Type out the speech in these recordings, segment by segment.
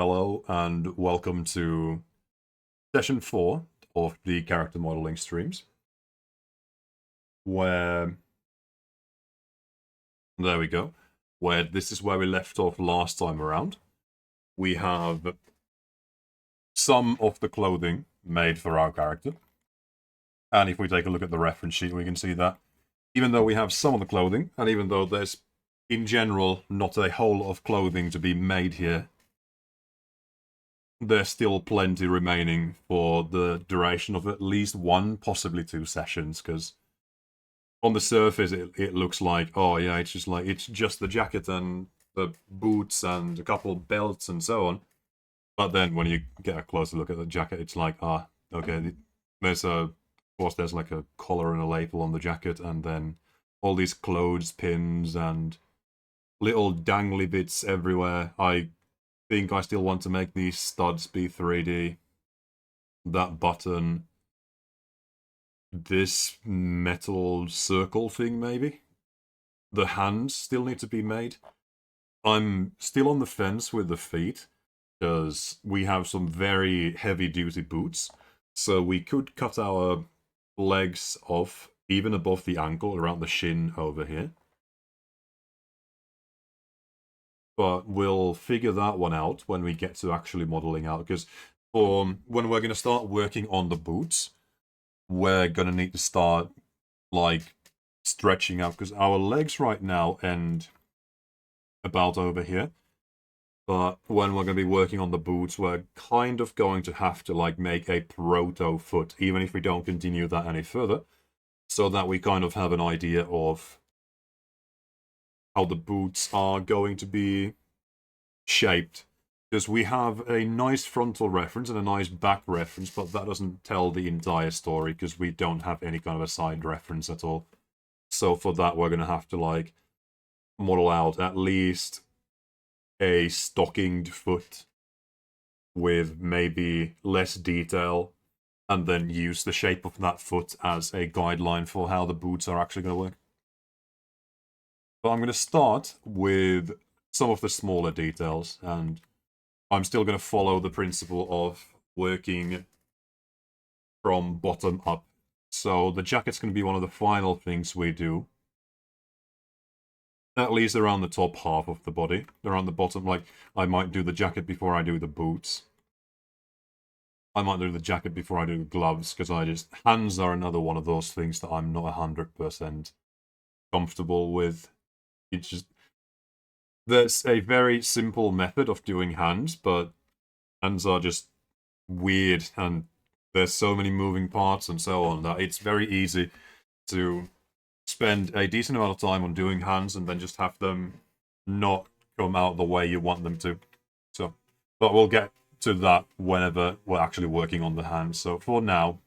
Hello and welcome to session 4 of the character modeling streams. Where, there we go, where this is where we left off last time around. We have some of the clothing made for our character. And if we take a look at the reference sheet, we can see that even though we have some of the clothing, and even though there's, in general, not a whole lot of clothing to be made here, there's still plenty remaining for the duration of at least one, possibly 2 sessions, because on the surface it looks like, oh yeah, it's just the jacket and the boots and a couple belts and so on. But then when you get a closer look at the jacket, it's like, okay, of course there's like a collar and a label on the jacket, and then all these clothespins and little dangly bits everywhere. I think I still want to make these studs be 3D. That button. This metal circle thing, maybe? The hands still need to be made. I'm still on the fence with the feet, because we have some very heavy-duty boots. So we could cut our legs off, even above the ankle, around the shin over here. But we'll figure that one out when we get to actually modeling out, because when we're going to start working on the boots, we're going to need to start, like, stretching out, because our legs right now end about over here. But when we're going to be working on the boots, we're kind of going to have to, like, make a proto-foot, even if we don't continue that any further, so that we kind of have an idea of how the boots are going to be shaped. Because we have a nice frontal reference and a nice back reference, but that doesn't tell the entire story, because we don't have any kind of a side reference at all. So for that, we're going to have to, like, model out at least a stockinged foot with maybe less detail, and then use the shape of that foot as a guideline for how the boots are actually going to work. But I'm going to start with some of the smaller details, and I'm still going to follow the principle of working from bottom up. So the jacket's going to be one of the final things we do. At least around the top half of the body. Around the bottom, like, I might do the jacket before I do the boots. I might do the jacket before I do the gloves, because hands are another one of those things that I'm not 100% comfortable with. It's just, there's a very simple method of doing hands, but hands are just weird, and there's so many moving parts and so on that it's very easy to spend a decent amount of time on doing hands and then just have them not come out the way you want them to. So, but we'll get to that whenever we're actually working on the hands. So for now,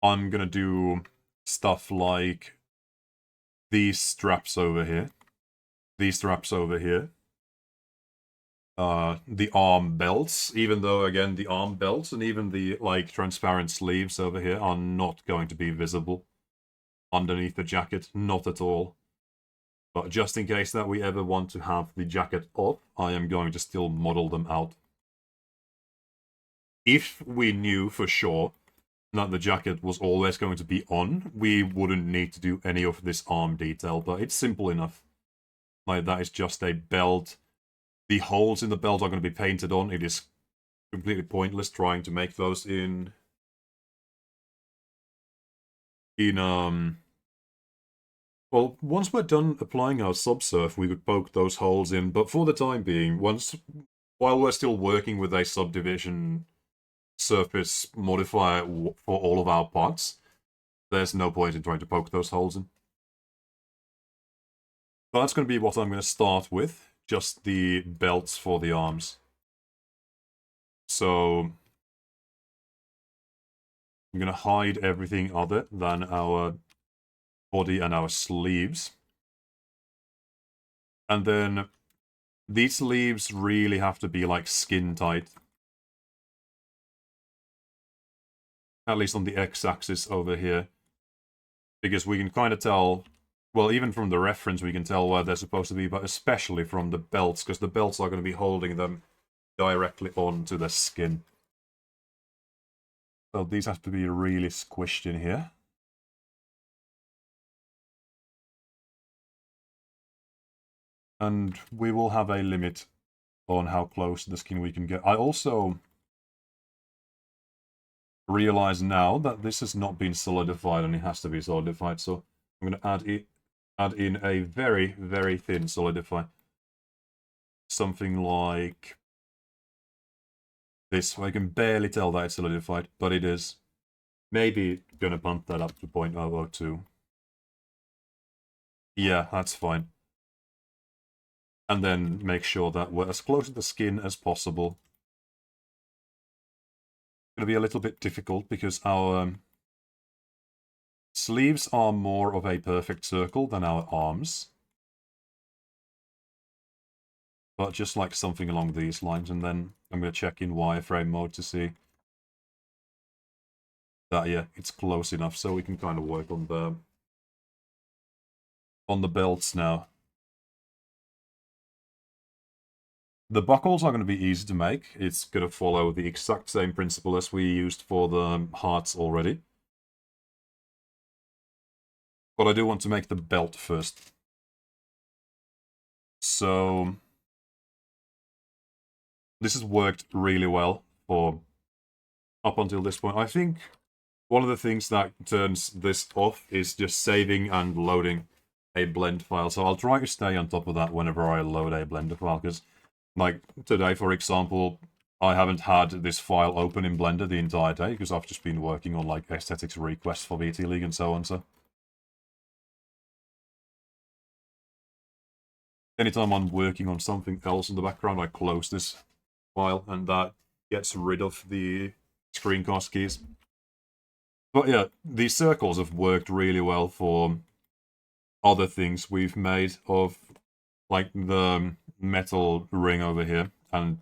I'm gonna do stuff like these straps over here. These straps over here. The arm belts, even though, again, the arm belts and even the, like, transparent sleeves over here are not going to be visible underneath the jacket, not at all. But just in case that we ever want to have the jacket off, I am going to still model them out. If we knew for sure that the jacket was always going to be on, we wouldn't need to do any of this arm detail, but it's simple enough. Like, that is just a belt. The holes in the belt are going to be painted on. It is completely pointless trying to make those in well, once we're done applying our subsurf, we could poke those holes in, but for the time being, while we're still working with a subdivision surface modifier for all of our parts, there's no point in trying to poke those holes in. But that's going to be what I'm going to start with, just the belts for the arms. So I'm going to hide everything other than our body and our sleeves. And then these sleeves really have to be, like, skin tight. At least on the x-axis over here. Because we can kind of tell, well, even from the reference we can tell where they're supposed to be, but especially from the belts, because the belts are going to be holding them directly onto the skin. So these have to be really squished in here. And we will have a limit on how close to the skin we can get. I also realize now that this has not been solidified and it has to be solidified, so I'm going to add in a very, very thin solidify. Something like this. I can barely tell that it's solidified, but it is. Maybe going to bump that up to 0.002. Yeah, that's fine. And then make sure that we're as close to the skin as possible. It's going to be a little bit difficult because our sleeves are more of a perfect circle than our arms. But just like something along these lines, and then I'm going to check in wireframe mode to see that, yeah, it's close enough, so we can kind of work on the belts now. The buckles are going to be easy to make. It's going to follow the exact same principle as we used for the hearts already. But I do want to make the belt first. So this has worked really well for up until this point. I think one of the things that turns this off is just saving and loading a blend file. So I'll try to stay on top of that whenever I load a Blender file, because like today, for example, I haven't had this file open in Blender the entire day because I've just been working on like aesthetics requests for VT League and so on. So anytime I'm working on something else in the background, I close this file and that gets rid of the screencast keys. But yeah, these circles have worked really well for other things we've made of, like the metal ring over here, and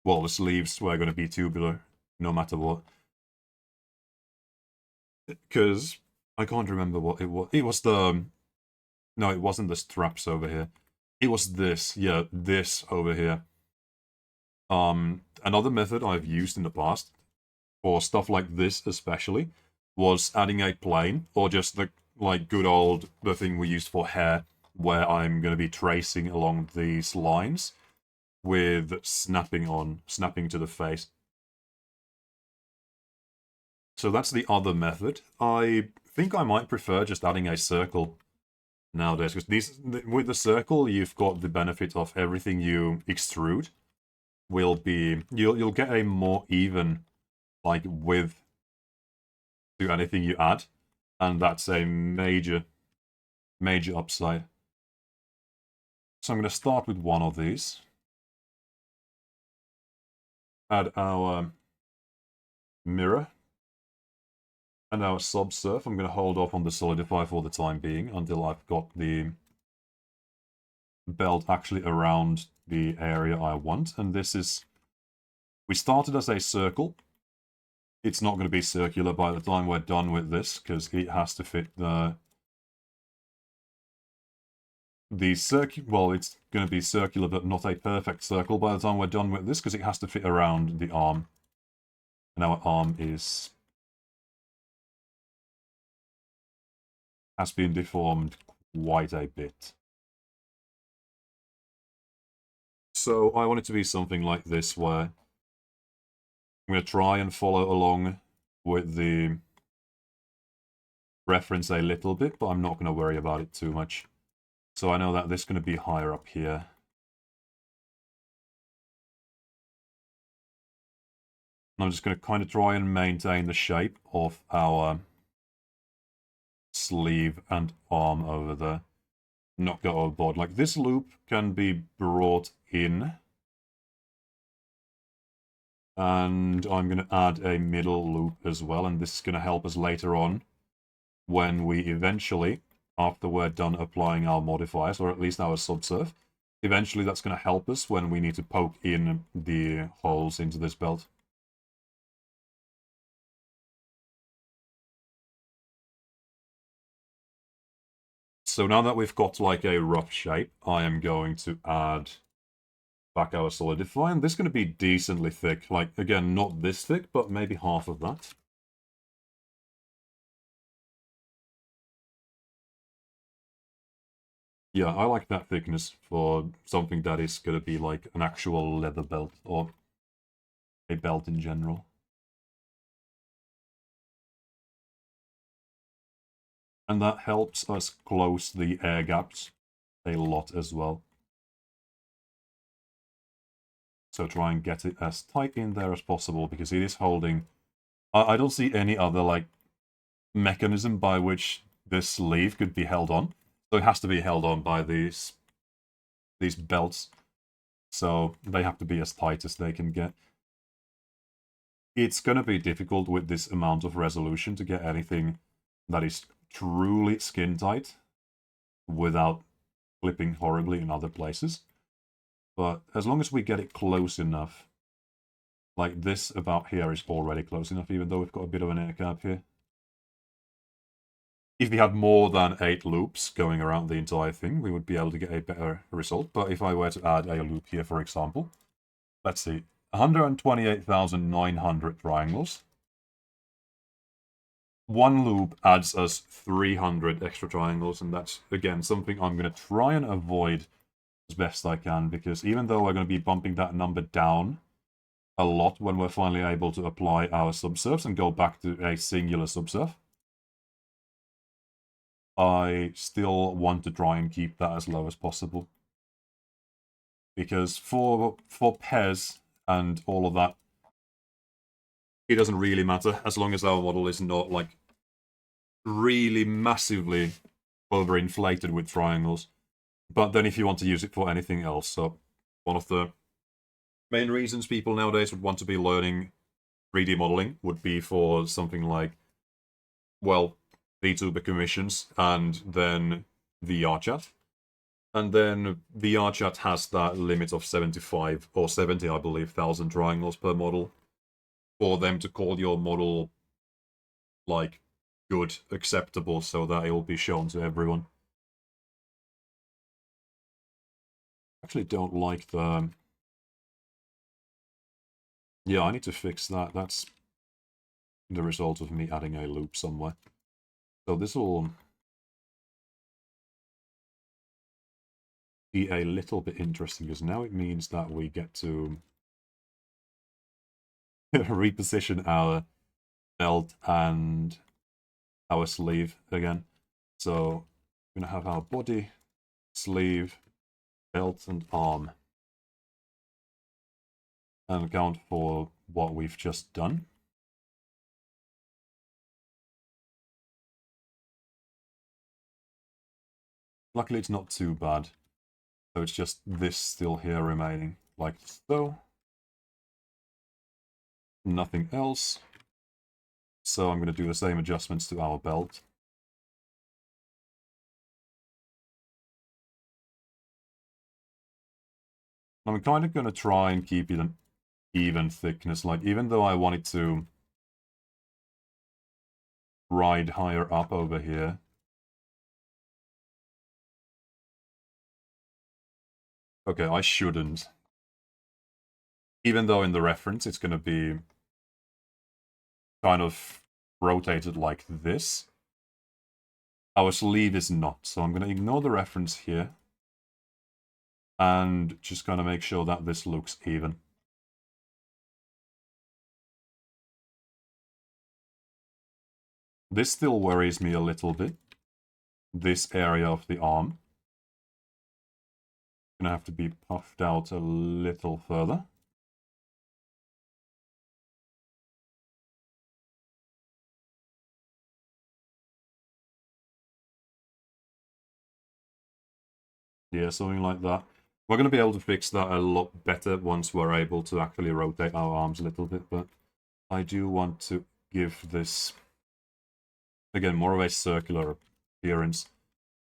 well, the sleeves were going to be tubular no matter what. Because I can't remember what it was. It was the... No, it wasn't the straps over here. It was this. Yeah, this over here. Another method I've used in the past, for stuff like this especially, was adding a plane, or just the like good old, the thing we used for hair, where I'm going to be tracing along these lines with snapping to the face. So that's the other method. I think I might prefer just adding a circle nowadays, because with the circle you've got the benefit of everything you extrude will be, you'll get a more even like width to anything you add, and that's a major upside. So I'm going to start with one of these. Add our mirror and our subsurf. I'm going to hold off on the solidify for the time being until I've got the belt actually around the area I want. And this is, we started as a circle. It's not going to be circular by the time we're done with this, because it has to fit the well, it's going to be circular, but not a perfect circle by the time we're done with this, because it has to fit around the arm. And our arm has been deformed quite a bit. So I want it to be something like this, where I'm going to try and follow along with the reference a little bit, but I'm not going to worry about it too much. So I know that this is going to be higher up here. I'm just going to kind of try and maintain the shape of our sleeve and arm over there. Not go overboard. Like, this loop can be brought in. And I'm going to add a middle loop as well, and this is going to help us later on when we eventually, after we're done applying our modifiers, or at least our subsurf, eventually that's going to help us when we need to poke in the holes into this belt. So now that we've got like a rough shape, I am going to add back our solidify, and this is going to be decently thick. Like, again, not this thick, but maybe half of that. Yeah, I like that thickness for something that is going to be like an actual leather belt, or a belt in general. And that helps us close the air gaps a lot as well. So try and get it as tight in there as possible, because it is holding... I don't see any other, like, mechanism by which this sleeve could be held on. So it has to be held on by these belts. So they have to be as tight as they can get. It's going to be difficult with this amount of resolution to get anything that is truly skin tight without clipping horribly in other places. But as long as we get it close enough, like this about here is already close enough, even though we've got a bit of an air gap here. If we had more than 8 loops going around the entire thing, we would be able to get a better result. But if I were to add a loop here, for example, let's see, 128,900 triangles. One loop adds us 300 extra triangles, and that's, again, something I'm going to try and avoid as best I can, because even though we're going to be bumping that number down a lot when we're finally able to apply our subsurfs and go back to a singular subsurf, I still want to try and keep that as low as possible. Because for pairs and all of that, it doesn't really matter as long as our model is not like really massively overinflated with triangles. But then if you want to use it for anything else, so one of the main reasons people nowadays would want to be learning 3D modeling would be for something like, well, VTuber commissions and then VR chat. And then VR chat has that limit of 75 or 70, I believe, thousand triangles per model for them to call your model like good, acceptable, so that it will be shown to everyone. Actually don't like the... Yeah, I need to fix that. That's the result of me adding a loop somewhere. So this will be a little bit interesting, because now it means that we get to reposition our belt and our sleeve again. So we're going to have our body, sleeve, belt, and arm, and account for what we've just done. Luckily, it's not too bad. So it's just this still here remaining, like so. Nothing else. So I'm going to do the same adjustments to our belt. I'm kind of going to try and keep it an even thickness, like even though I want it to ride higher up over here. Okay, I shouldn't. Even though in the reference it's going to be kind of rotated like this. Our sleeve is not, so I'm going to ignore the reference here. And just going to make sure that this looks even. This still worries me a little bit. This area of the arm. Gonna have to be puffed out a little further. Yeah, something like that. We're going to be able to fix that a lot better once we're able to actually rotate our arms a little bit, but I do want to give this, again, more of a circular appearance.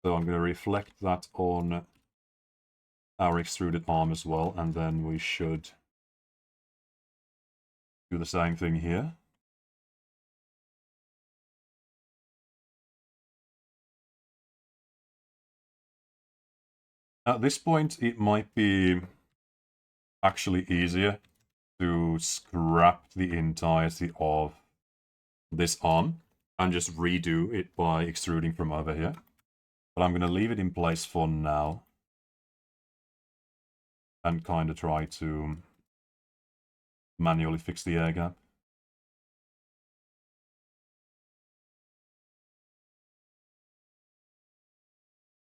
So I'm going to reflect that on our extruded arm as well, and then we should do the same thing here. At this point, it might be actually easier to scrap the entirety of this arm and just redo it by extruding from over here. But I'm going to leave it in place for now and kind of try to manually fix the air gap.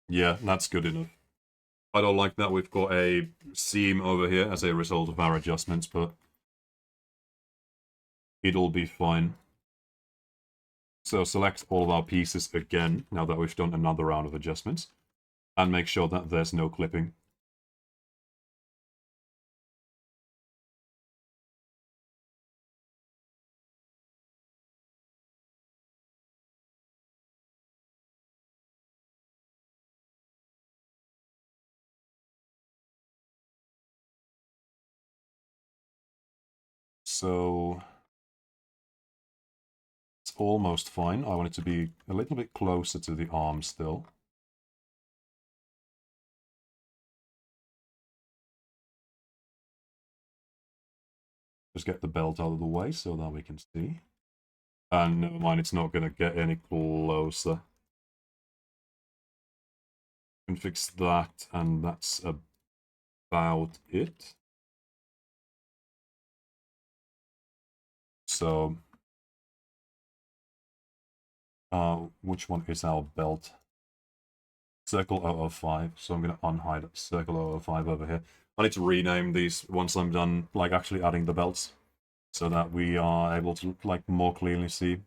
Yeah, that's good enough. I don't like that we've got a seam over here as a result of our adjustments, but it'll be fine. So select all of our pieces again, now that we've done another round of adjustments, and make sure that there's no clipping. So it's almost fine. I want it to be a little bit closer to the arm still. Just get the belt out of the way so that we can see. And never mind, it's not going to get any closer. Can fix that, and that's about it. So, which one is our belt? Circle 005. So I'm going to unhide Circle 005 over here. I need to rename these once I'm done, like actually adding the belts, so that we are able to like more clearly see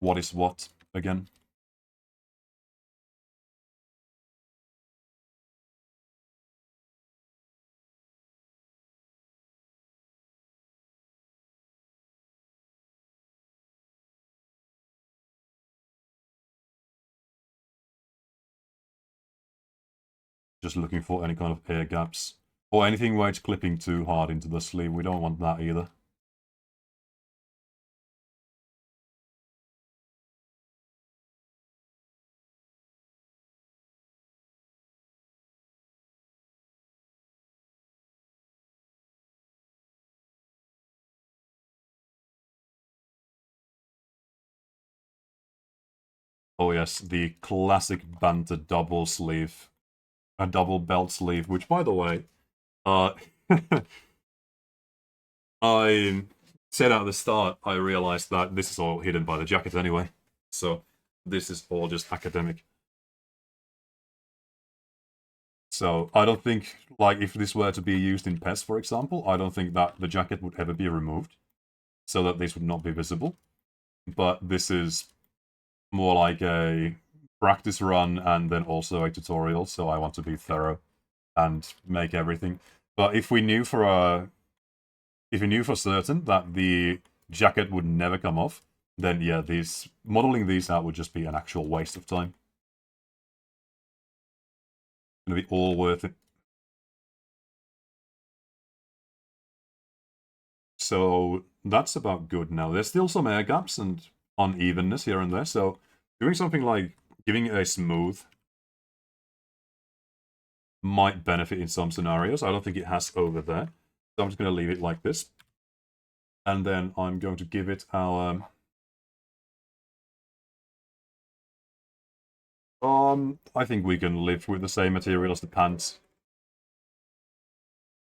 what is what again. Just looking for any kind of air gaps or anything where it's clipping too hard into the sleeve. We don't want that either. Oh yes, the classic banter double sleeve, a double belt sleeve, which by the way, uh, I said at the start, I realized that this is all hidden by the jacket anyway. So this is all just academic. So I don't think, like, if this were to be used in PES, for example, I don't think that the jacket would ever be removed, so that this would not be visible. But this is more like a practice run and then also a tutorial, so I want to be thorough and make everything. But if we knew for certain that the jacket would never come off, then yeah, modeling these out would just be an actual waste of time. It's gonna be all worth it. So that's about good now. There's still some air gaps and unevenness here and there, so doing something like giving it a smooth might benefit in some scenarios. I don't think it has over there. So I'm just going to leave it like this. And then I'm going to give it our... I think we can live with the same material as the pants.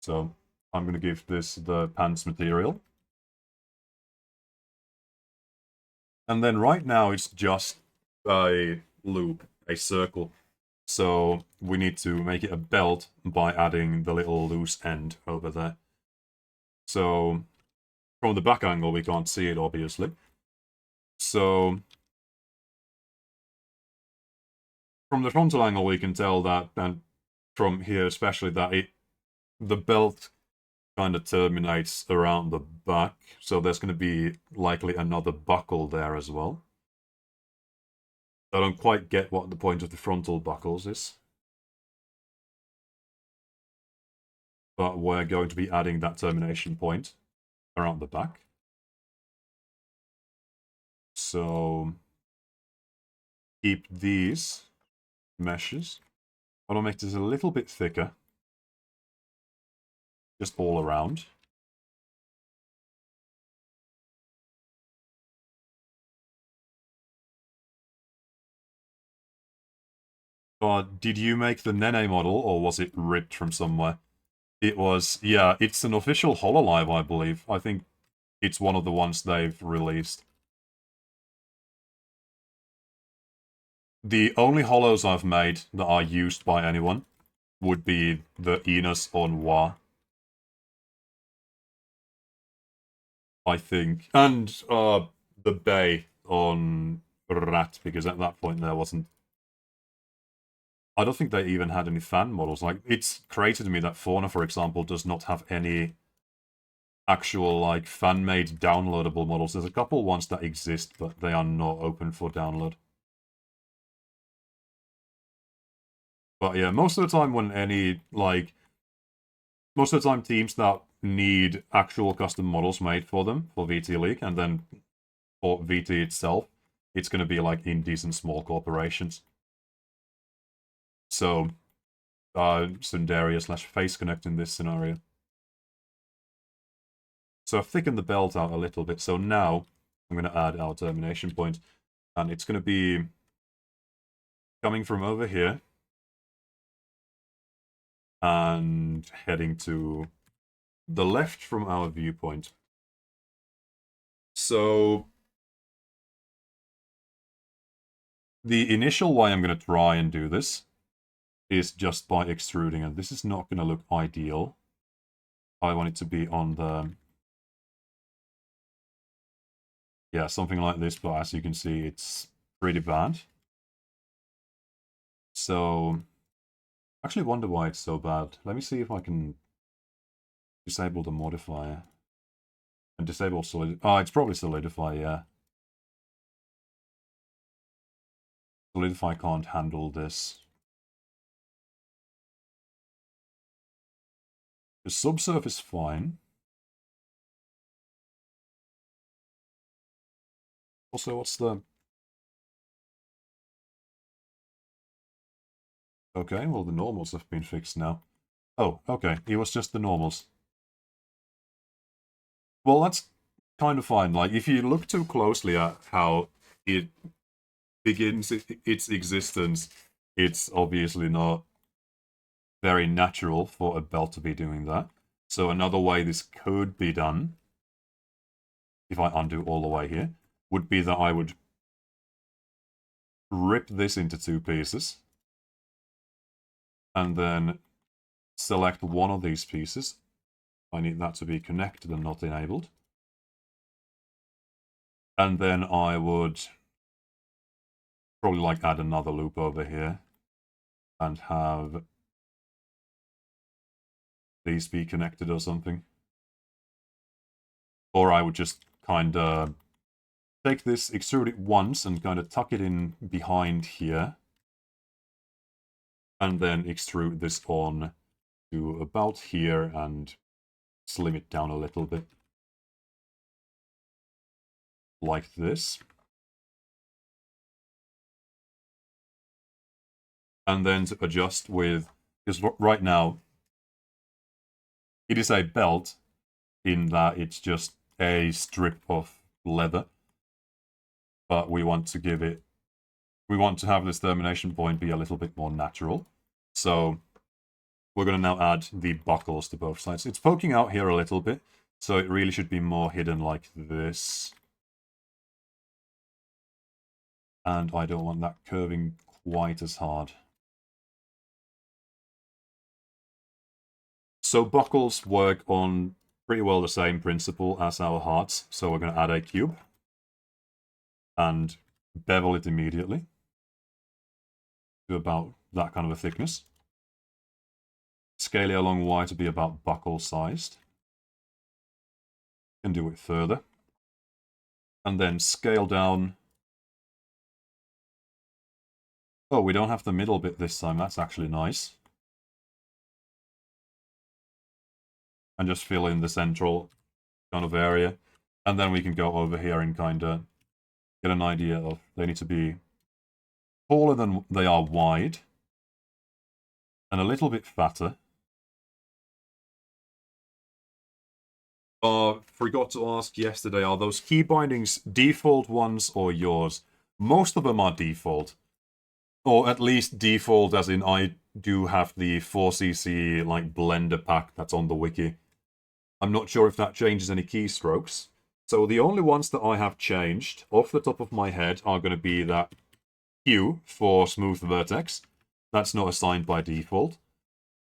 So I'm going to give this the pants material. And then right now it's just a loop, a circle. So we need to make it a belt by adding the little loose end over there. So from the back angle, we can't see it, obviously. So from the frontal angle, we can tell that, and from here especially, that the belt kind of terminates around the back. So there's going to be likely another buckle there as well. I don't quite get what the point of the frontal buckles is. But we're going to be adding that termination point around the back. So keep these meshes. I want to make this a little bit thicker. just all around. Did you make the Nene model, or was it ripped from somewhere? It was, yeah, it's an official Hololive, I believe. I think it's one of the ones they've released. The only holos I've made that are used by anyone would be the Enos on Wa, I think. And the Bay on Rat, because at that point there wasn't... I don't think they even had any fan models. Like, it's crazy to me that Fauna, for example, does not have any actual, like, fan-made downloadable models. There's a couple ones that exist, but they are not open for download. But yeah, most of the time when any, like... Most of the time teams that need actual custom models made for them, for VT League, and then for VT itself, it's going to be, like, indies and small corporations. So, Sundaria / Face Connect in this scenario. So I've thickened the belt out a little bit. So now I'm going to add our termination point. And it's going to be coming from over here. And heading to the left from our viewpoint. So the initial way I'm going to try and do this is just by extruding. And this is not going to look ideal. I want it to be on the... Yeah, something like this, but as you can see, it's pretty bad. So, I actually wonder why it's so bad. Let me see if I can disable the modifier. And disable solid... Oh, it's probably solidify, yeah. Solidify can't handle this. The subsurface fine. Also, what's the... Okay, well, the normals have been fixed now. Oh, okay, it was just the normals. Well, that's kind of fine. Like, if you look too closely at how it begins its existence, it's obviously not very natural for a belt to be doing that. So another way this could be done, if I undo all the way here, would be that I would rip this into 2 pieces, and then select one of these pieces. I need that to be connected and not enabled. And then I would probably, like, add another loop over here and have these be connected or something. Or I would just kind of take this, extrude it once, and kind of tuck it in behind here. And then extrude this on to about here and slim it down a little bit. Like this. And then to adjust with... Because right now, it is a belt in that it's just a strip of leather. But we want to give it... We want to have this termination point be a little bit more natural. So we're going to now add the buckles to both sides. It's poking out here a little bit, so it really should be more hidden like this. And I don't want that curving quite as hard. So buckles work on pretty well the same principle as our hearts. So we're going to add a cube and bevel it immediately to about that kind of a thickness. Scale it along Y to be about buckle sized. And do it further. And then scale down. Oh, we don't have the middle bit this time. That's actually nice. And just fill in the central kind of area. And then we can go over here and kind of get an idea of they need to be taller than they are wide. And a little bit fatter. Forgot to ask yesterday, are those key bindings default ones or yours? Most of them are default. Or at least default as in I do have the 4cc like blender pack that's on the wiki. I'm not sure if that changes any keystrokes. So the only ones that I have changed off the top of my head are going to be that Q for smooth vertex. That's not assigned by default,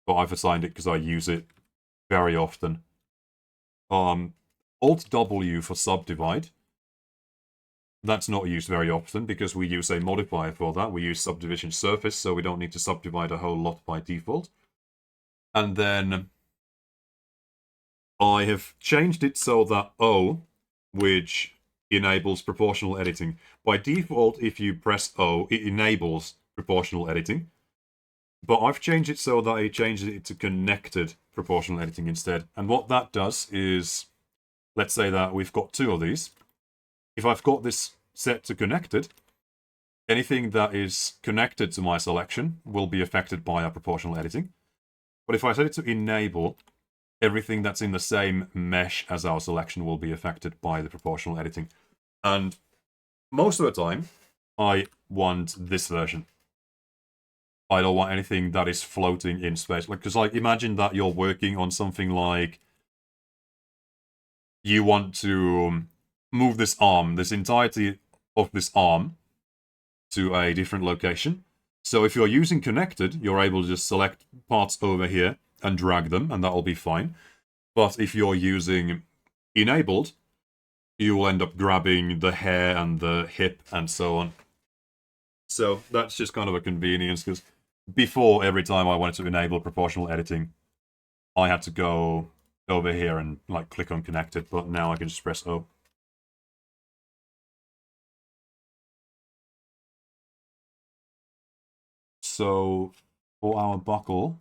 but I've assigned it because I use it very often. Alt W for subdivide. That's not used very often because we use a modifier for that. We use subdivision surface, so we don't need to subdivide a whole lot by default. And then I have changed it so that O, which enables proportional editing. By default, if you press O, it enables proportional editing. But I've changed it so that it changes it to connected proportional editing instead. And what that does is, let's say that we've got two of these. If I've got this set to connected, anything that is connected to my selection will be affected by our proportional editing. But if I set it to enable, everything that's in the same mesh as our selection will be affected by the proportional editing. And most of the time, I want this version. I don't want anything that is floating in space. Because imagine that you're working on something like you want to move this arm, this entirety of this arm, to a different location. So if you're using connected, you're able to just select parts over here and drag them, and that'll be fine. But if you're using enabled, you will end up grabbing the hair and the hip and so on. So that's just kind of a convenience, because before, every time I wanted to enable proportional editing, I had to go over here and like click on connected, but now I can just press O. So for our buckle,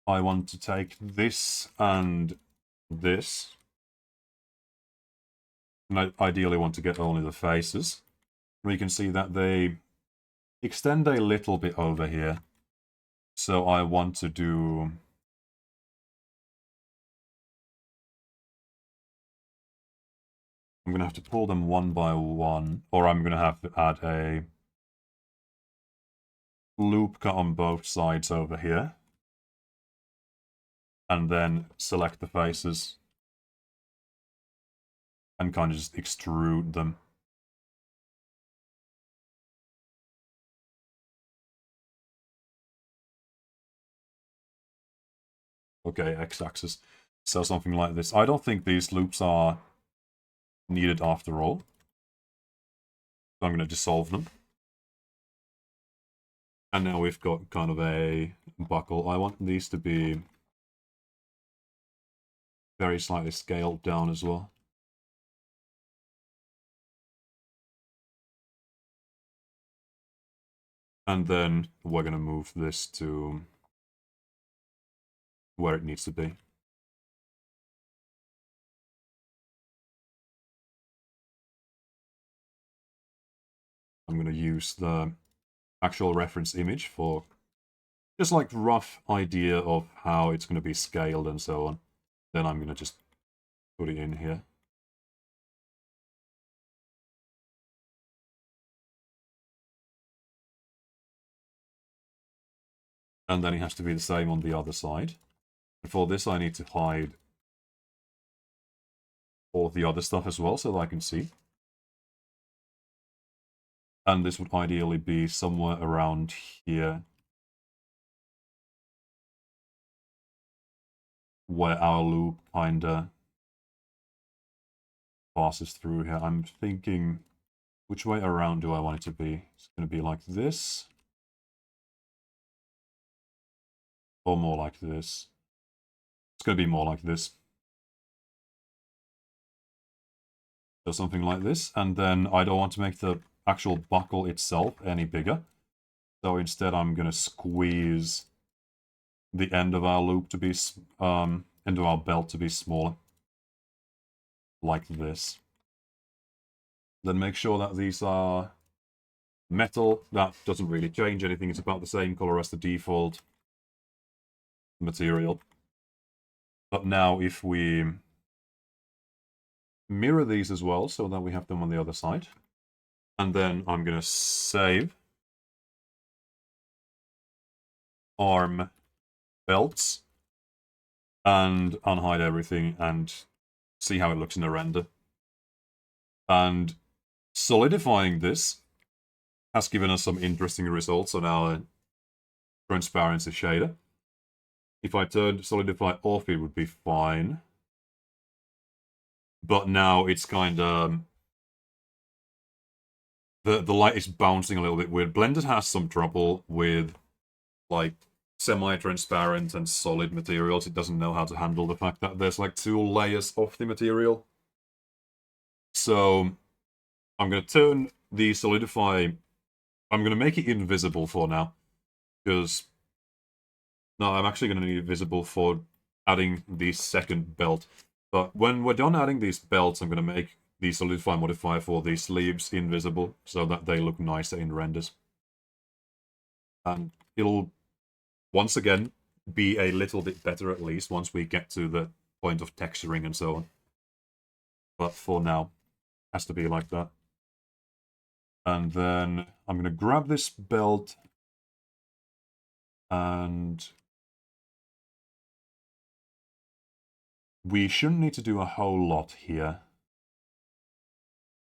I want to take this and this. And I ideally want to get only the faces. We can see that they extend a little bit over here. So I want to do... I'm going to have to pull them one by one, or I'm going to have to add a loop cut on both sides over here. And then select the faces. And kind of just extrude them. Okay, x-axis. So something like this. I don't think these loops are needed after all. So I'm going to dissolve them. And now we've got kind of a buckle. I want these to be very slightly scaled down as well. And then we're going to move this to where it needs to be. I'm going to use the actual reference image for just like rough idea of how it's going to be scaled and so on. Then I'm going to just put it in here. And then it has to be the same on the other side. And for this, I need to hide all the other stuff as well so that I can see. And this would ideally be somewhere around here, where our loop kinda passes through here. I'm thinking, which way around do I want it to be? It's going to be like this. Or more like this. It's going to be more like this. So something like this. And then I don't want to make the actual buckle itself any bigger. So instead I'm going to squeeze the end of our loop to be, end of our belt to be smaller. Like this. Then make sure that these are metal. That doesn't really change anything. It's about the same color as the default material. But now if we mirror these as well so that we have them on the other side. And then I'm going to save arm belts and unhide everything and see how it looks in the render. And solidifying this has given us some interesting results on our transparency shader. If I turned solidify off, it would be fine. But now it's kind of... the light is bouncing a little bit weird. Blender has some trouble with, like, semi-transparent and solid materials. It doesn't know how to handle the fact that there's, like, 2 layers of the material. So I'm going to turn the solidify... I'm going to make it invisible for now. Because... no, I'm actually going to need it visible for adding the second belt. But when we're done adding these belts, I'm going to make the solidify modifier for the sleeves invisible so that they look nicer in renders. And it'll, once again, be a little bit better at least once we get to the point of texturing and so on. But for now, it has to be like that. And then I'm going to grab this belt and we shouldn't need to do a whole lot here.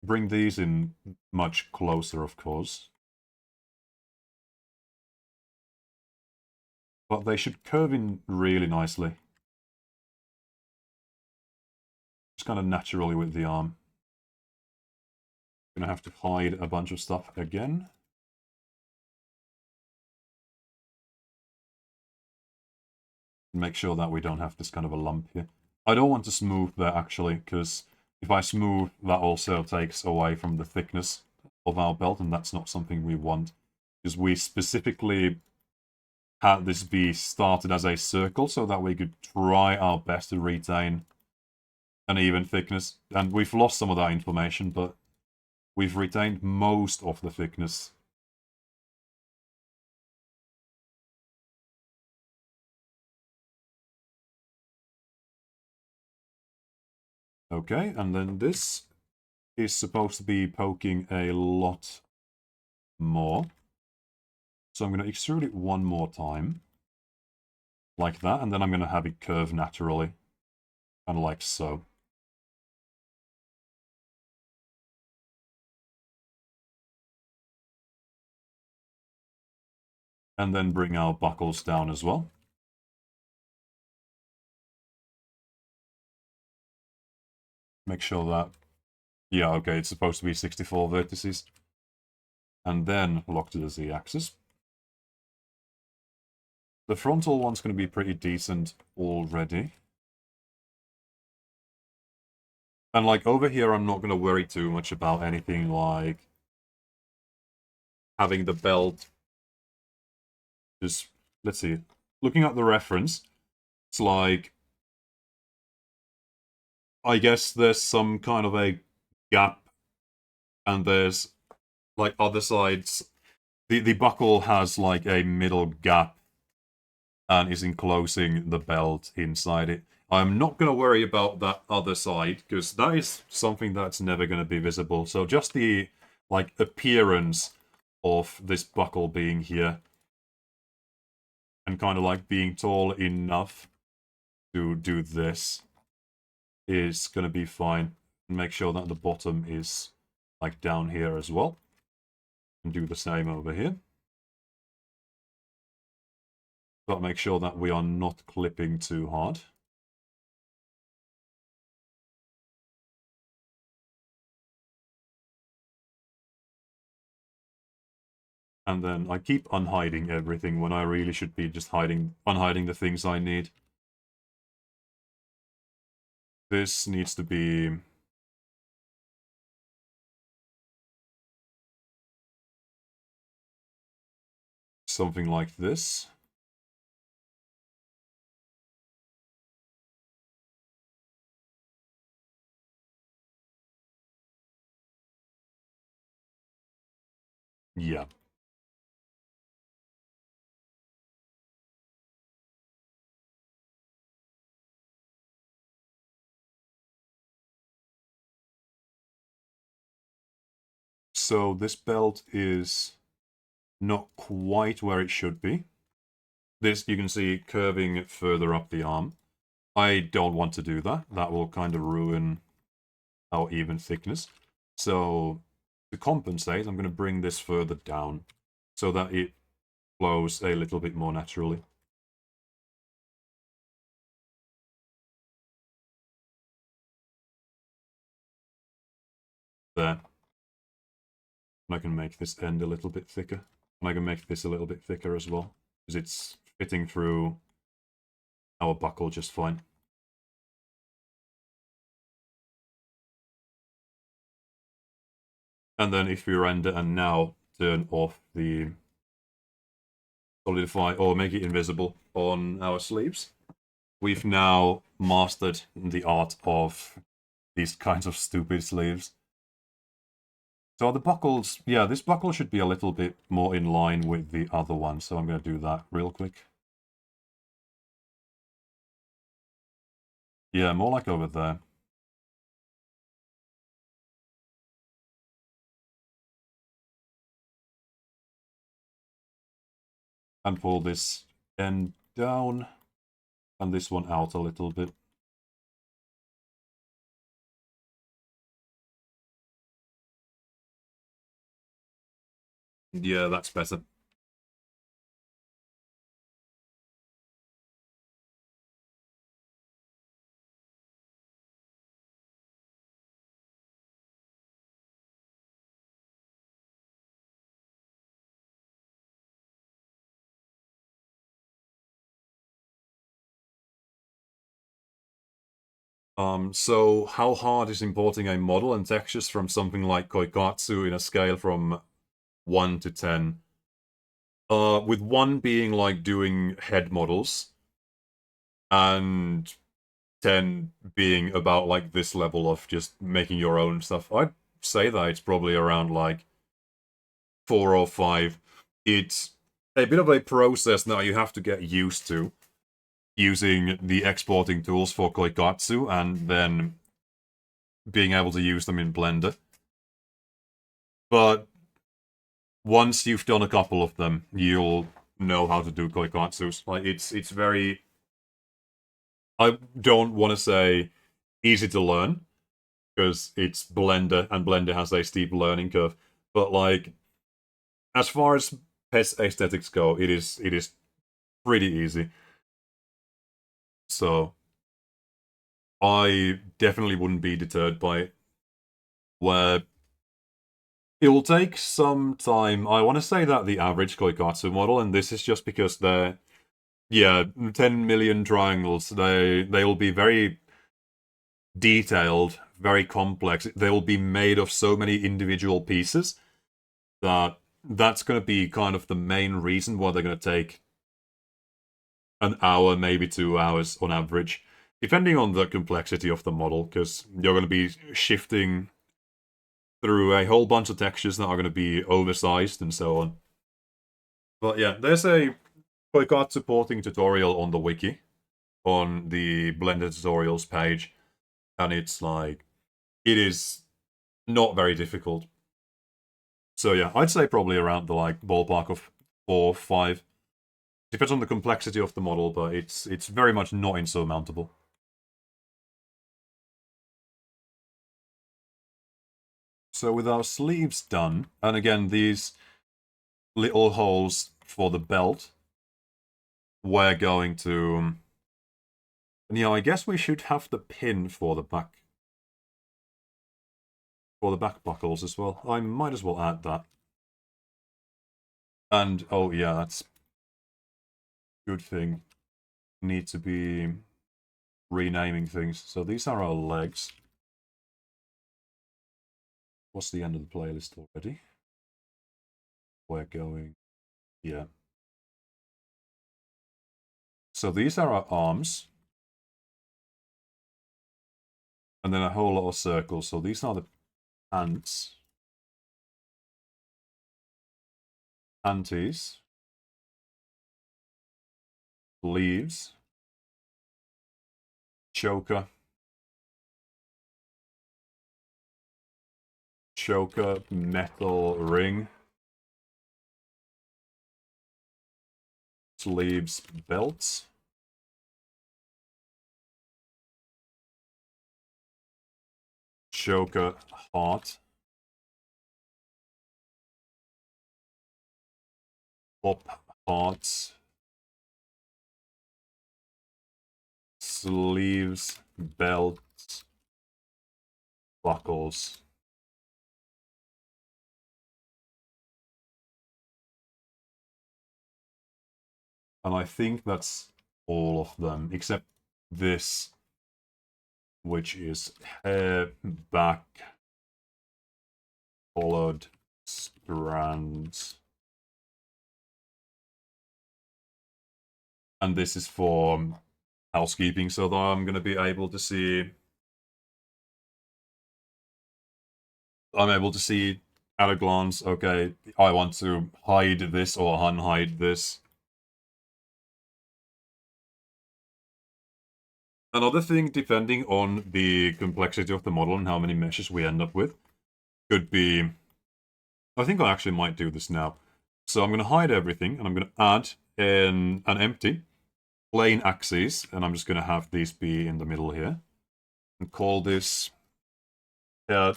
Bring these in much closer, of course. But they should curve in really nicely. Just kind of naturally with the arm. Gonna have to hide a bunch of stuff again. Make sure that we don't have this kind of a lump here. I don't want to smooth that actually, because if I smooth, that also takes away from the thickness of our belt, and that's not something we want. Because we specifically had this be started as a circle so that we could try our best to retain an even thickness. And we've lost some of that information, but we've retained most of the thickness. Okay, and then this is supposed to be poking a lot more. So I'm going to extrude it one more time. Like that, and then I'm going to have it curve naturally. Kind of like so. And then bring our buckles down as well. Make sure that... yeah, okay, it's supposed to be 64 vertices. And then lock to the z-axis. The frontal one's going to be pretty decent already. And like over here, I'm not going to worry too much about anything like having the belt. Just, let's see. Looking at the reference, it's like, I guess there's some kind of a gap, and there's like other sides. The buckle has like a middle gap and is enclosing the belt inside it. I'm not going to worry about that other side, because that is something that's never going to be visible. So just the like appearance of this buckle being here and kind of like being tall enough to do this is going to be fine. Make sure that the bottom is like down here as well. And do the same over here. But make sure that we are not clipping too hard. And then I keep unhiding everything when I really should be just unhiding the things I need. This needs to be... something like this. Yeah. So this belt is not quite where it should be. This, you can see, curving further up the arm. I don't want to do that. That will kind of ruin our even thickness. So to compensate, I'm going to bring this further down so that it flows a little bit more naturally. There. And I can make this end a little bit thicker. And I can make this a little bit thicker as well, because it's fitting through our buckle just fine. And then if we render and now turn off the solidify or make it invisible on our sleeves, we've now mastered the art of these kinds of stupid sleeves. So the buckles, yeah, this buckle should be a little bit more in line with the other one, so I'm going to do that real quick. Yeah, more like over there. And pull this end down, and this one out a little bit. Yeah, that's better. So how hard is importing a model and textures from something like Koikatsu in a scale from 1 to 10? With 1 being like doing head models, and 10 being about like this level of just making your own stuff. I'd say that it's probably around like 4 or 5. It's a bit of a process now you have to get used to using the exporting tools for Koikatsu and then being able to use them in Blender. But once you've done a couple of them, you'll know how to do Koikatsus. Like it's very, I don't want to say easy to learn, because it's Blender, and Blender has a steep learning curve. But like, as far as pet aesthetics go, it is pretty easy. So I definitely wouldn't be deterred by it. Where it will take some time. I want to say that the average Koikatsu model, and this is just because they're, yeah, 10 million triangles. They will be very detailed, very complex. They will be made of so many individual pieces that that's going to be kind of the main reason why they're going to take an hour, maybe 2 hours on average, depending on the complexity of the model, because you're going to be shifting through a whole bunch of textures that are going to be oversized and so on. But yeah, there's a Koikatsu supporting tutorial on the wiki, on the Blender tutorials page, and it's like, it is not very difficult. So yeah, I'd say probably around the like ballpark of 4, 5. Depends on the complexity of the model, but it's very much not insurmountable. So with our sleeves done, and again these little holes for the belt, we're going to, yeah, I guess we should have the pin for the back buckles as well. I might as well add that. And oh yeah, that's good thing. Need to be renaming things. So these are our legs. What's the end of the playlist already? We're going, yeah. So these are our arms. And then a whole lot of circles. So these are the pants. Panties. Leaves. Choker. choker, metal ring, sleeves, belts, choker, heart, pop, hearts, sleeves, belts, buckles. And I think that's all of them, except this, which is hair, back, colored strands. And this is for housekeeping, so that I'm going to be able to see... I'm able to see at a glance, okay, I want to hide this or unhide this. Another thing, depending on the complexity of the model and how many meshes we end up with, could be... I think I actually might do this now. So I'm going to hide everything, and I'm going to add an empty plain axis, and I'm just going to have these be in the middle here. And call this head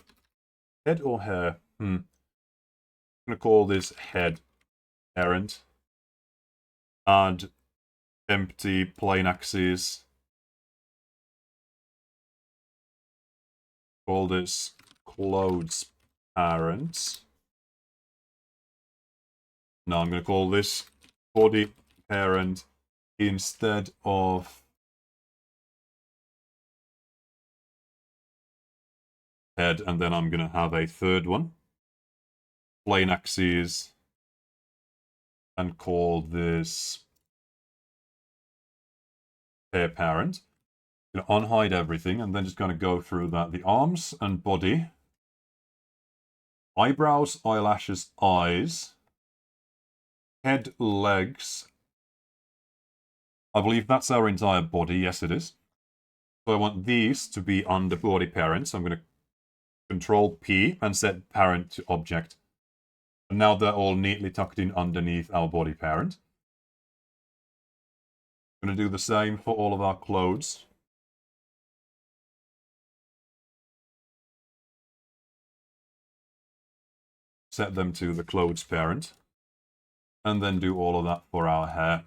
or hair? I'm going to call this head parent. Add empty plain axis. Call this clothes parent. Now I'm going to call this body parent instead of head, and then I'm going to have a third one, plain axis, and call this hair parent. I'm going to unhide everything, and then just going to go through that. The arms and body, eyebrows, eyelashes, eyes, head, legs. I believe that's our entire body. Yes, it is. So I want these to be under body parent. So I'm going to Control P and set parent to object. And now they're all neatly tucked in underneath our body parent. I'm going to do the same for all of our clothes. Set them to the clothes parent. And then do all of that for our hair.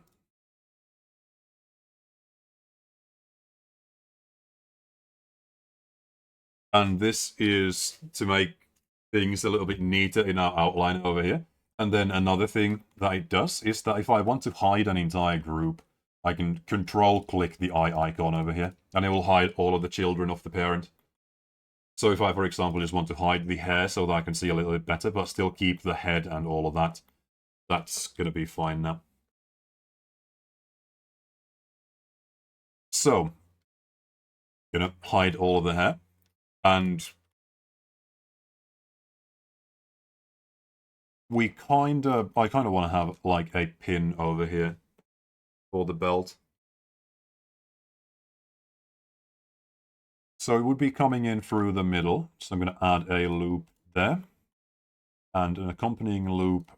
And this is to make things a little bit neater in our outline over here. And then another thing that it does is that if I want to hide an entire group, I can control-click the eye icon over here, and it will hide all of the children of the parent. So if I, for example, just want to hide the hair so that I can see a little bit better, but still keep the head and all of that, that's going to be fine now. So, going to hide all of the hair, and I kind of want to have like a pin over here for the belt. So it would be coming in through the middle. So I'm going to add a loop there and an accompanying loop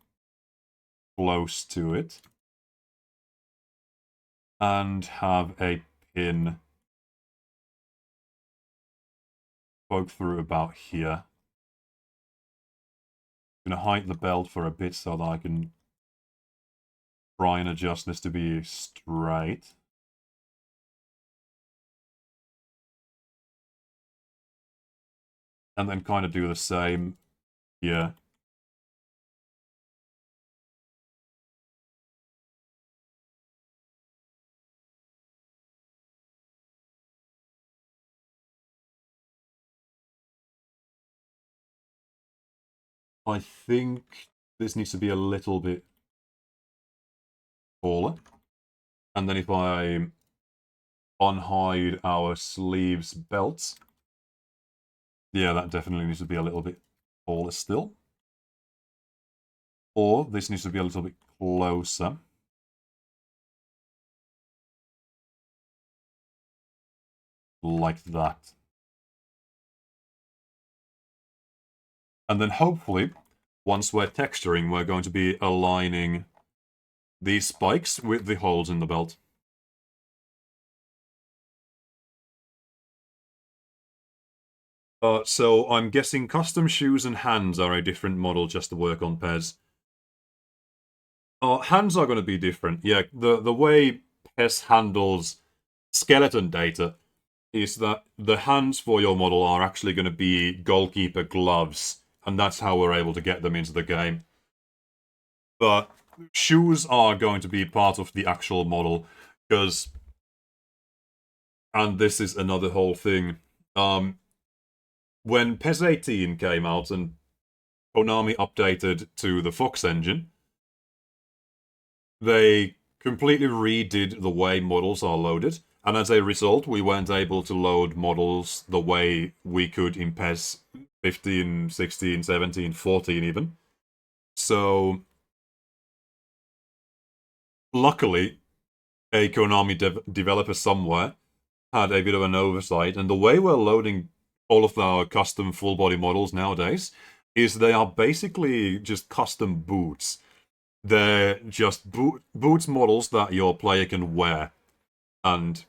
close to it. And have a pin poke through about here. I'm going to heighten the belt for a bit so that I can try and adjust this to be straight. And then kind of do the same here. I think this needs to be a little bit taller. And then if I unhide our sleeves belts, yeah, that definitely needs to be a little bit taller still. Or this needs to be a little bit closer. Like that. And then hopefully, once we're texturing, we're going to be aligning these spikes with the holes in the belt. So I'm guessing custom shoes and hands are a different model just to work on Pez. Hands are going to be different. Yeah, the way Pez handles skeleton data is that the hands for your model are actually going to be goalkeeper gloves, and that's how we're able to get them into the game. But shoes are going to be part of the actual model, because, and this is another whole thing, when PES 18 came out and Konami updated to the Fox engine, they completely redid the way models are loaded. And as a result, we weren't able to load models the way we could in PES 15, 16, 17, 14 even. So, luckily, a Konami developer somewhere had a bit of an oversight, and the way we're loading all of our custom full body models nowadays is they are basically just custom boots. They're just boots models that your player can wear, and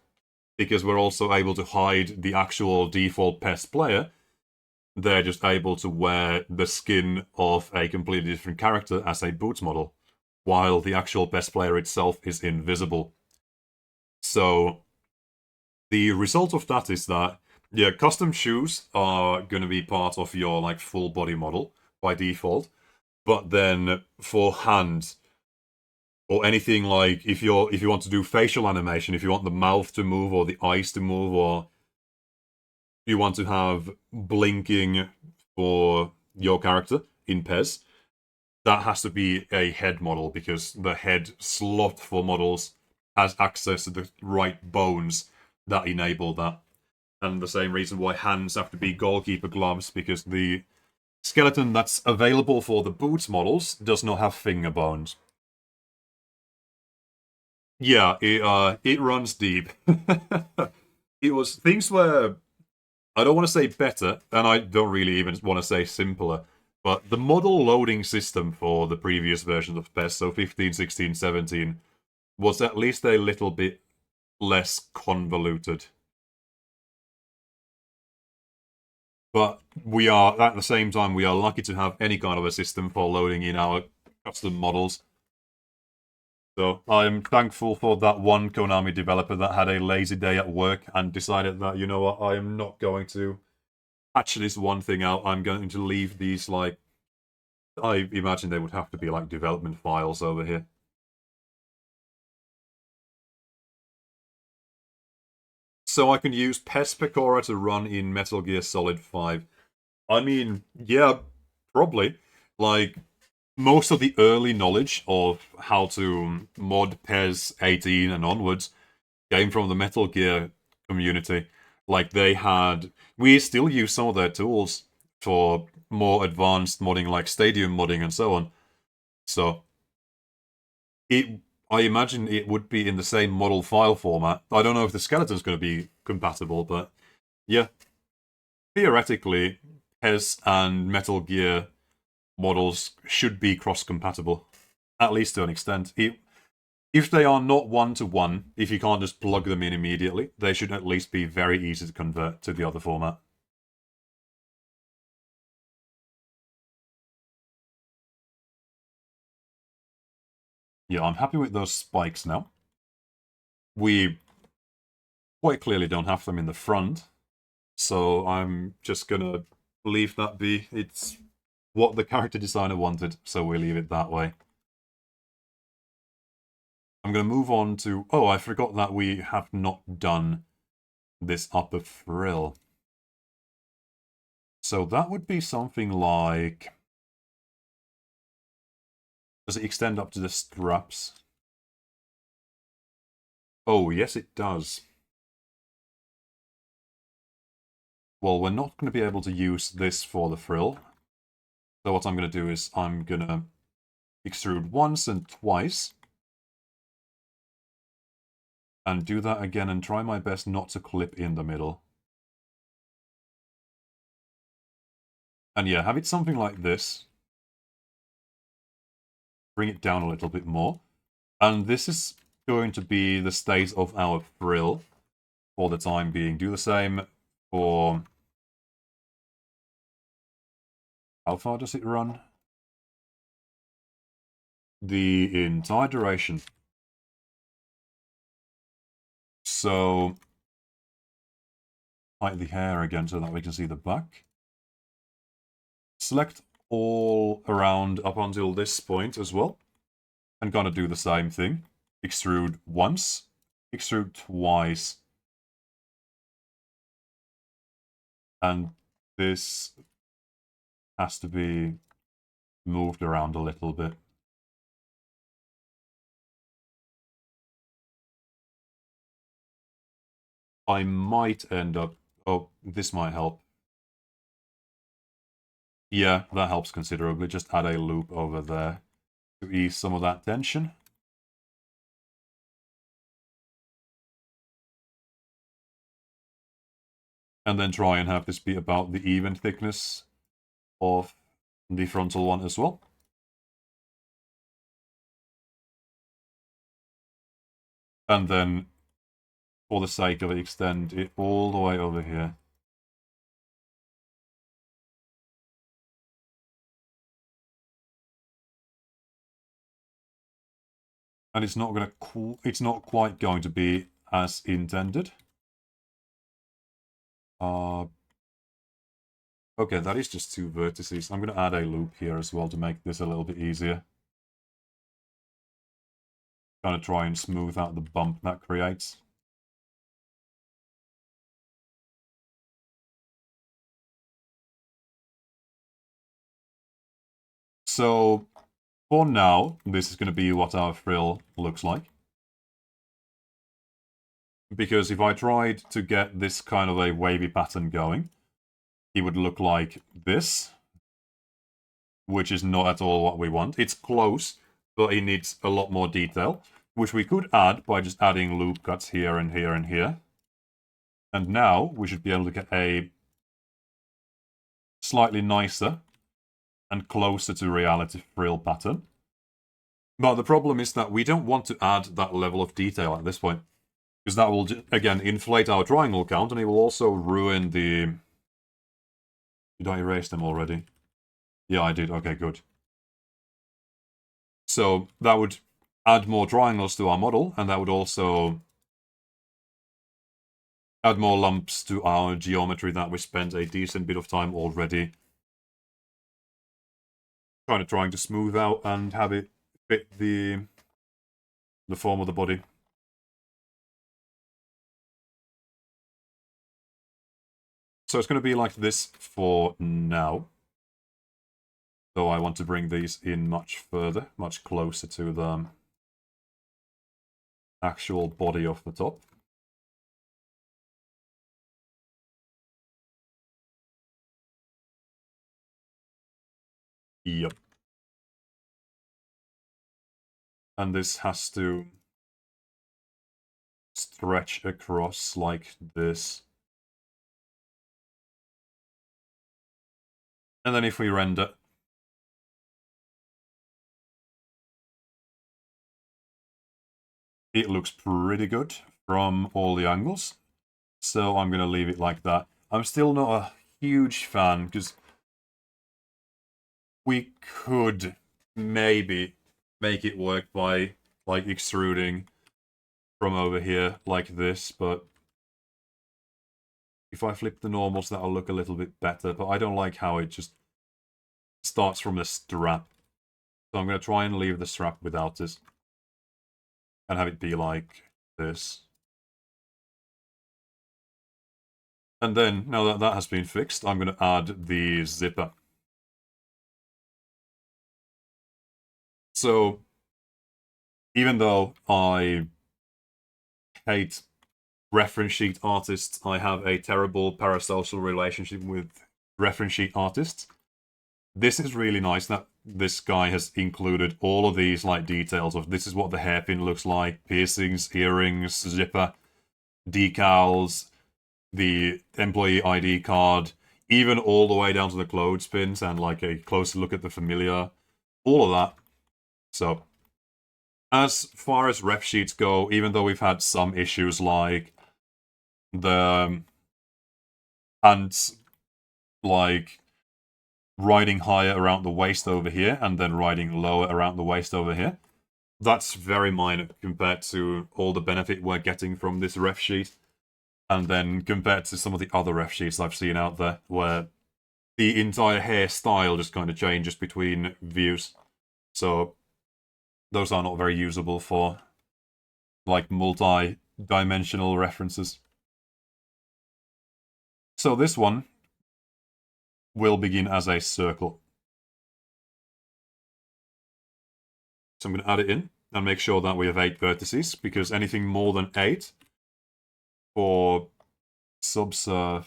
because we're also able to hide the actual default PES player, they're just able to wear the skin of a completely different character as a boots model, while the actual PES player itself is invisible. So the result of that is that, yeah, custom shoes are going to be part of your like full body model by default, but then for hands or anything like if you want to do facial animation, if you want the mouth to move or the eyes to move, or you want to have blinking for your character in PES, that has to be a head model because the head slot for models has access to the right bones that enable that. And the same reason why hands have to be goalkeeper gloves, because the skeleton that's available for the boots models does not have finger bones. Yeah, it runs deep. It was things were, I don't want to say better, and I don't really even want to say simpler, but the model loading system for the previous versions of PES, so 15, 16, 17, was at least a little bit less convoluted. But we are, at the same time, we are lucky to have any kind of a system for loading in our custom models. So I'm thankful for that one Konami developer that had a lazy day at work and decided that, you know what, I am not going to patch this one thing out. I'm going to leave these, like, I imagine they would have to be like development files over here. So I can use Pest Pecora to run in Metal Gear Solid 5. I mean, yeah, probably. Like, most of the early knowledge of how to mod PES 18 and onwards came from the Metal Gear community. Like, we still use some of their tools for more advanced modding, like stadium modding and so on. So, it, I imagine it would be in the same model file format. I don't know if the skeleton's going to be compatible, but yeah, theoretically, PES and Metal Gear models should be cross-compatible, at least to an extent. If they are not one-to-one, if you can't just plug them in immediately, they should at least be very easy to convert to the other format. Yeah, I'm happy with those spikes now. We quite clearly don't have them in the front, so I'm just gonna leave that be. It's what the character designer wanted, so we leave it that way. I'm gonna move on to... Oh, I forgot that we have not done this upper frill. So that would be something like... Does it extend up to the straps? Oh, yes, it does. Well, we're not going to be able to use this for the frill. So what I'm going to do is I'm going to extrude once and twice. And do that again and try my best not to clip in the middle. And yeah, have it something like this. Bring it down a little bit more. And this is going to be the state of our frill for the time being. Do the same for... How far does it run? The entire duration. So, hide the hair again so that we can see the back. Select all around up until this point as well. And gonna do the same thing. Extrude once, extrude twice. And this has to be moved around a little bit. I might end up... Oh, this might help. Yeah, that helps considerably. Just add a loop over there to ease some of that tension. And then try and have this be about the even thickness of the frontal one as well. And then, for the sake of it, extend it all the way over here. And it's not quite going to be as intended. Okay, that is just 2 vertices. I'm going to add a loop here as well to make this a little bit easier. Kind of try and smooth out the bump that creates. So, for now, this is going to be what our frill looks like. Because if I tried to get this kind of a wavy pattern going, it would look like this, which is not at all what we want. It's close, but it needs a lot more detail, which we could add by just adding loop cuts here and here and here. And now we should be able to get a slightly nicer and closer to reality frill pattern. But the problem is that we don't want to add that level of detail at this point, because that will, again, inflate our triangle count, and it will also ruin the... Did I erase them already? Yeah, I did. Okay, good. So that would add more triangles to our model, and that would also add more lumps to our geometry that we spent a decent bit of time already trying to smooth out and have it fit the form of the body. So it's going to be like this for now. Though I want to bring these in much further, much closer to the actual body of the top. Yep. And this has to stretch across like this. And then if we render, it looks pretty good from all the angles. So I'm going to leave it like that. I'm still not a huge fan, because we could maybe make it work by like extruding from over here like this, but if I flip the normals, that'll look a little bit better, but I don't like how it just starts from the strap. So I'm going to try and leave the strap without this and have it be like this. And then, now that that has been fixed, I'm going to add the zipper. So, even though I hate reference sheet artists, I have a terrible parasocial relationship with reference sheet artists. This is really nice that this guy has included all of these like details of this is what the hairpin looks like, piercings, earrings, zipper, decals, the employee ID card, even all the way down to the clothespins and like a closer look at the familiar, all of that. So as far as ref sheets go, even though we've had some issues like the and like riding higher around the waist over here and then riding lower around the waist over here, that's very minor compared to all the benefit we're getting from this ref sheet. And then compared to some of the other ref sheets I've seen out there, where the entire hairstyle just kind of changes between views. So those are not very usable for like multi-dimensional references. So this one will begin as a circle. So I'm going to add it in and make sure that we have 8 vertices, because anything more than 8 for subsurf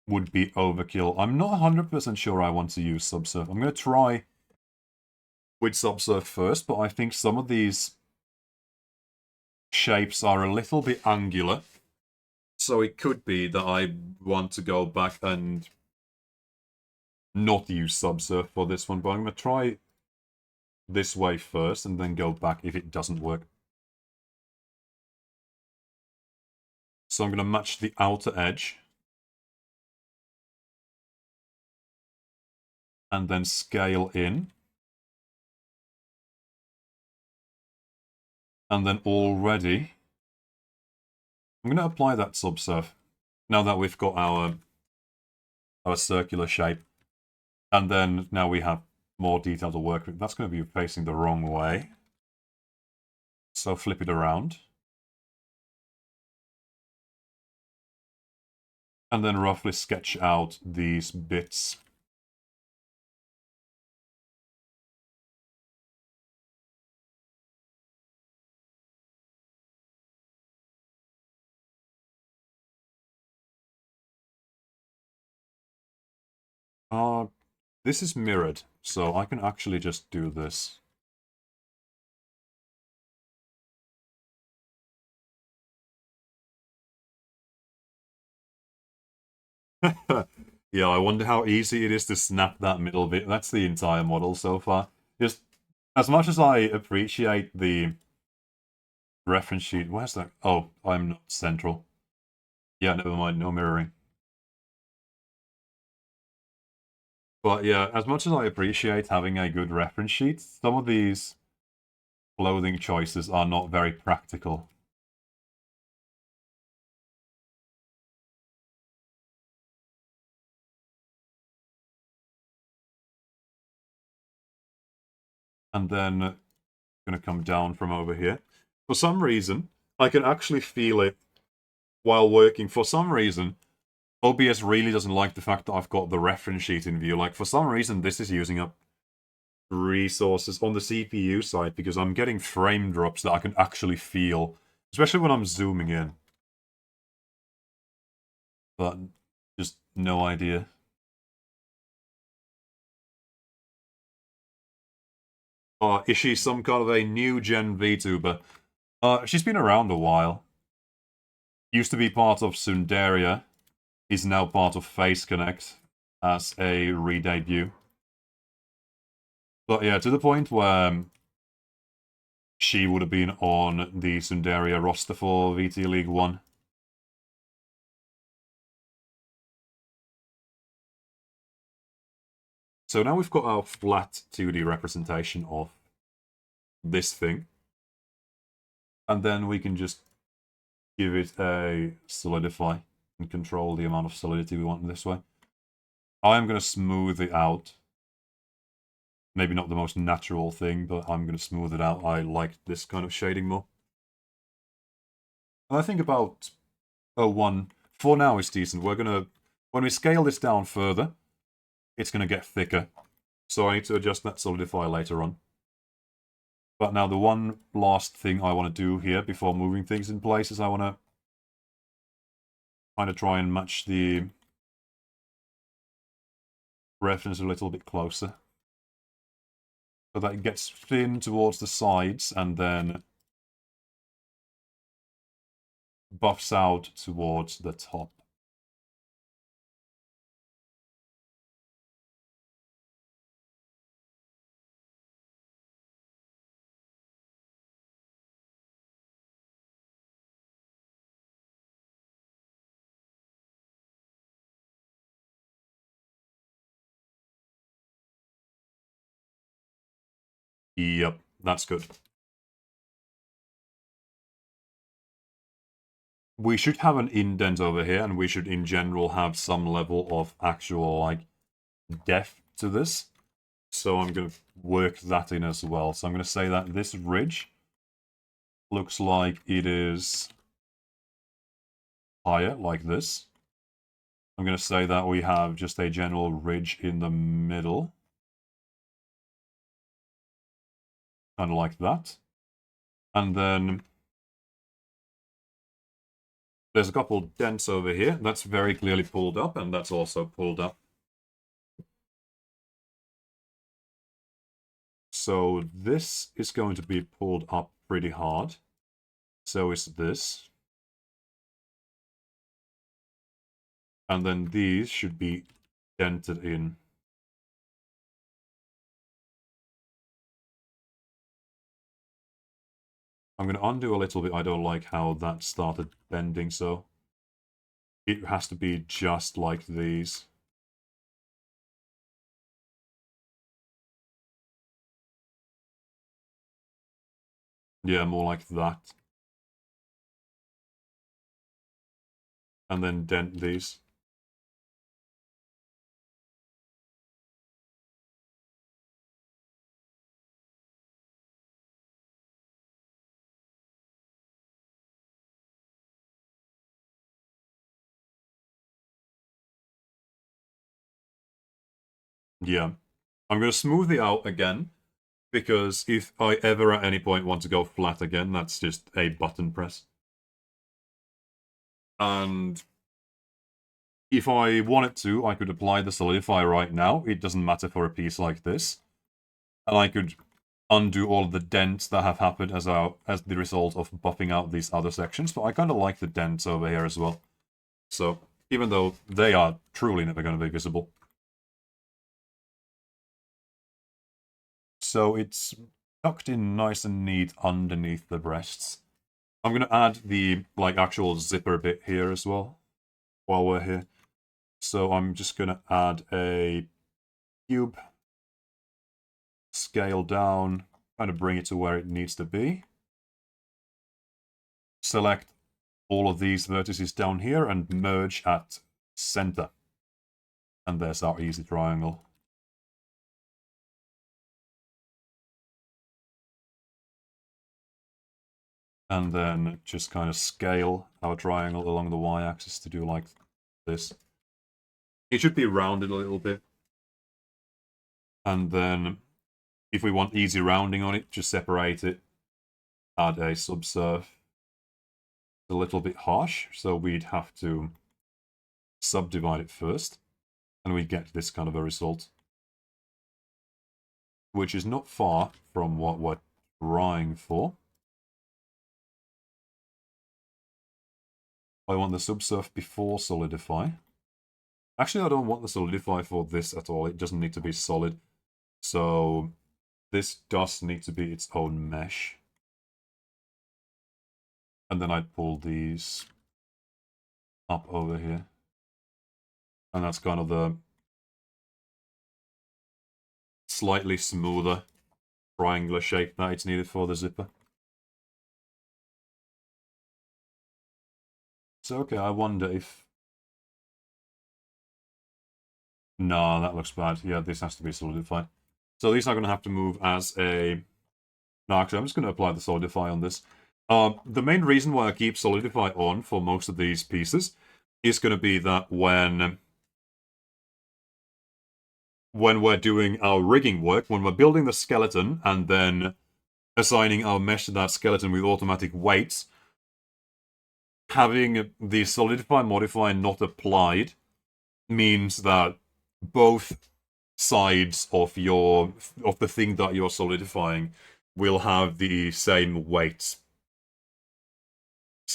would be overkill. I'm not 100% sure I want to use subsurf. I'm going to try with subsurf first, but I think some of these shapes are a little bit angular. So it could be that I want to go back and not use subsurf for this one, but I'm going to try this way first and then go back if it doesn't work. So I'm going to match the outer edge. And then scale in. And then already, I'm going to apply that subsurf now that we've got our circular shape. And then now we have more detail to work with. That's going to be facing the wrong way. So flip it around. And then roughly sketch out these bits. This is mirrored, so I can actually just do this. Yeah, I wonder how easy it is to snap that middle bit. That's the entire model so far. Just as much as I appreciate the reference sheet, where's that? Oh, I'm not central. Yeah, never mind, no mirroring. But yeah, as much as I appreciate having a good reference sheet, some of these clothing choices are not very practical. And then going to come down from over here. For some reason, I can actually feel it while working. For some reason, OBS really doesn't like the fact that I've got the reference sheet in view. Like, for some reason, this is using up resources on the CPU side, because I'm getting frame drops that I can actually feel, especially when I'm zooming in. But just no idea. Is she some kind of a new gen VTuber? She's been around a while. Used to be part of Sundaria. Is now part of Face Connect as a re-debut. But yeah, to the point where she would have been on the Sundaria roster for VT League 1. So now we've got our flat 2D representation of this thing. And then we can just give it a solidify and control the amount of solidity we want in this way. I am going to smooth it out. Maybe not the most natural thing, but I'm going to smooth it out. I like this kind of shading more. And I think about 01, for now it's decent. We're going to, when we scale this down further, it's going to get thicker. So I need to adjust that solidify later on. But now the one last thing I want to do here before moving things in place is I want to kind of try and match the reference a little bit closer, so that it gets thin towards the sides and then buffs out towards the top. Yep, that's good. We should have an indent over here, and we should in general have some level of actual, like, depth to this. So I'm going to work that in as well. So I'm going to say that this ridge looks like it is higher, like this. I'm going to say that we have just a general ridge in the middle. Kind of like that. And then there's a couple dents over here. That's very clearly pulled up, and that's also pulled up. So this is going to be pulled up pretty hard. So is this. And then these should be dented in. I'm going to undo a little bit. I don't like how that started bending, so it has to be just like these. Yeah, more like that. And then dent these. Yeah. I'm going to smooth it out again, because if I ever at any point want to go flat again, that's just a button press. And if I wanted to, I could apply the solidify right now. It doesn't matter for a piece like this. And I could undo all of the dents that have happened as the result of buffing out these other sections. But I kind of like the dents over here as well. So even though they are truly never going to be visible. So it's tucked in nice and neat underneath the breasts. I'm going to add the actual zipper bit here as well while we're here. So I'm just going to add a cube, scale down, kind of bring it to where it needs to be. Select all of these vertices down here and merge at center. And there's our easy triangle. And then just kind of scale our triangle along the y-axis to do like this. It should be rounded a little bit. And then if we want easy rounding on it, just separate it. Add a subsurf. It's a little bit harsh, so we'd have to subdivide it first. And we get this kind of a result. Which is not far from what we're trying for. I want the subsurf before solidify. Actually, I don't want the solidify for this at all. It doesn't need to be solid. So this does need to be its own mesh. And then I'd pull these up over here. And that's kind of the slightly smoother triangular shape that it's needed for the zipper. So, okay, I wonder if... No, that looks bad. Yeah, this has to be solidified. So these are going to have to move as a... No, actually, I'm just going to apply the solidify on this. The main reason why I keep solidify on for most of these pieces is going to be that when we're doing our rigging work, when we're building the skeleton and then assigning our mesh to that skeleton with automatic weights, having the solidify modifier not applied means that both sides of the thing that you're solidifying will have the same weights.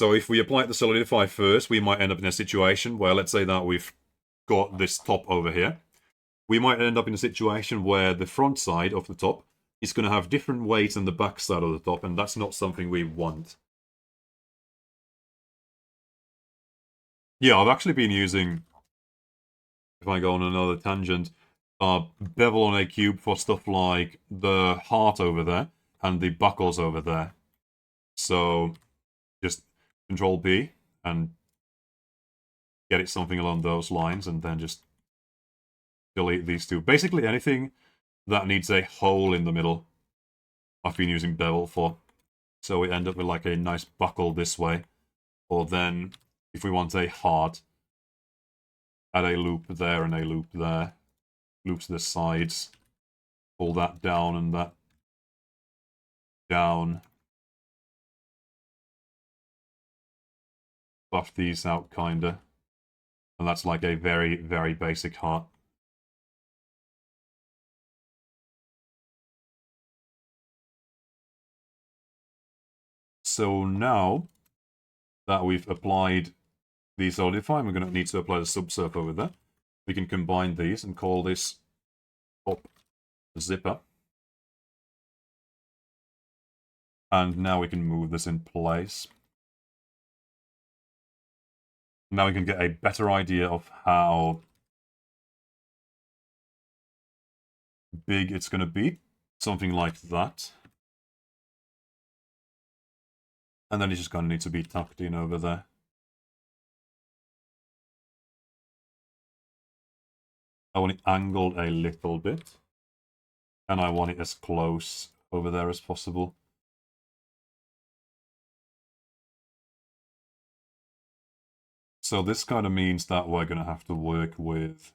So if we apply it to solidify first, we might end up in a situation where, let's say that we've got this top over here. We might end up in a situation where the front side of the top is going to have different weight than the back side of the top, and that's not something we want. Yeah, I've actually been using, if I go on another tangent, bevel on a cube for stuff like the heart over there and the buckles over there. So just Control B and get it something along those lines, and then just delete these two. Basically anything that needs a hole in the middle, I've been using bevel for. So we end up with like a nice buckle this way. Or then, if we want a heart, add a loop there and a loop there. Loops the sides. Pull that down and that down. Buff these out, kinda. And that's like a very, very basic heart. So now that we've applied the solidify, we're going to need to apply the subsurf over there. We can combine these and call this top zipper. And now we can move this in place. Now we can get a better idea of how big it's going to be. Something like that. And then it's just going to need to be tucked in over there. I want it angled a little bit. And I want it as close over there as possible. So this kind of means that we're going to have to work with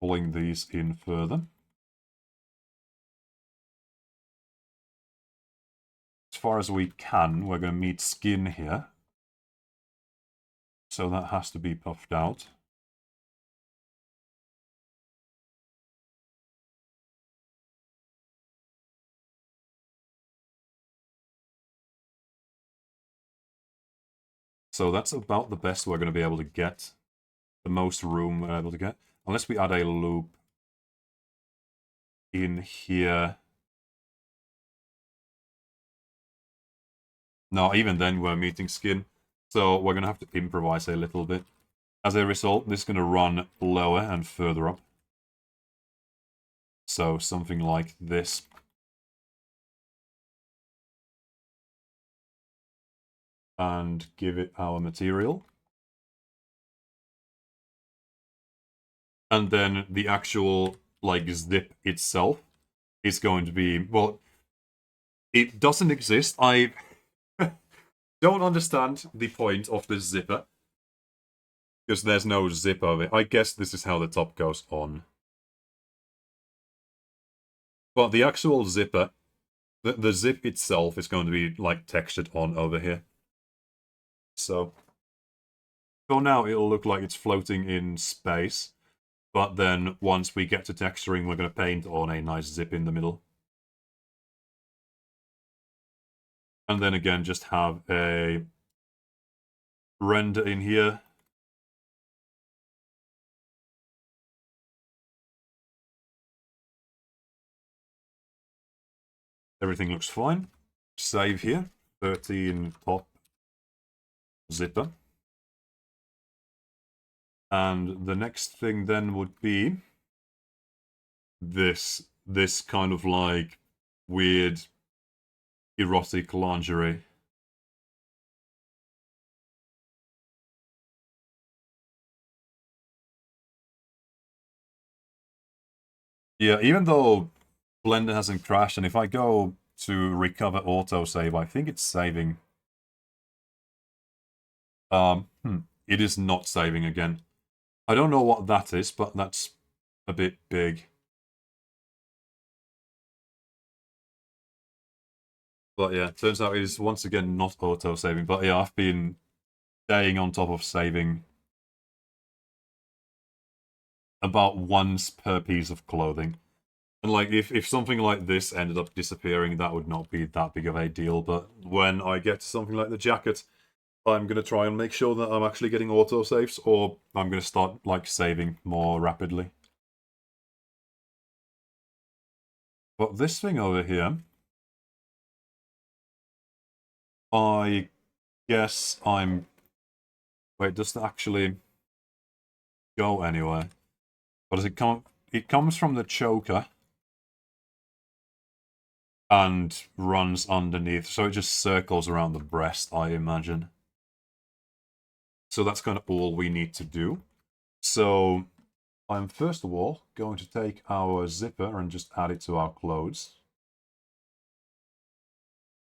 pulling these in further. As far as we can, we're going to meet skin here. So that has to be puffed out. So that's about the best we're going to be able to get. The most room we're able to get. Unless we add a loop in here. No, even then we're meeting skin. So we're going to have to improvise a little bit. As a result, this is going to run lower and further up. So something like this. And give it our material. And then the actual, like, zip itself is going to be, well, it doesn't exist. I don't understand the point of this zipper. Because there's no zip over it. I guess this is how the top goes on. But the actual zipper, the zip itself is going to be, like, textured on over here. So, for now, it'll look like it's floating in space. But then, once we get to texturing, we're going to paint on a nice zip in the middle. And then again, just have a render in here. Everything looks fine. Save here. 13 top zipper. And the next thing then would be this kind of like weird erotic lingerie. Yeah, even though Blender hasn't crashed, and if I go to recover autosave, I think it's saving. It is not saving again. I don't know what that is, but that's a bit big. But yeah, turns out it is once again not auto-saving. But yeah, I've been staying on top of saving about once per piece of clothing. And like, if something like this ended up disappearing, that would not be that big of a deal. But when I get to something like the jacket, I'm going to try and make sure that I'm actually getting autosaves, or I'm going to start, like, saving more rapidly. But this thing over here, I guess I'm... Wait, does that actually go anywhere? Or does it come... It comes from the choker and runs underneath, so it just circles around the breast, I imagine. So that's kind of all we need to do. So I'm first of all going to take our zipper and just add it to our clothes.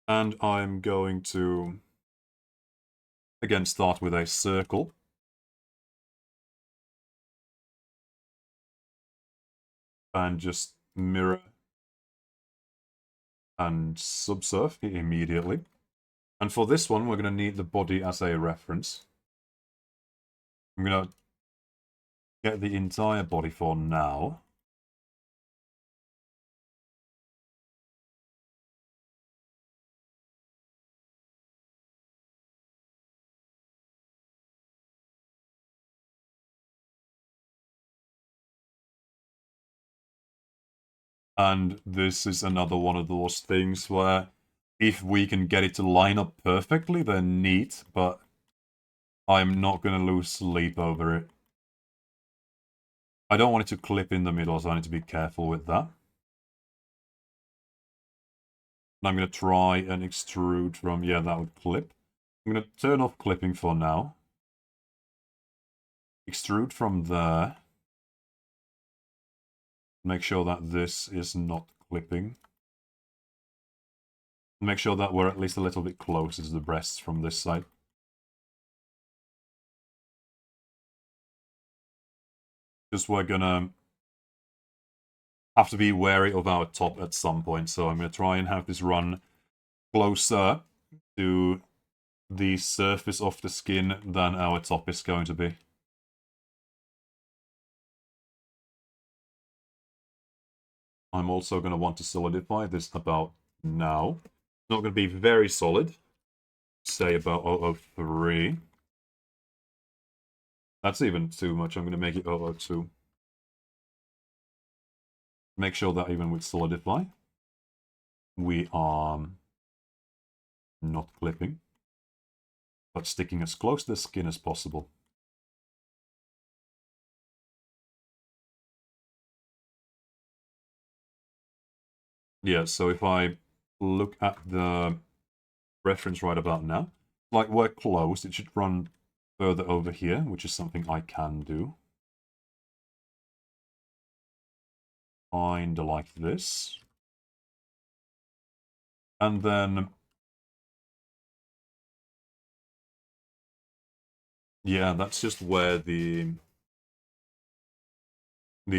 And I'm going to, again, start with a circle. And just mirror and subsurf immediately. And for this one, we're going to need the body as a reference. I'm going to get the entire body for now. And this is another one of those things where if we can get it to line up perfectly, then neat, but I'm not going to lose sleep over it. I don't want it to clip in the middle, so I need to be careful with that. And I'm going to try and extrude from... Yeah, that would clip. I'm going to turn off clipping for now. Extrude from there. Make sure that this is not clipping. Make sure that we're at least a little bit closer to the breasts from this side. Because we're gonna have to be wary of our top at some point, so I'm gonna try and have this run closer to the surface of the skin than our top is going to be. I'm also going to want to solidify this about now. It's not going to be very solid. Say about 003. That's even too much. I'm going to make it 002. Make sure that even with solidify, we are not clipping, but sticking as close to the skin as possible. Yeah, so if I look at the reference right about now, like we're close, it should run further over here, which is something I can do. Kinda like this. And then... Yeah, that's just where the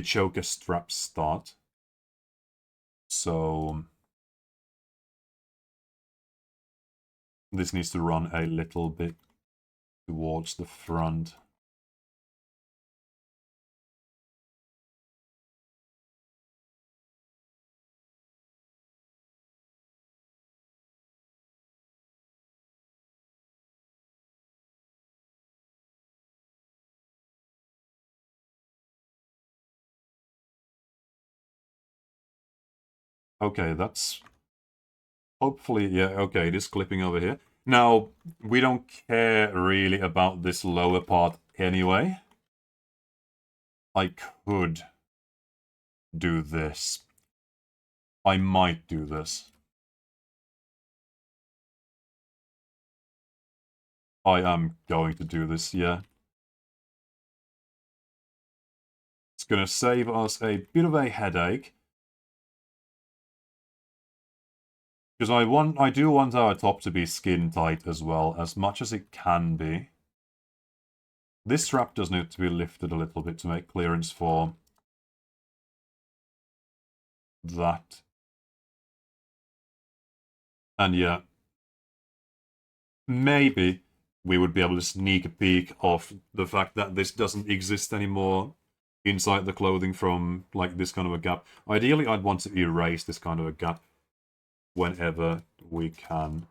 choker straps start. So this needs to run a little bit towards the front. Okay, that's... Hopefully, yeah, okay, it is clipping over here. Now, we don't care really about this lower part anyway. I could do this. I might do this. I am going to do this, yeah. It's going to save us a bit of a headache. Because I do want our top to be skin tight as well, as much as it can be. This strap does need to be lifted a little bit to make clearance for that. And yeah, maybe we would be able to sneak a peek of the fact that this doesn't exist anymore inside the clothing from like this kind of a gap. Ideally, I'd want to erase this kind of a gap whenever we can.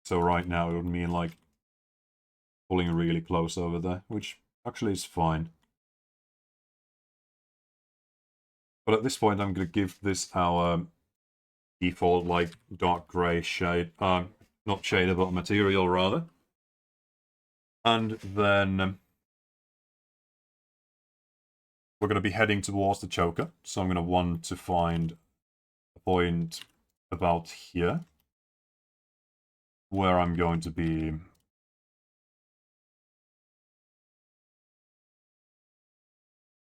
So right now it would mean like pulling really close over there, which actually is fine. But at this point, I'm going to give this our default like dark gray shade. Not shader, but material rather. And then we're going to be heading towards the choker. So I'm going to want to find a point about here where I'm going to be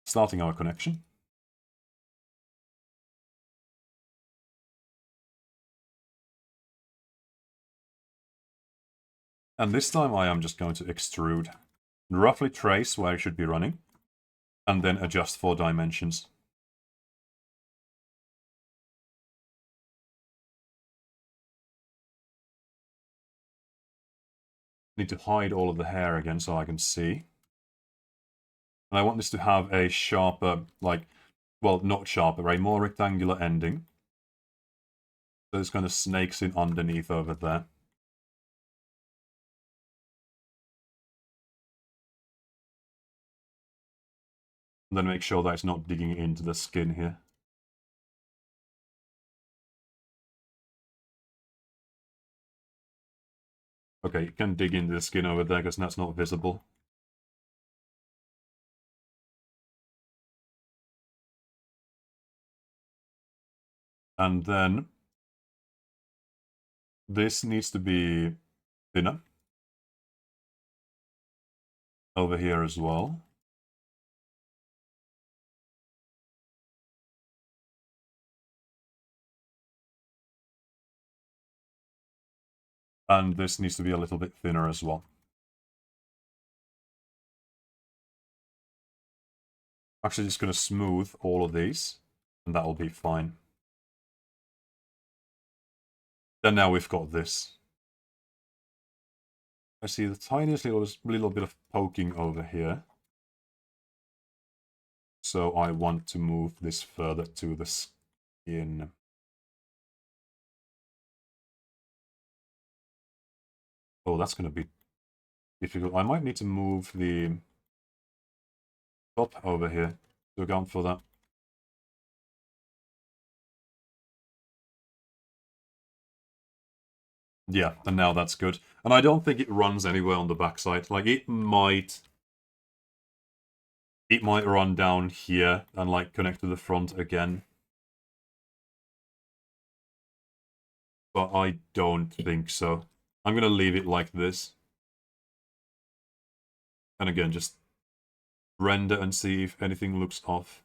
starting our connection. And this time I am just going to extrude, roughly trace where it should be running, and then adjust for dimensions. Need to hide all of the hair again so I can see. And I want this to have a sharper, like, well, not sharper, a more rectangular ending. So this kind of snakes in underneath over there. And then make sure that it's not digging into the skin here. Okay, you can dig into the skin over there because that's not visible. And then this needs to be thinner over here as well. And this needs to be a little bit thinner as well. Actually, just going to smooth all of these, and that'll be fine. Then now we've got this. I see the tiniest little bit of poking over here. So I want to move this further to the skin. Oh, that's going to be difficult. I might need to move the top over here to account for that. Yeah, and now that's good. And I don't think it runs anywhere on the backside. Like, it might run down here and, like, connect to the front again. But I don't think so. I'm going to leave it like this. And again, just render and see if anything looks off.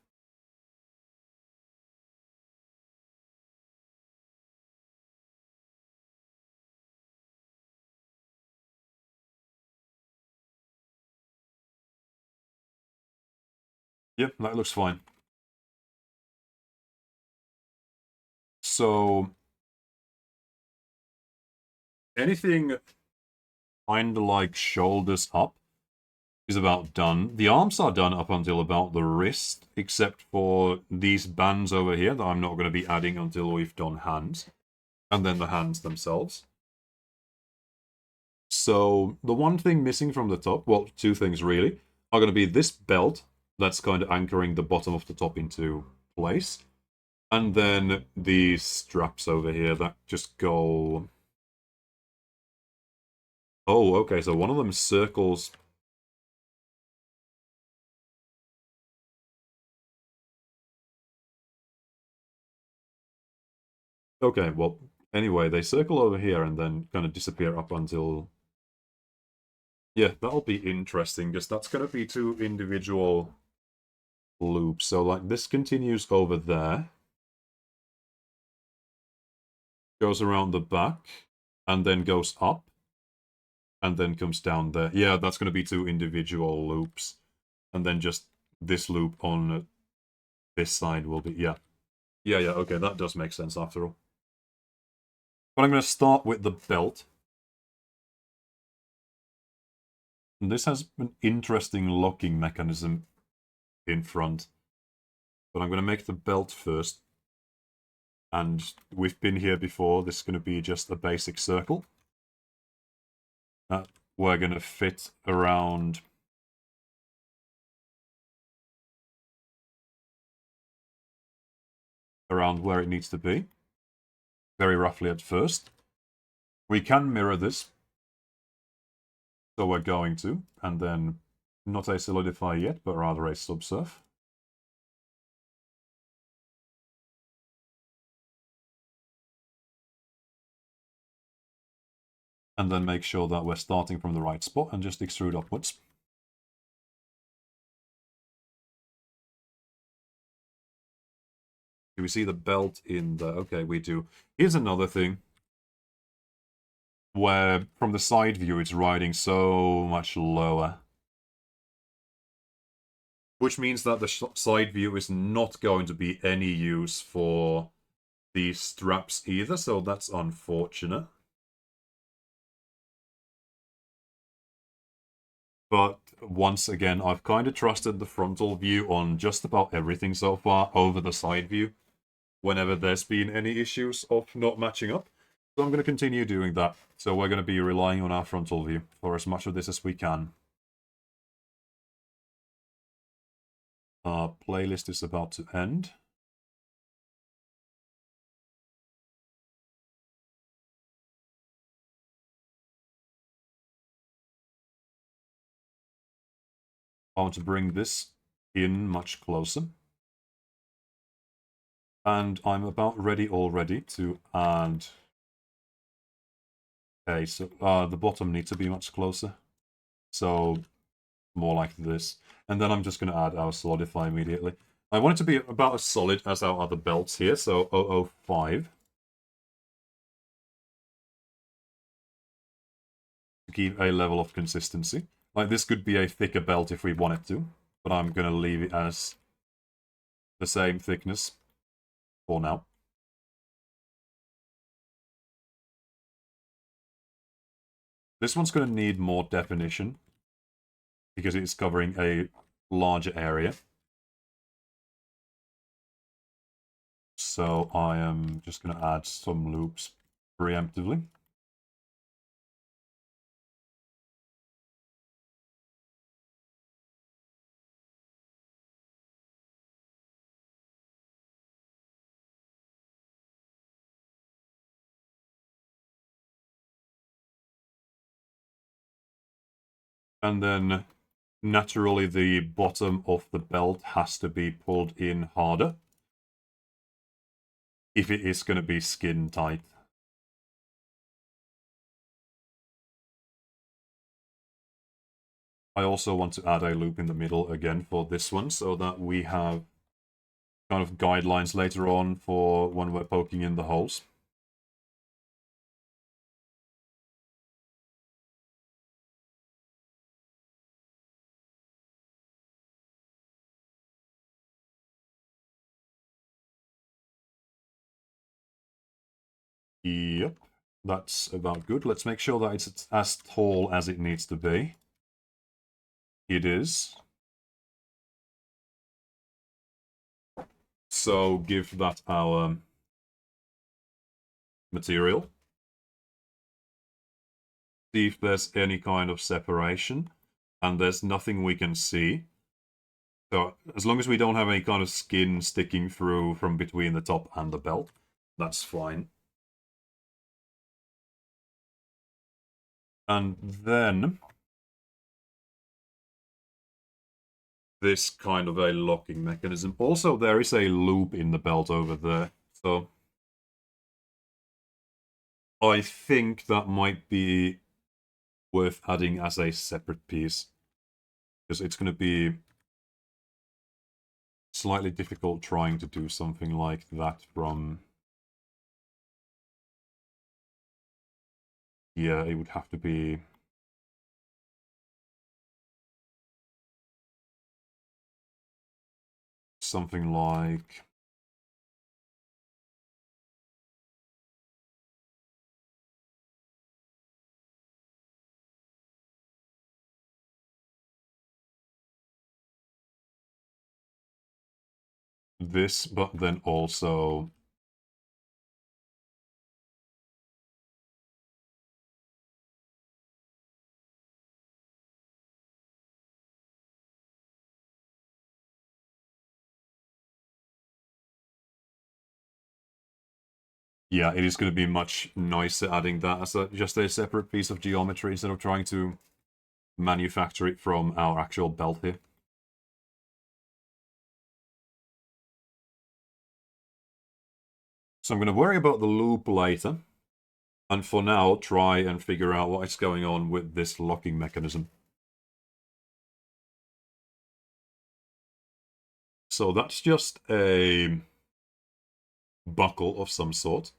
Yep, that looks fine. So anything kind of like shoulders up is about done. The arms are done up until about the wrist, except for these bands over here that I'm not going to be adding until we've done hands. And then the hands themselves. So the one thing missing from the top, well, two things really, are going to be this belt that's kind of anchoring the bottom of the top into place. And then these straps over here that just go... Oh, okay, so one of them circles... Okay, well, anyway, they circle over here and then kind of disappear up until... Yeah, that'll be interesting, because that's going to be two individual loops. So, like, this continues over there. Goes around the back, and then goes up, and then comes down there. Yeah, that's going to be two individual loops. And then just this loop on this side will be... Yeah. Yeah, okay, that does make sense after all. But I'm going to start with the belt. And this has an interesting locking mechanism in front. But I'm going to make the belt first. And we've been here before. This is going to be just a basic circle that we're going to fit around where it needs to be, very roughly at first. We can mirror this, so we're going to, and then not a solidify yet, but rather a subsurf. And then make sure that we're starting from the right spot and just extrude upwards. Do we see the belt in the... Okay, we do. Here's another thing. Where, from the side view, it's riding so much lower. Which means that the side view is not going to be any use for these straps either, so that's unfortunate. But once again, I've kind of trusted the frontal view on just about everything so far over the side view, whenever there's been any issues of not matching up. So I'm going to continue doing that. So we're going to be relying on our frontal view for as much of this as we can. Our playlist is about to end. I want to bring this in much closer. And I'm about ready already to add... Okay, so the bottom needs to be much closer. So more like this. And then I'm just going to add our solidify immediately. I want it to be about as solid as our other belts here, so 005. To keep a level of consistency. Like, this could be a thicker belt if we wanted to, but I'm going to leave it as the same thickness for now. This one's going to need more definition, because it's covering a larger area. So I am just going to add some loops preemptively. And then, naturally, the bottom of the belt has to be pulled in harder if it is going to be skin tight. I also want to add a loop in the middle again for this one, so that we have kind of guidelines later on for when we're poking in the holes. Yep, that's about good. Let's make sure that it's as tall as it needs to be. It is. So give that our material. See if there's any kind of separation, and there's nothing we can see. So as long as we don't have any kind of skin sticking through from between the top and the belt, that's fine. And then this kind of a locking mechanism. Also, there is a loop in the belt over there, so I think that might be worth adding as a separate piece, because it's going to be slightly difficult trying to do something like that from... Yeah, it would have to be... something like... this, but then also yeah, it is going to be much nicer adding that as just a separate piece of geometry instead of trying to manufacture it from our actual belt here. So I'm going to worry about the loop later. And for now, try and figure out what is going on with this locking mechanism. So that's just a buckle of some sort.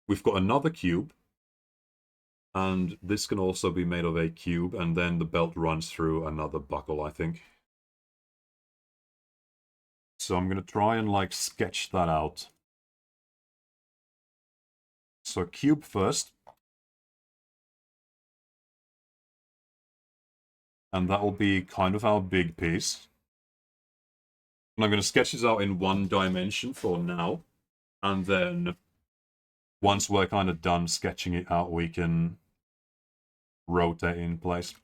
We've got another cube. And this can also be made of a cube, and then the belt runs through another buckle, I think. So I'm going to try and, like, sketch that out. So cube first. And that will be kind of our big piece. And I'm going to sketch this out in one dimension for now. And then once we're kind of done sketching it out, we can rotate in place.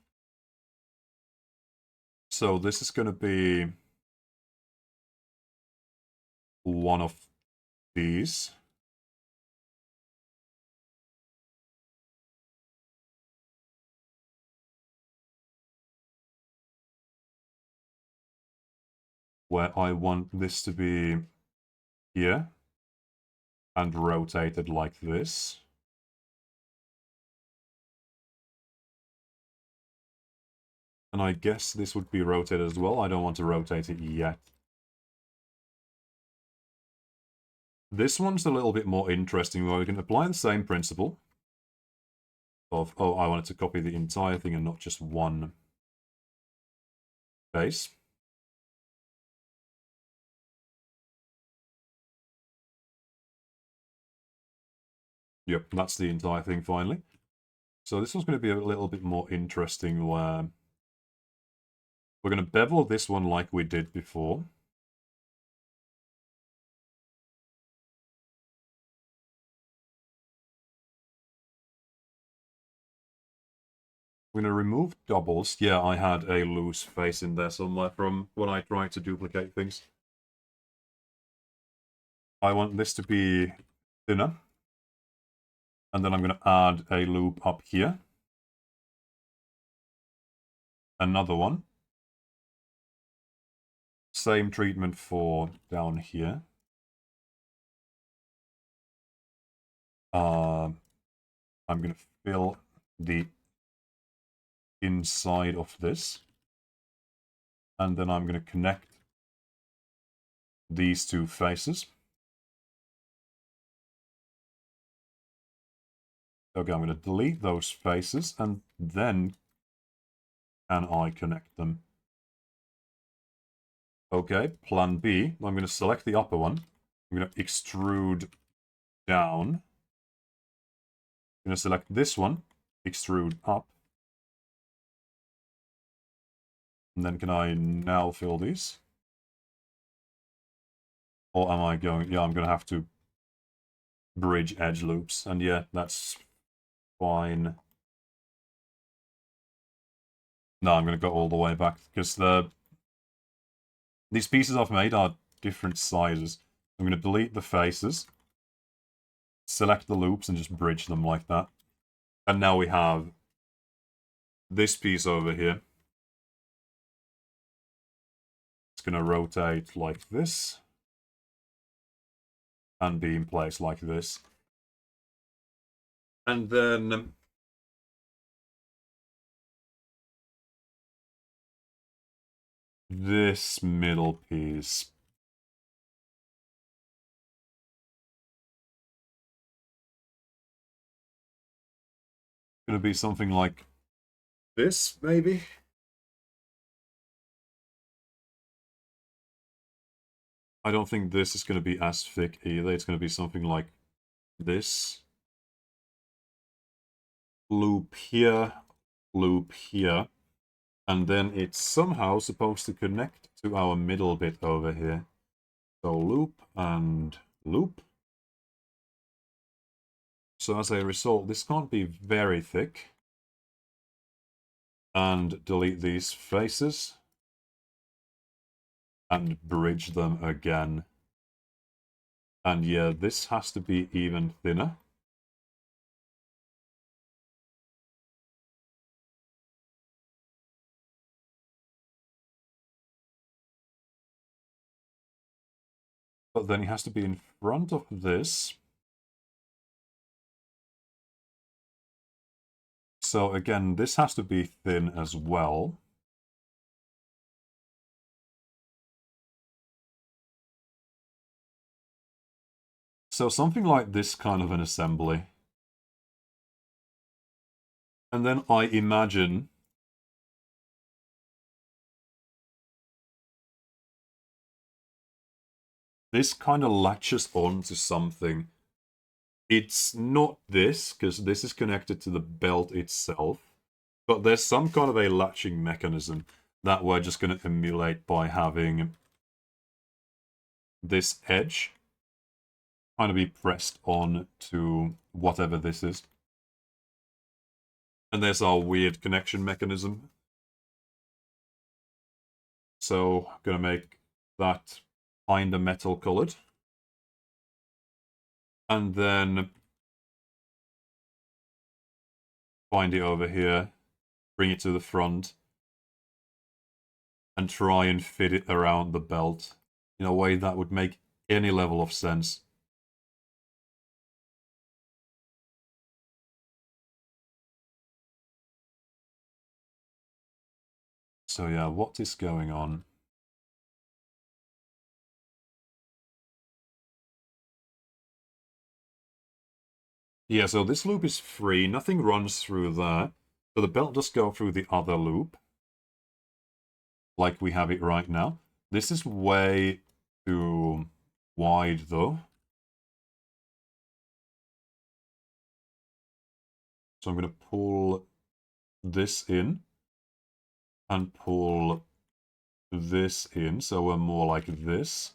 So this is going to be one of these. Where I want this to be here. And rotated like this. And I guess this would be rotated as well. I don't want to rotate it yet. This one's a little bit more interesting, where we can apply the same principle of, oh, I wanted to copy the entire thing and not just one base. Yep, that's the entire thing finally. So this one's going to be a little bit more interesting, where we're going to bevel this one like we did before. We're going to remove doubles. Yeah, I had a loose face in there somewhere from when I tried to duplicate things. I want this to be thinner. And then I'm going to add a loop up here. Another one. Same treatment for down here. I'm going to fill the inside of this. And then I'm going to connect these two faces. Okay, I'm going to delete those faces, and then can I connect them? Okay, plan B. I'm going to select the upper one. I'm going to extrude down. I'm going to select this one, extrude up. And then can I now fill these? Or am I going... Yeah, I'm going to have to bridge edge loops. And yeah, that's fine. No, I'm going to go all the way back, because these pieces I've made are different sizes. I'm going to delete the faces, select the loops, and just bridge them like that. And now we have this piece over here. It's going to rotate like this and be in place like this. And then this middle piece. Going to be something like this, maybe? I don't think this is going to be as thick either. It's going to be something like this. Loop here, And then it's somehow supposed to connect to our middle bit over here. So loop and loop. So as a result, this can't be very thick. And delete these faces. And bridge them again. And yeah, this has to be even thinner. But then it has to be in front of this. So again, this has to be thin as well. So something like this kind of an assembly. And then I imagine this kind of latches on to something. It's not this, because this is connected to the belt itself. But there's some kind of a latching mechanism that we're just going to emulate by having this edge kind of be pressed on to whatever this is. And there's our weird connection mechanism. So I'm going to make that kind of metal colored. And then find it over here, bring it to the front, and try and fit it around the belt in a way that would make any level of sense. So yeah, what is going on? Yeah, so this loop is free, nothing runs through there. So the belt does go through the other loop, like we have it right now. This is way too wide though. So I'm going to pull this in and pull this in, so we're more like this.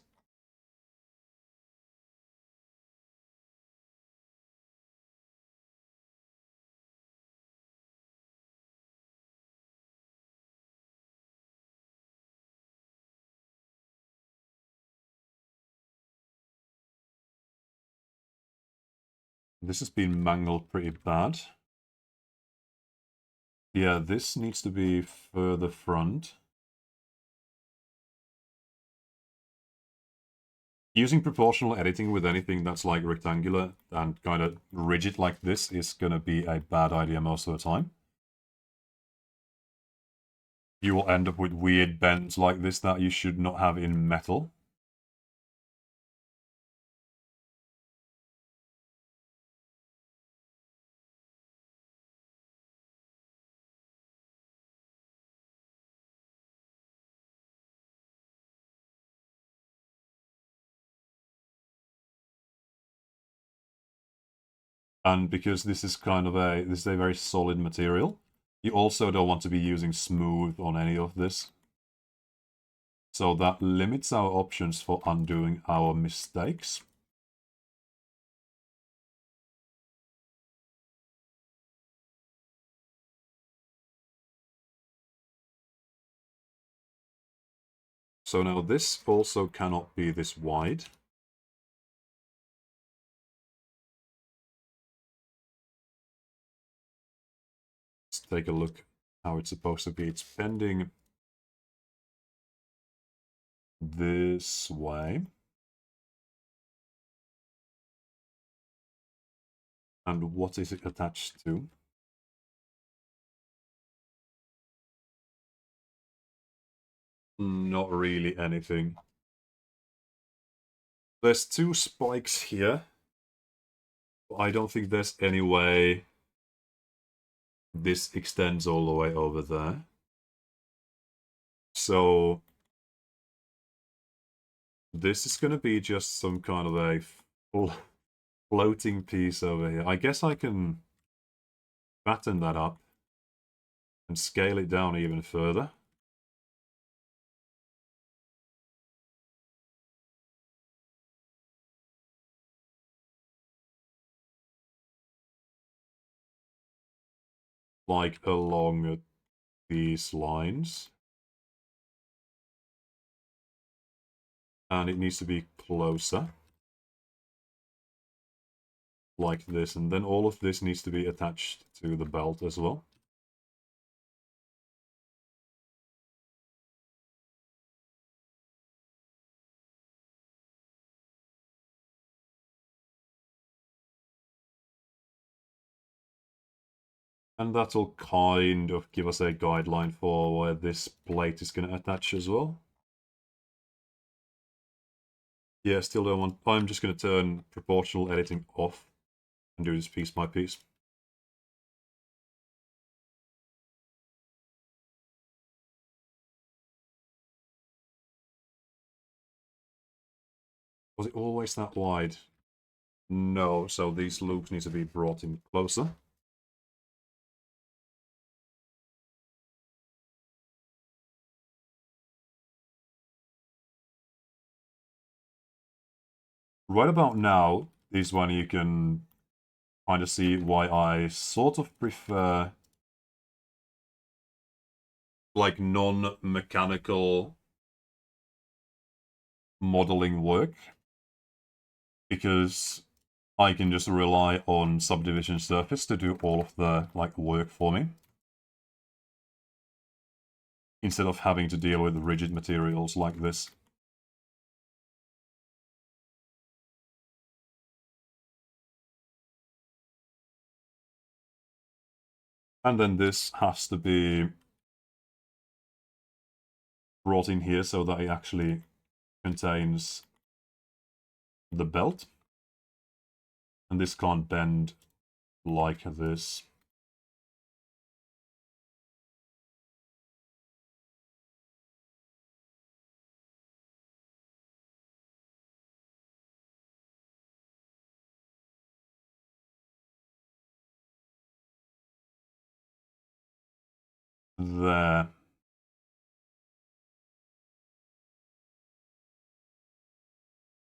This has been mangled pretty bad. Yeah, this needs to be further front. Using proportional editing with anything that's like rectangular and kind of rigid like this is going to be a bad idea most of the time. You will end up with weird bends like this that you should not have in metal. And because this is this is a very solid material, you also don't want to be using smooth on any of this. So that limits our options for undoing our mistakes. So now this also cannot be this wide. Let's take a look how it's supposed to be. It's bending this way. And what is it attached to? Not really anything. There's two spikes here. I don't think there's any way this extends all the way over there. So this is going to be just some kind of a floating piece over here. I guess I can fatten that up. and scale it down even further. Like along these lines. And it needs to be closer. Like this. And then all of this needs to be attached to the belt as well. And that'll kind of give us a guideline for where this plate is going to attach as well. Yeah, still don't want... I'm just going to turn proportional editing off and do this piece by piece. Was it always that wide? No, so these loops need to be brought in closer. Right about now is when you can kind of see why I sort of prefer like non-mechanical modeling work, because I can just rely on subdivision surface to do all of the like work for me, instead of having to deal with rigid materials like this. And then this has to be brought in here so that it actually contains the belt. And this can't bend like this. There.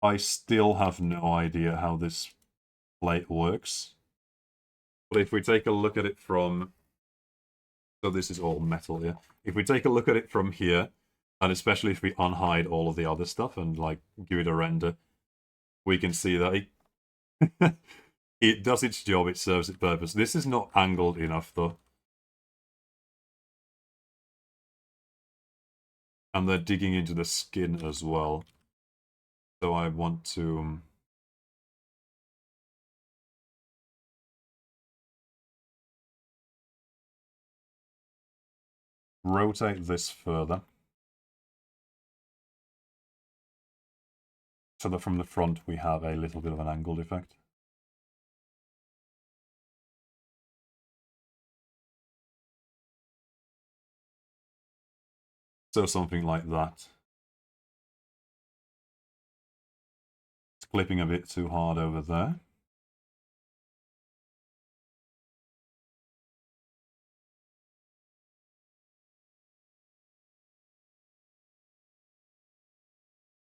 I still have no idea how this plate works. But if we take a look at it from... So this is all metal here. If we take a look at it from here, and especially if we unhide all of the other stuff and like give it a render, we can see that it, it does its job, it serves its purpose. This is not angled enough though. And they're digging into the skin as well. So I want to... rotate this further, so that from the front we have a little bit of an angled effect. So something like that. It's clipping a bit too hard over there.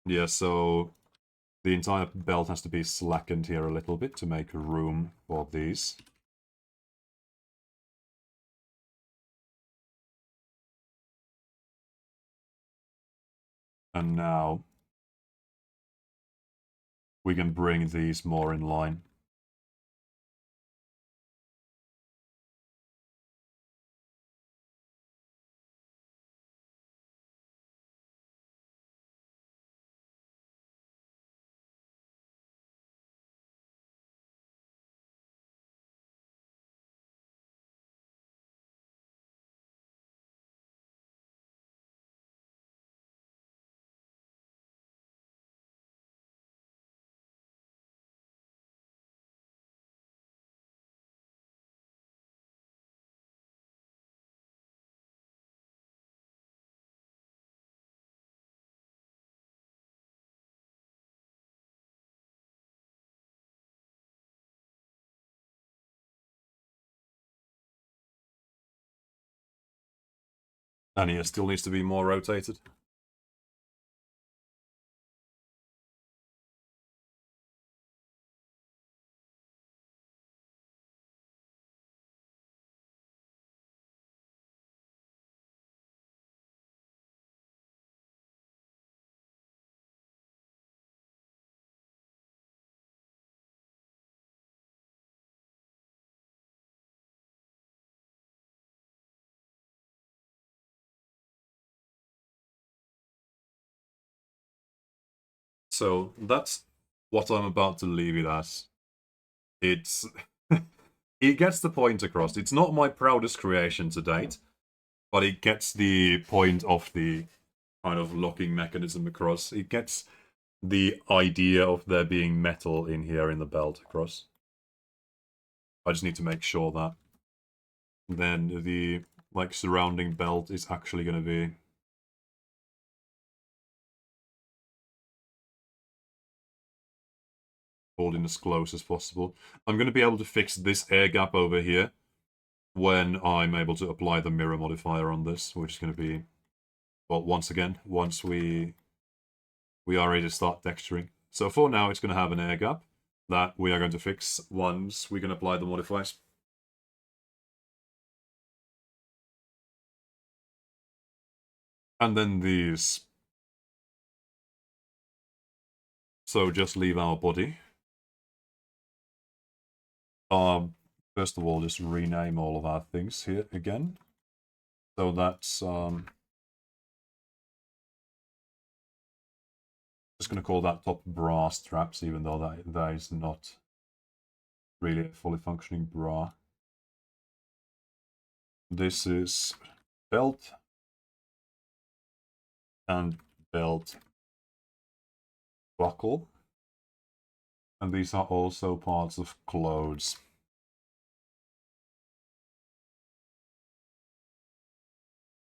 Yeah, so the entire belt has to be slackened here a little bit to make room for these. And now we can bring these more in line. And here still needs to be more rotated. So that's what I'm about to leave it as. It's it gets the point across. It's not my proudest creation to date, but it gets the point of the kind of locking mechanism across. It gets the idea of there being metal in here in the belt across. I just need to make sure that then the like surrounding belt is actually going to be holding as close as possible. I'm going to be able to fix this air gap over here when I'm able to apply the mirror modifier on this, which is going to be, well, once again, once we are ready to start texturing. So for now, it's going to have an air gap that we are going to fix once we can apply the modifiers. And then these. So just leave our body. First of all, just rename all of our things here again. So that's just going to call that top bra straps, even though that is not really a fully functioning bra. This is belt and belt buckle. And these are also parts of clothes.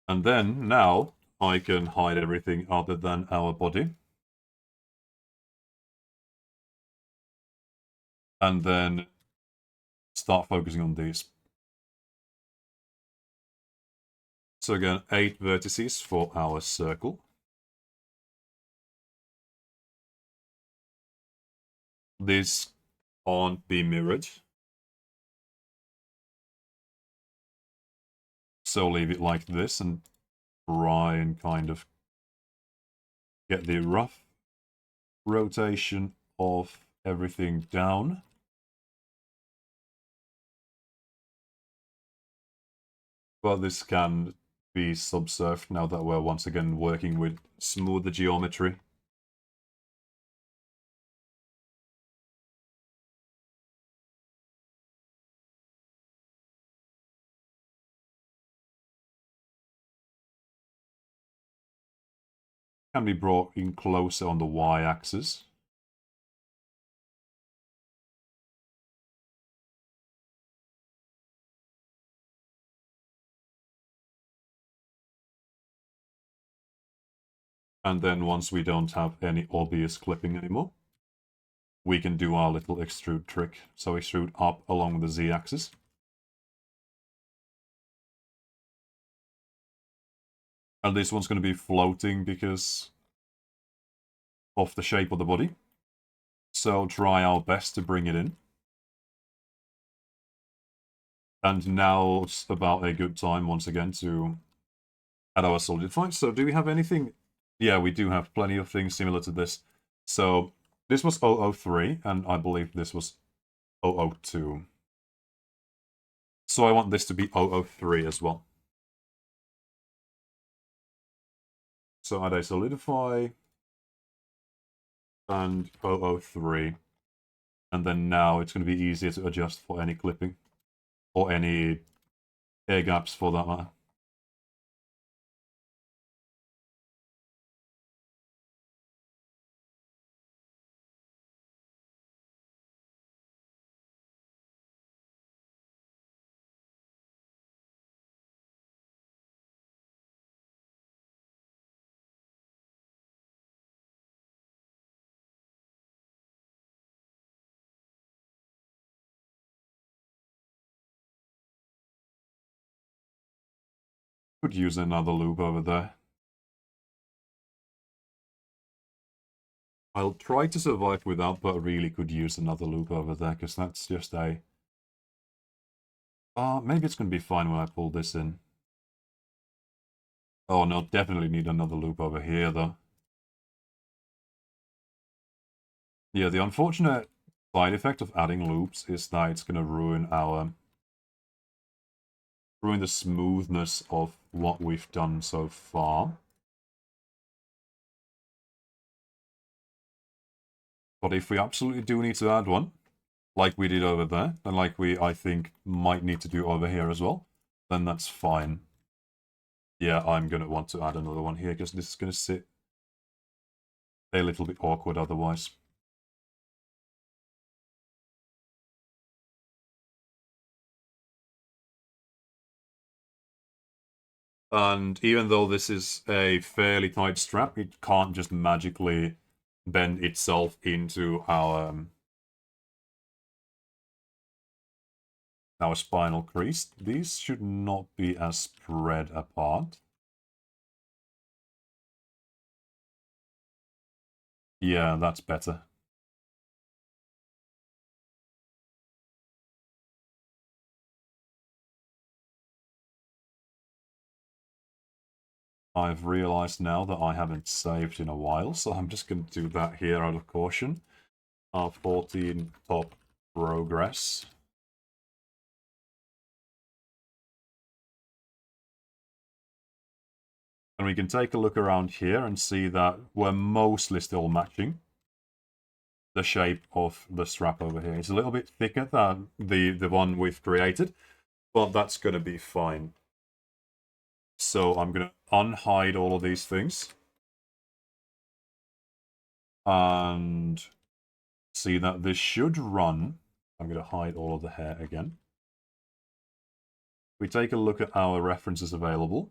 And then now I can hide everything other than our body. And then start focusing on these. So again, 8 vertices for our circle. This can't be mirrored. So leave it like this and try and kind of get the rough rotation of everything down. But this can be subsurfed now that we're once again working with smoother geometry. Can be brought in closer on the y-axis. And then once we don't have any obvious clipping anymore, we can do our little extrude trick. So extrude up along the z-axis. And this one's going to be floating because of the shape of the body. So try our best to bring it in. And now it's about a good time once again to add our solidify. So do we have anything? Yeah, we do have plenty of things similar to this. So this was 003, and I believe this was 002. So I want this to be 003 as well. So add a solidify and 003. And then now it's going to be easier to adjust for any clipping or any air gaps for that matter. Could use another loop over there. I'll try to survive without, but really could use another loop over there, because that's just a... maybe it's going to be fine when I pull this in. Oh no, definitely need another loop over here, though. Yeah, the unfortunate side effect of adding loops is that it's going to ruin the smoothness of what we've done so far. But if we absolutely do need to add one, like we did over there, and like we, I think, might need to do over here as well, then that's fine. Yeah, I'm going to want to add another one here, because this is going to sit a little bit awkward otherwise. And even though this is a fairly tight strap, it can't just magically bend itself into our spinal crease. These should not be as spread apart. Yeah, that's better. I've realized now that I haven't saved in a while, so I'm just going to do that here out of caution. 14 top progress. And we can take a look around here and see that we're mostly still matching the shape of the strap over here. It's a little bit thicker than the one we've created, but that's going to be fine. So I'm going to unhide all of these things. And see that this should run. I'm going to hide all of the hair again. We take a look at our references available.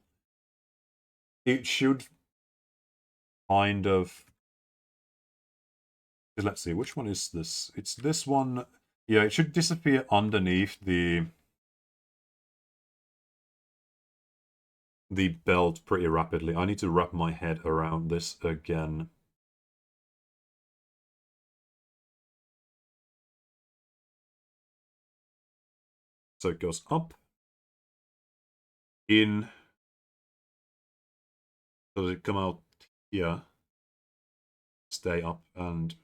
It should kind of... Let's see, which one is this? It's this one. Yeah, it should disappear underneath the belt pretty rapidly. I need to wrap my head around this again. So it goes up, in. Does it come out here? Stay up, and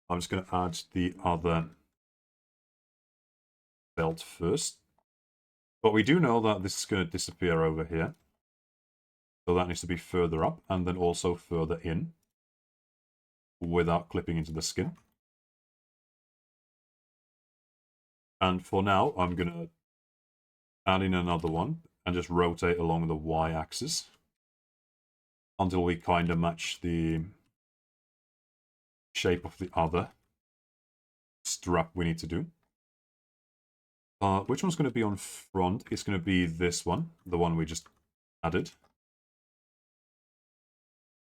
I'm just going to add the other belt first. But we do know that this is going to disappear over here. So that needs to be further up, and then also further in, without clipping into the skin. And for now, I'm going to add in another one, and just rotate along the y-axis, until we kind of match the shape of the other strap we need to do. Which one's going to be on front? It's going to be this one, the one we just added.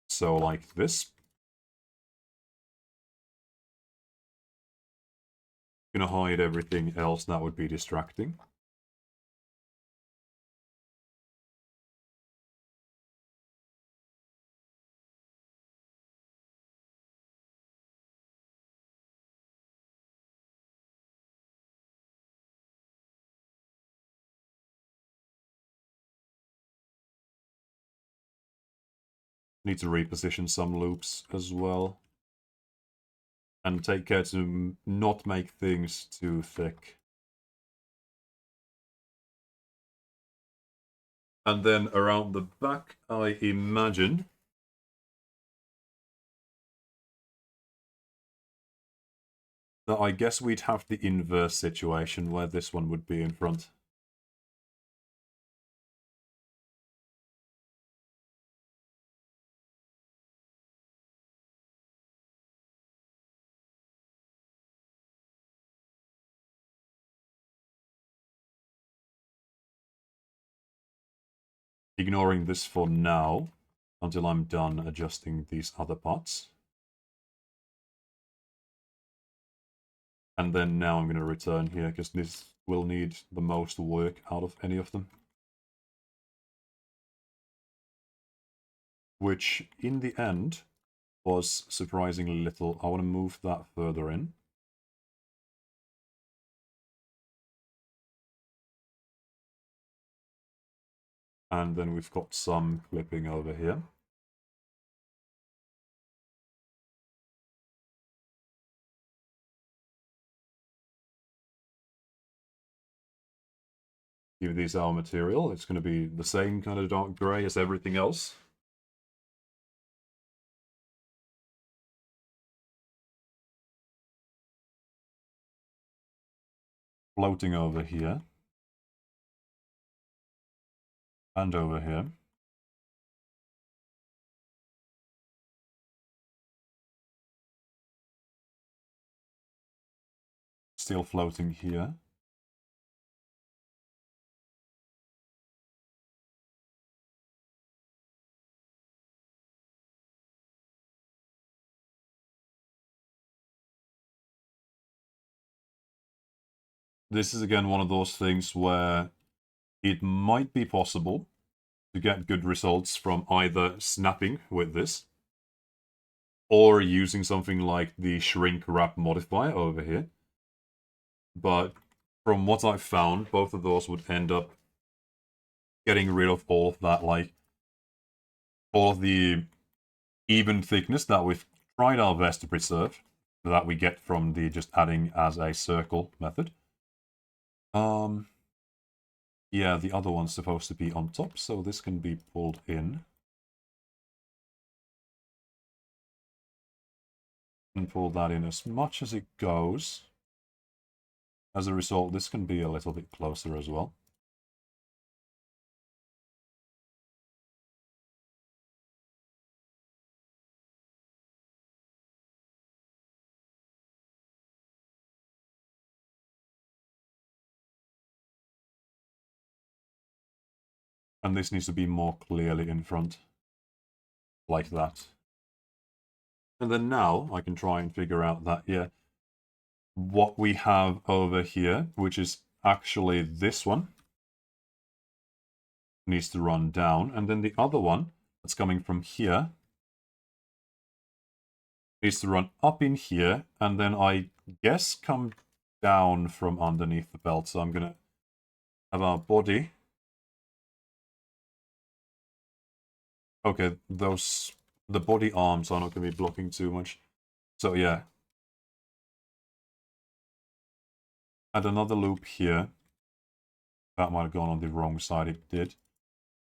So like this. Going to hide everything else that would be distracting. Need to reposition some loops as well. And take care to not make things too thick. And then around the back, I imagine that I guess we'd have the inverse situation where this one would be in front. Ignoring this for now, until I'm done adjusting these other parts. And then now I'm going to return here, because this will need the most work out of any of them. which in the end was surprisingly little. I want to move that further in. And then we've got some clipping over here. Give these our material. It's going to be the same kind of dark grey as everything else. Floating over here. And over here. Still floating here. This is again one of those things where it might be possible to get good results from either snapping with this or using something like the shrink wrap modifier over here. But from what I've found, both of those would end up getting rid of all of that, like all of the even thickness that we've tried our best to preserve, that we get from the just adding as a circle method. Yeah, the other one's supposed to be on top, so this can be pulled in. And pull that in as much as it goes. As a result, this can be a little bit closer as well. And this needs to be more clearly in front. Like that. And then now I can try and figure out that, yeah, what we have over here, which is actually this one, needs to run down. And then the other one that's coming from here needs to run up in here. And then I guess come down from underneath the belt. So I'm going to have our body. Okay, the body arms are not going to be blocking too much. So yeah. Add another loop here. That might have gone on the wrong side, it did.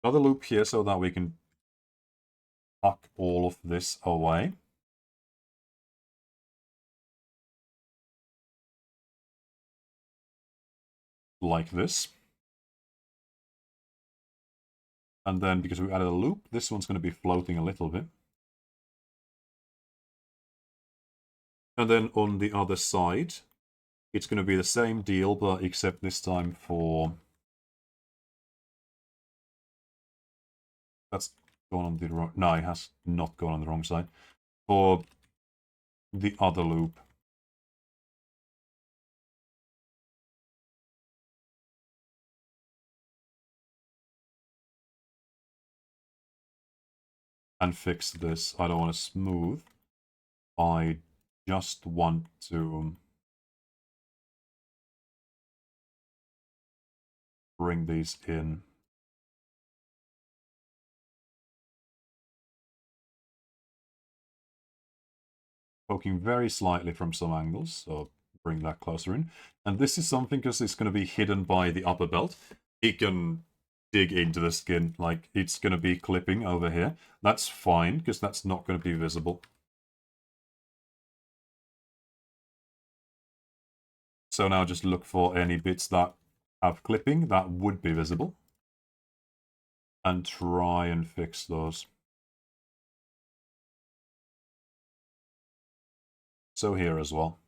Another loop here so that we can tuck all of this away. Like this. And then because we added a loop, this one's going to be floating a little bit. And then on the other side, it's going to be the same deal, but except this time for... That's gone on the wrong... No, it has not gone on the wrong side. For the other loop. And fix this. I don't want to smooth. I just want to bring these in. Poking very slightly from some angles, so bring that closer in. And this is something, because it's going to be hidden by the upper belt, it can dig into the skin, like it's going to be clipping over here. That's fine, because that's not going to be visible. So now just look for any bits that have clipping that would be visible. And try and fix those. So here as well.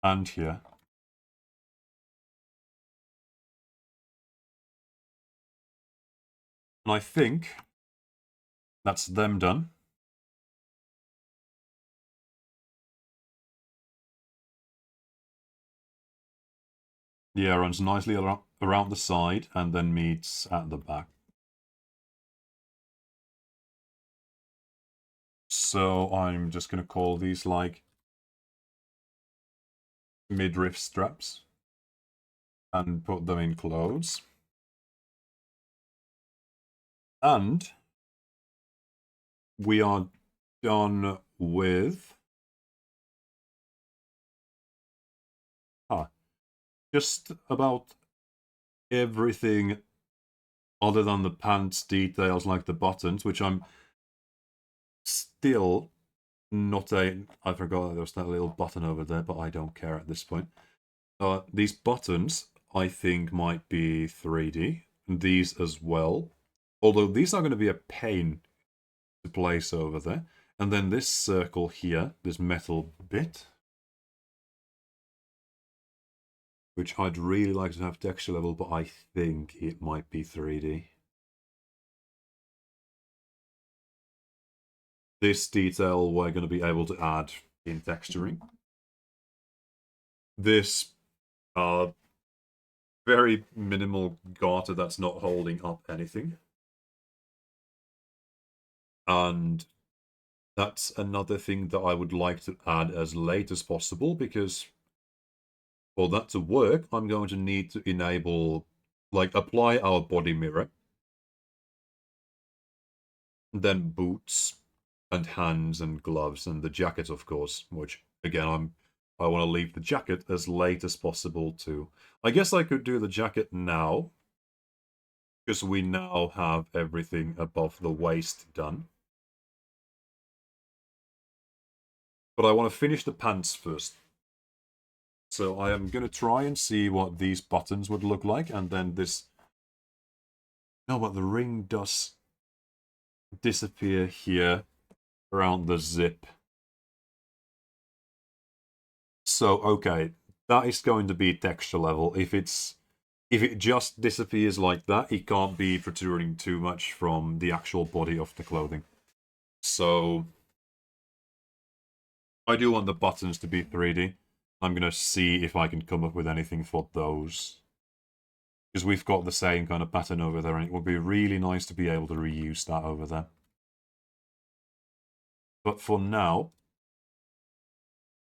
And here. And I think that's them done. Yeah, runs nicely around the side and then meets at the back. So I'm just going to call these like midriff straps and put them in clothes. And we are done with just about everything other than the pants details like the buttons, which I'm still not I forgot there was that little button over there, but I don't care at this point. These buttons, I think, might be 3D. These as well. Although these are going to be a pain to place over there. And then this circle here, this metal bit, which I'd really like to have texture level, but I think it might be 3D. This detail we're going to be able to add in texturing. This very minimal garter that's not holding up anything. And that's another thing that I would like to add as late as possible, because for that to work, I'm going to need to enable, like, apply our body mirror, then boots and hands and gloves and the jacket, of course, which again I want to leave the jacket as late as possible too. I guess I could do the jacket now, because we now have everything above the waist done. But I want to finish the pants first. So I am going to try and see what these buttons would look like, and then this... No, but the ring does disappear here around the zip. So, okay, that is going to be texture level. If it just disappears like that, it can't be protruding too much from the actual body of the clothing. So I do want the buttons to be 3D. I'm going to see if I can come up with anything for those. Because we've got the same kind of pattern over there, and it would be really nice to be able to reuse that over there. But for now,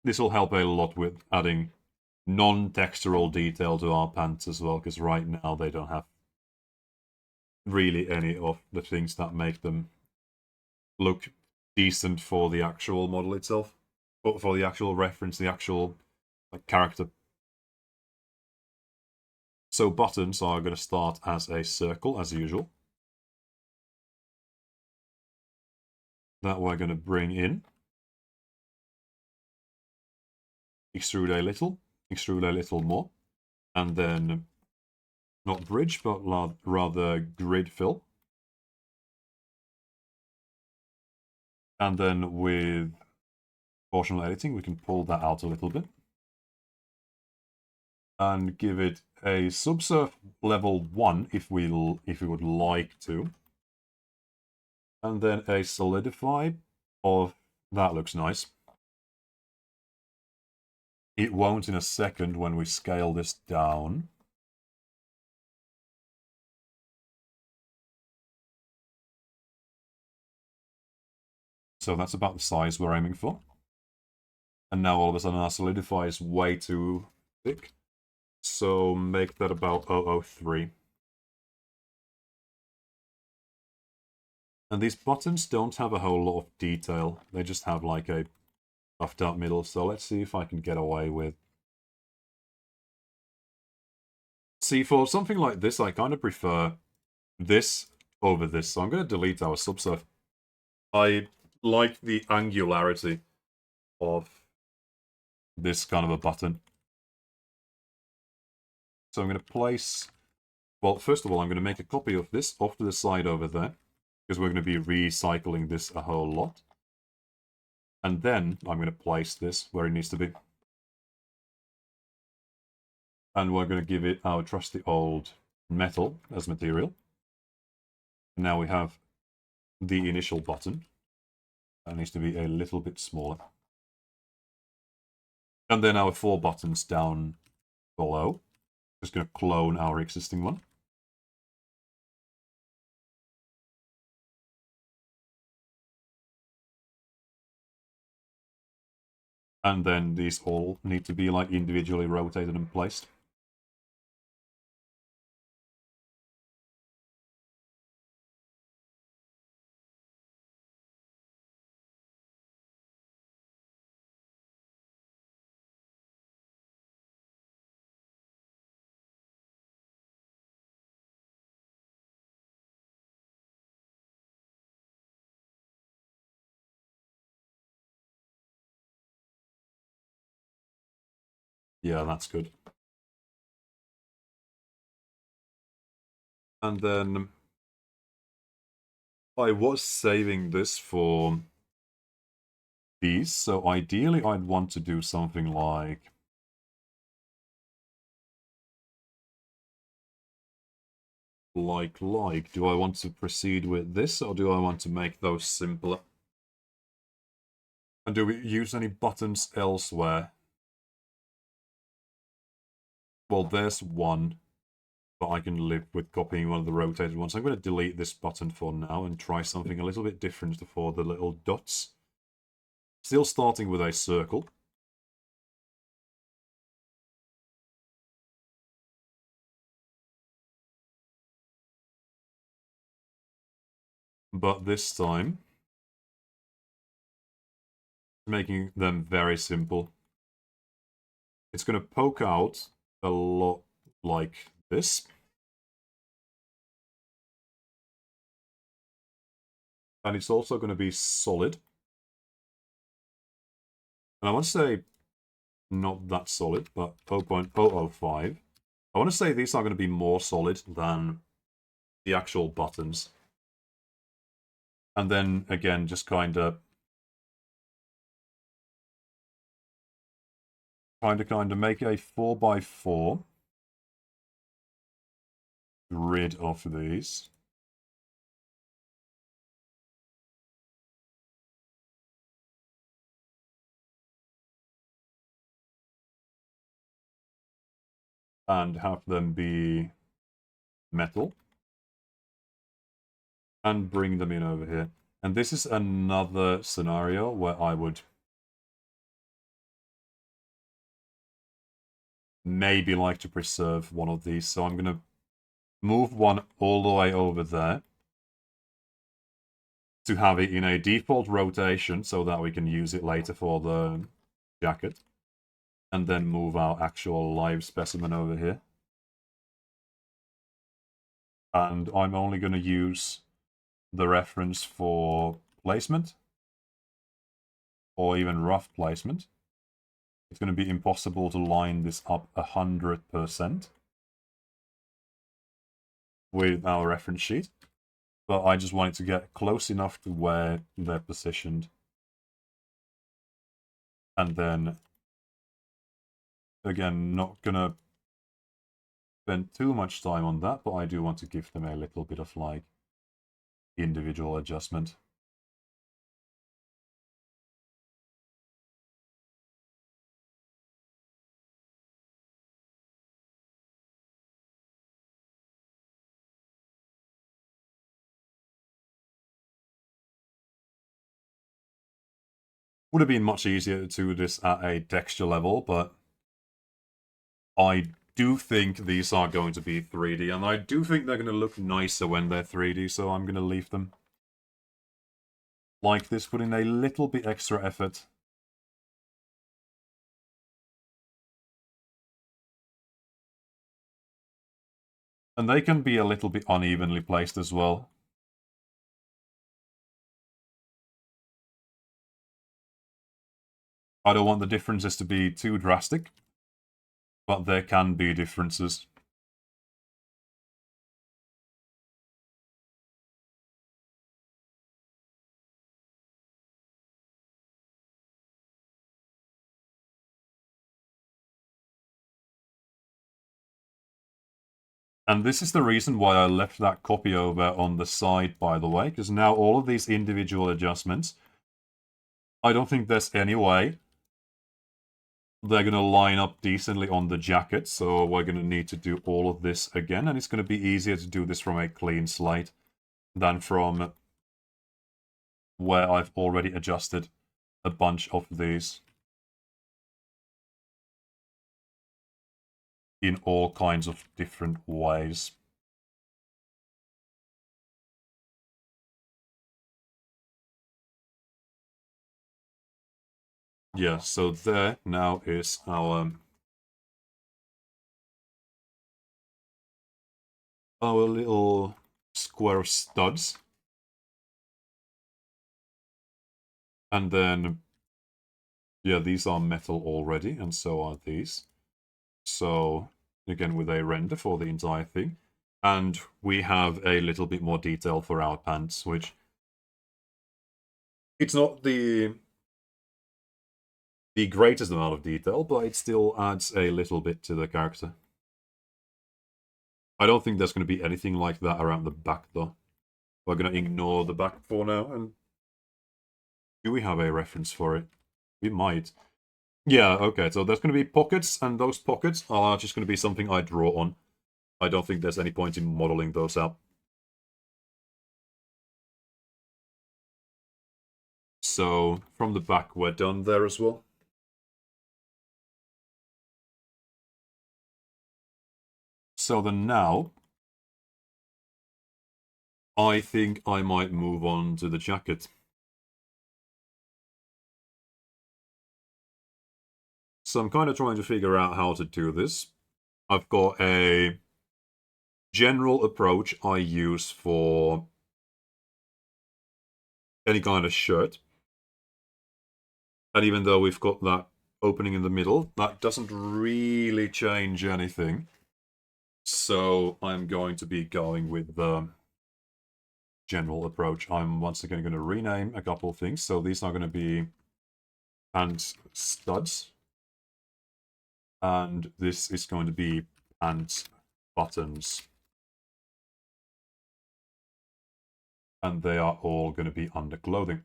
this will help a lot with adding non-textural detail to our pants as well, because right now they don't have really any of the things that make them look decent for the actual model itself, but for the actual reference, the actual character. So buttons are going to start as a circle, as usual. That we're going to bring in. Extrude a little more, and then not bridge, but rather grid fill. And then with proportional editing, we can pull that out a little bit and give it a subsurf level 1 if we would like to. And then a solidify of... That looks nice. It won't in a second when we scale this down. So that's about the size we're aiming for. And now all of a sudden our solidify is way too thick. So make that about 003. And these buttons don't have a whole lot of detail. They just have like a buffed out middle. So let's see if I can get away with... See, for something like this, I kind of prefer this over this. So I'm going to delete our subsurf. I like the angularity of this kind of a button. So I'm going to place... Well, first of all, I'm going to make a copy of this off to the side over there, because we're going to be recycling this a whole lot. And then I'm going to place this where it needs to be. And we're going to give it our trusty old metal as material. And now we have the initial button. That needs to be a little bit smaller. And then our 4 buttons down below. Just going to clone our existing one. And then these all need to be like individually rotated and placed. Yeah, that's good. And then I was saving this for these, so ideally I'd want to do something like do I want to proceed with this, or do I want to make those simpler? And do we use any buttons elsewhere? Well, there's one, but I can live with copying one of the rotated ones. I'm going to delete this button for now and try something a little bit different for the little dots. Still starting with a circle. But this time, making them very simple. It's going to poke out a lot like this. And it's also going to be solid. And I want to say not that solid, but 0.005. I want to say these are going to be more solid than the actual buttons. And then, again, just kind of make a 4x4 grid of these. And have them be metal. And bring them in over here. And this is another scenario where I would maybe like to preserve one of these. So I'm going to move one all the way over there to have it in a default rotation so that we can use it later for the jacket. And then move our actual live specimen over here. And I'm only going to use the reference for placement or even rough placement. It's going to be impossible to line this up 100% with our reference sheet, but I just want it to get close enough to where they're positioned. And then, again, not going to spend too much time on that, but I do want to give them a little bit of like individual adjustment. Would have been much easier to do this at a texture level, but I do think these are going to be 3D, and I do think they're going to look nicer when they're 3D, so I'm going to leave them like this, put in a little bit extra effort. And they can be a little bit unevenly placed as well. I don't want the differences to be too drastic, but there can be differences. And this is the reason why I left that copy over on the side, by the way, because now all of these individual adjustments, I don't think there's any way they're going to line up decently on the jacket, so we're going to need to do all of this again, and it's going to be easier to do this from a clean slate than from where I've already adjusted a bunch of these in all kinds of different ways. Yeah, so there now is our little square of studs. And then, yeah, these are metal already, and so are these. So, again, with a render for the entire thing. And we have a little bit more detail for our pants, which it's not the greatest amount of detail, but it still adds a little bit to the character. I don't think there's going to be anything like that around the back, though. We're going to ignore the back for now, and do we have a reference for it? We might. Yeah, okay, so there's going to be pockets, and those pockets are just going to be something I draw on. I don't think there's any point in modeling those out. So, from the back, we're done there as well. So then now, I think I might move on to the jacket. So I'm kind of trying to figure out how to do this. I've got a general approach I use for any kind of shirt. And even though we've got that opening in the middle, that doesn't really change anything. So I'm going to be going with the general approach. I'm once again going to rename a couple of things. So these are going to be pants studs. And this is going to be pants buttons. And they are all going to be under clothing.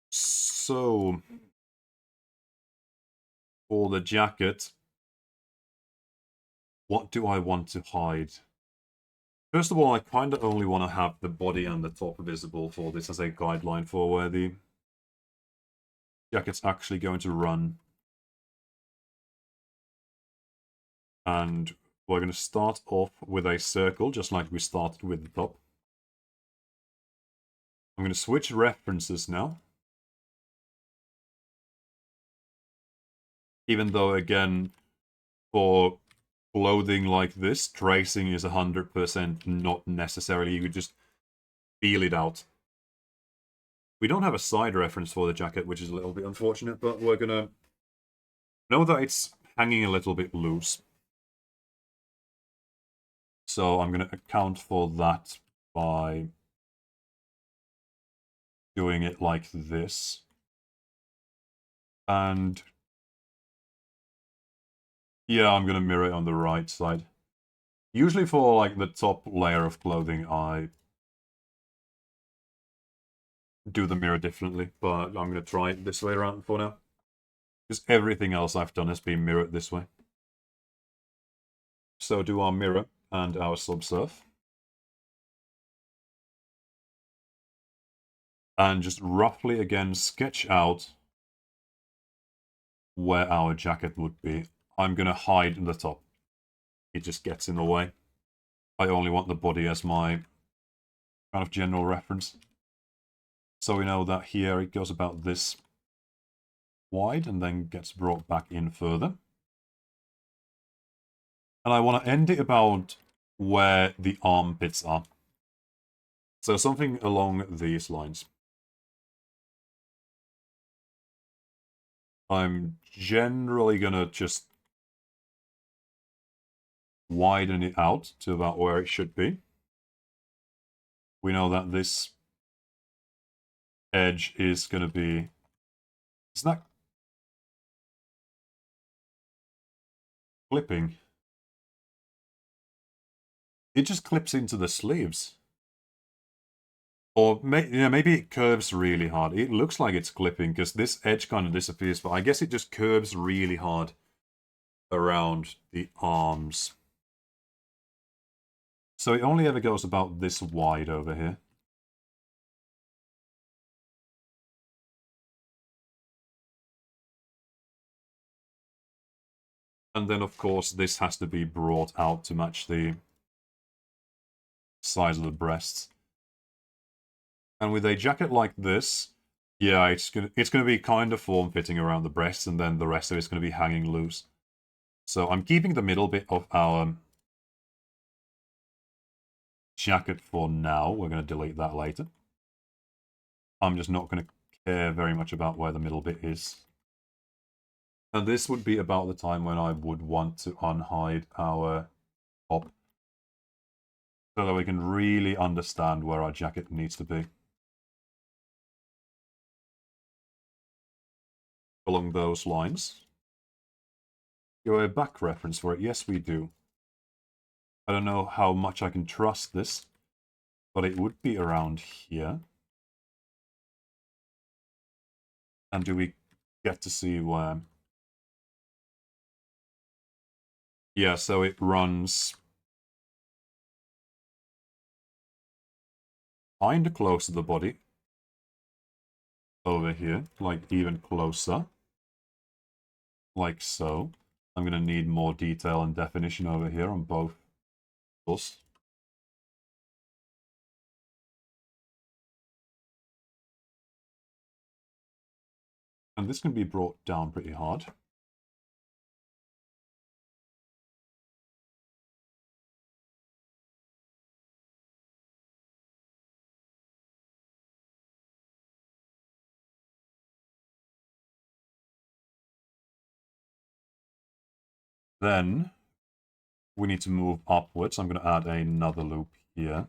So, for the jacket, what do I want to hide? First of all, I kind of only want to have the body and the top visible for this as a guideline for where the jacket's actually going to run. And we're going to start off with a circle, just like we started with the top. I'm going to switch references now. Even though, again, for clothing like this, tracing is 100% not necessarily. You could just feel it out. We don't have a side reference for the jacket, which is a little bit unfortunate, but we're going to know that it's hanging a little bit loose. So I'm going to account for that by doing it like this. And yeah, I'm going to mirror it on the right side. Usually for like the top layer of clothing, I do the mirror differently, but I'm going to try it this way around for now. Because everything else I've done has been mirrored this way. So do our mirror and our subsurf. And just roughly again sketch out where our jacket would be. I'm going to hide the top. It just gets in the way. I only want the body as my kind of general reference. So we know that here it goes about this wide and then gets brought back in further. And I want to end it about where the armpits are. So something along these lines. I'm generally going to just widen it out to about where it should be. We know that this edge is going to be... Is that clipping? It just clips into the sleeves. Or maybe it curves really hard. It looks like it's clipping because this edge kind of disappears, but I guess it just curves really hard around the arms. So it only ever goes about this wide over here. And then, of course, this has to be brought out to match the size of the breasts. And with a jacket like this, yeah, it's gonna be kind of form-fitting around the breasts, and then the rest of it's gonna be hanging loose. So I'm keeping the middle bit of our jacket for now. We're gonna delete that later. I'm just not gonna care very much about where the middle bit is. And this would be about the time when I would want to unhide our top, so that we can really understand where our jacket needs to be. Along those lines. Do a back reference for it? Yes, we do. I don't know how much I can trust this, but it would be around here. And do we get to see where? Yeah, so it runs kind of close to the body. Over here, like even closer. Like so. I'm going to need more detail and definition over here on both angles. And this can be brought down pretty hard. Then we need to move upwards. I'm going to add another loop here.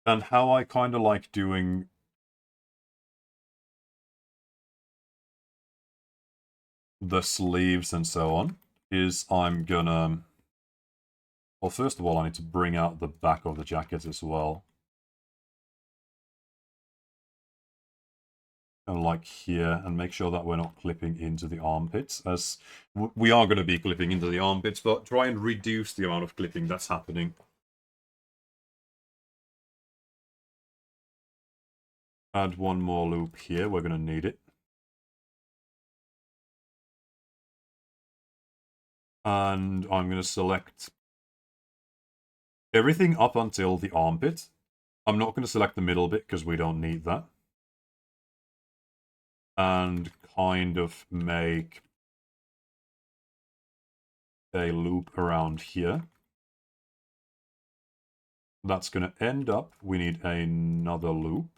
And how I kind of like doing the sleeves and so on is I'm gonna... Well, first of all, I need to bring out the back of the jacket as well. And like here, and make sure that we're not clipping into the armpits, as we are going to be clipping into the armpits, but try and reduce the amount of clipping that's happening. Add one more loop here, we're going to need it. And I'm going to select everything up until the armpit. I'm not going to select the middle bit because we don't need that. And kind of make a loop around here. That's going to end up, we need another loop.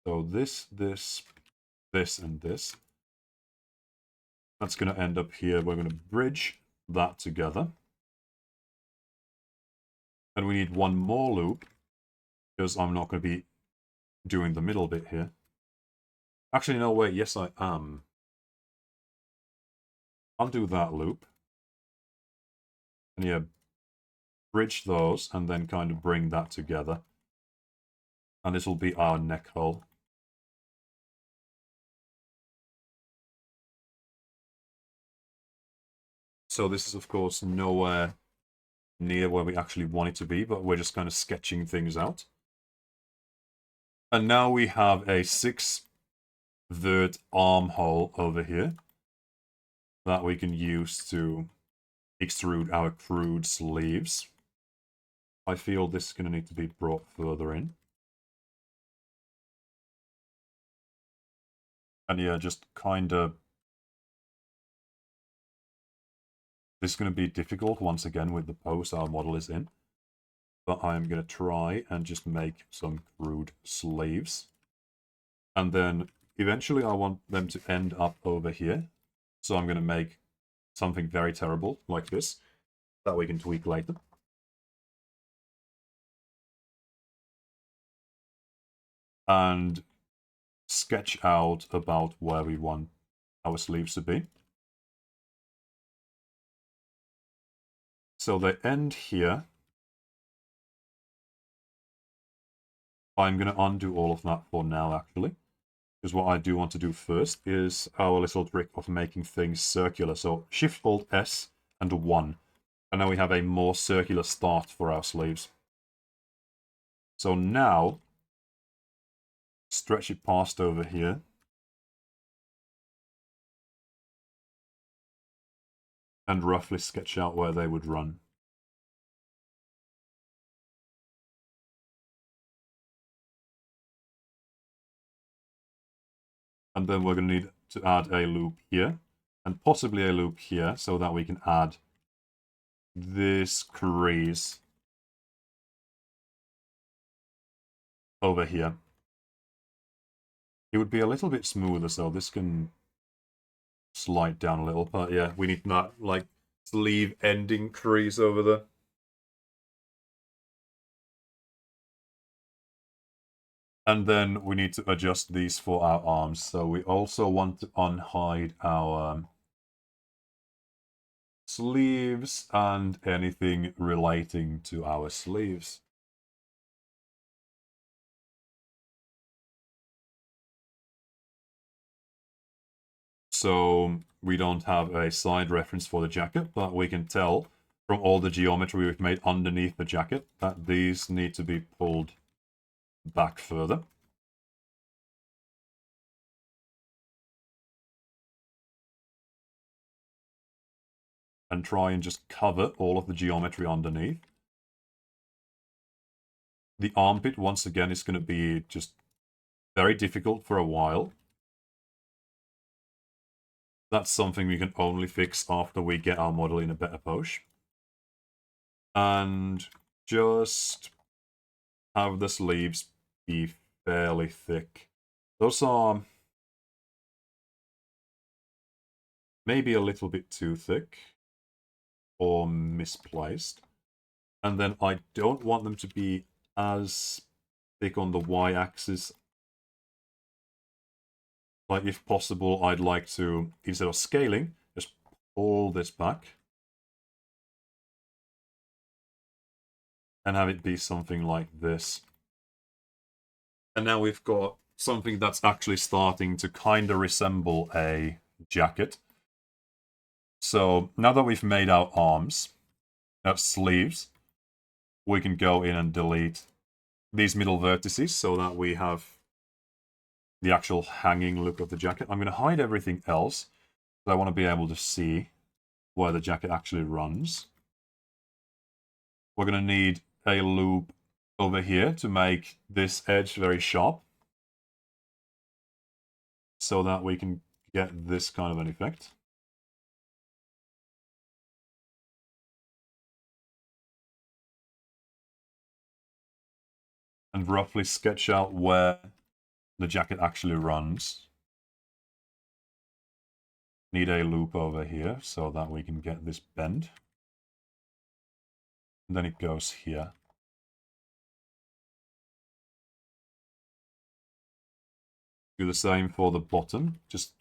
So this, and this. That's going to end up here. We're going to bridge that together. And we need one more loop, because I'm not going to be doing the middle bit here. Actually, no, wait, yes I am. I'll do that loop. And yeah, bridge those, and then kind of bring that together. And this will be our neck hole. So this is, of course, nowhere near where we actually want it to be, but we're just kind of sketching things out. And now we have a 6-vert armhole over here that we can use to extrude our crude sleeves. I feel this is going to need to be brought further in. And yeah, just kind of... This is going to be difficult once again with the pose our model is in. But I'm going to try and just make some crude sleeves. And then eventually I want them to end up over here. So I'm going to make something very terrible like this that we can tweak later. And sketch out about where we want our sleeves to be. So they end here. I'm going to undo all of that for now, actually. Because what I do want to do first is our little trick of making things circular. So Shift-Alt-S and 1. And now we have a more circular start for our sleeves. So now, stretch it past over here. And roughly sketch out where they would run. And then we're going to need to add a loop here. And possibly a loop here, so that we can add this crease over here. It would be a little bit smoother, so this can slide down a little. But yeah, we need that, like, sleeve ending crease over there. And then we need to adjust these for our arms. So we also want to unhide our sleeves and anything relating to our sleeves. So we don't have a side reference for the jacket, but we can tell from all the geometry we've made underneath the jacket that these need to be pulled back further. And try and just cover all of the geometry underneath. The armpit, once again, is going to be just very difficult for a while. That's something we can only fix after we get our model in a better pose. And just have the sleeves be fairly thick. Those are maybe a little bit too thick or misplaced. And then I don't want them to be as thick on the y-axis. Like, if possible, I'd like to, instead of scaling, just pull this back. And have it be something like this. And now we've got something that's actually starting to kind of resemble a jacket. So now that we've made our arms, our sleeves, we can go in and delete these middle vertices so that we have the actual hanging look of the jacket. I'm going to hide everything else, but I want to be able to see where the jacket actually runs. We're going to need a loop over here to make this edge very sharp, so that we can get this kind of an effect. And roughly sketch out where the jacket actually runs. Need a loop over here so that we can get this bend. And then it goes here. Do the same for the bottom, just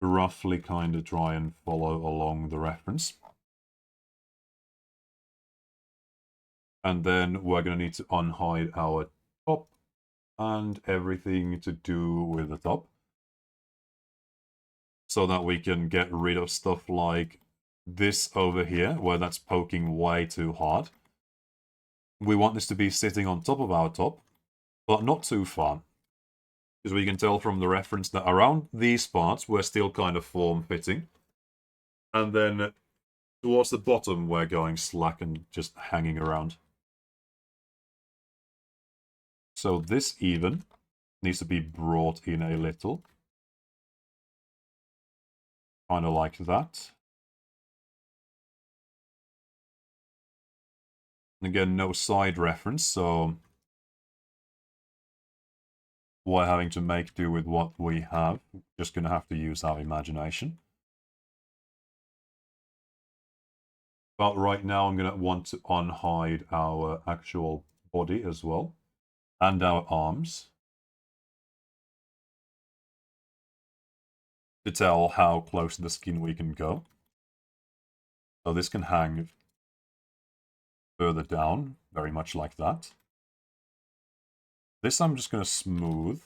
roughly kind of try and follow along the reference. And then we're going to need to unhide our top and everything to do with the top, so that we can get rid of stuff like this over here, where that's poking way too hard. We want this to be sitting on top of our top, but not too far. Because we can tell from the reference that around these parts, we're still kind of form-fitting. And then towards the bottom, we're going slack and just hanging around. So this even needs to be brought in a little. Kind of like that. And again, no side reference, so we're having to make do with what we have. Just going to have to use our imagination. But right now, I'm going to want to unhide our actual body as well, and our arms, to tell how close to the skin we can go. So this can hang further down, very much like that. This I'm just going to smooth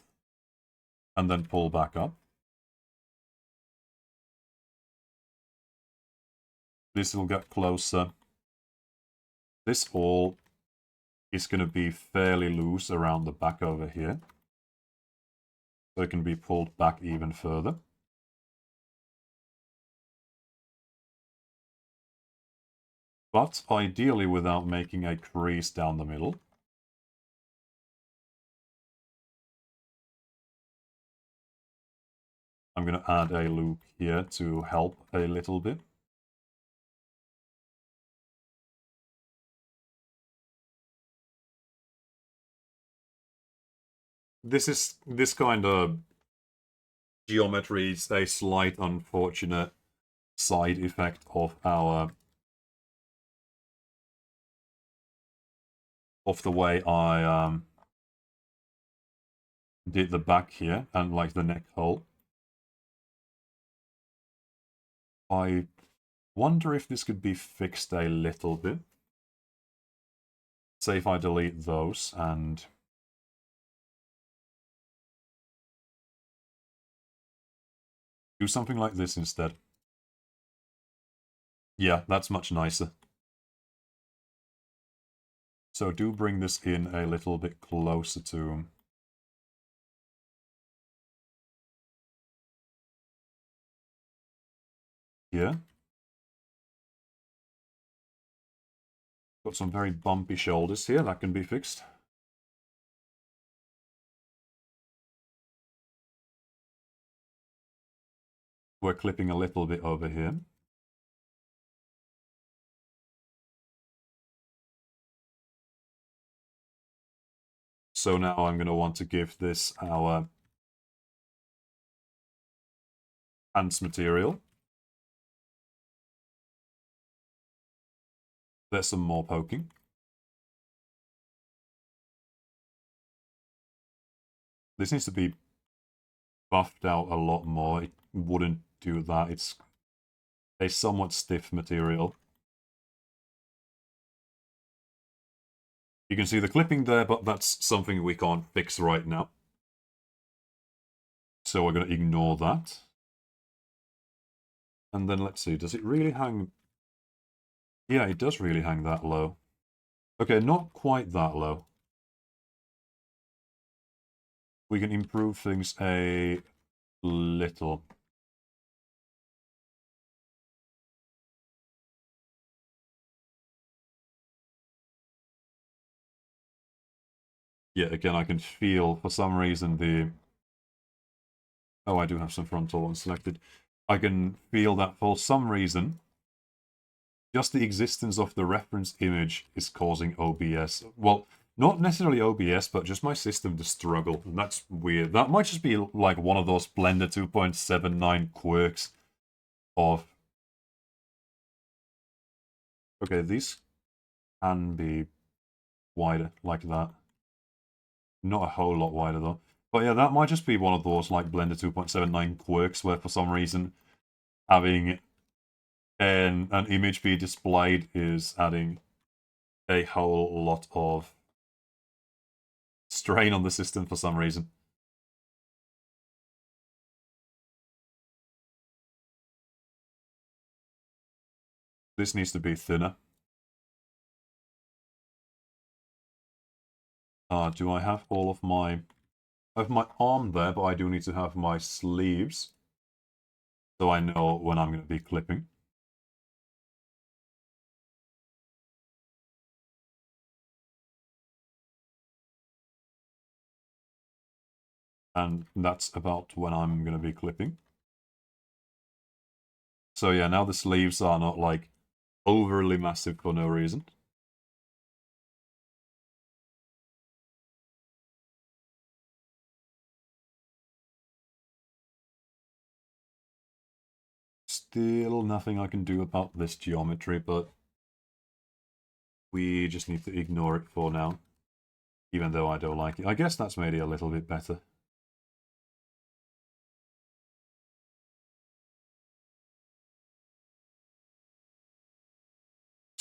and then pull back up. This will get closer. This all is going to be fairly loose around the back over here. So it can be pulled back even further. But ideally without making a crease down the middle. I'm going to add a loop here to help a little bit. This kind of geometry is a slight unfortunate side effect of the way I did the back here and like the neck hole. I wonder if this could be fixed a little bit. Say if I delete those and do something like this instead. Yeah, that's much nicer. So do bring this in a little bit closer to here. Got some very bumpy shoulders here, that can be fixed. We're clipping a little bit over here. So now I'm going to want to give this our pants material. There's some more poking. This needs to be buffed out a lot more. It wouldn't do that. It's a somewhat stiff material. You can see the clipping there, but that's something we can't fix right now. So we're going to ignore that. And then let's see, does it really hang? Yeah, it does really hang that low. Okay, not quite that low. We can improve things a little. Yeah, again, I can feel, for some reason, the... Oh, I do have some frontal ones selected. I can feel that for some reason, just the existence of the reference image is causing OBS. Well, not necessarily OBS, but just my system to struggle. And that's weird. That might just be like one of those Blender 2.79 quirks of... Okay, these can be wider like that. Not a whole lot wider though. But yeah, that might just be one of those like Blender 2.79 quirks where for some reason having an image be displayed is adding a whole lot of strain on the system for some reason. This needs to be thinner. Do I have all of my... I have my arm there, but I do need to have my sleeves so I know when I'm going to be clipping. And that's about when I'm going to be clipping. So yeah, now the sleeves are not like overly massive for no reason. Still nothing I can do about this geometry, but we just need to ignore it for now, even though I don't like it. I guess that's made it a little bit better.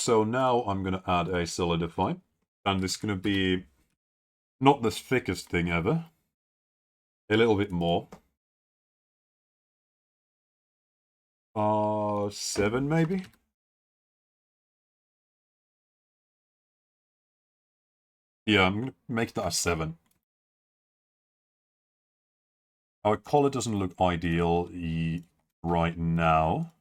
So now I'm going to add a solidify, and it's going to be not the thickest thing ever, a little bit more. 7 maybe? Yeah, I'm going to make that a 7. Our collar doesn't look ideal right now.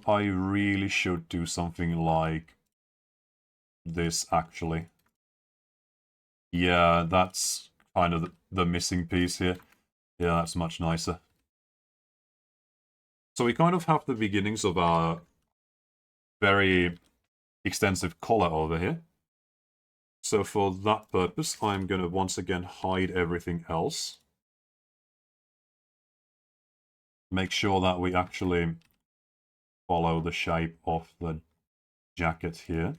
I really should do something like this, actually. Yeah, that's kind of the missing piece here. Yeah, that's much nicer. So we kind of have the beginnings of our very extensive collar over here. So for that purpose, I'm going to once again hide everything else. Make sure that we actually follow the shape of the jacket here.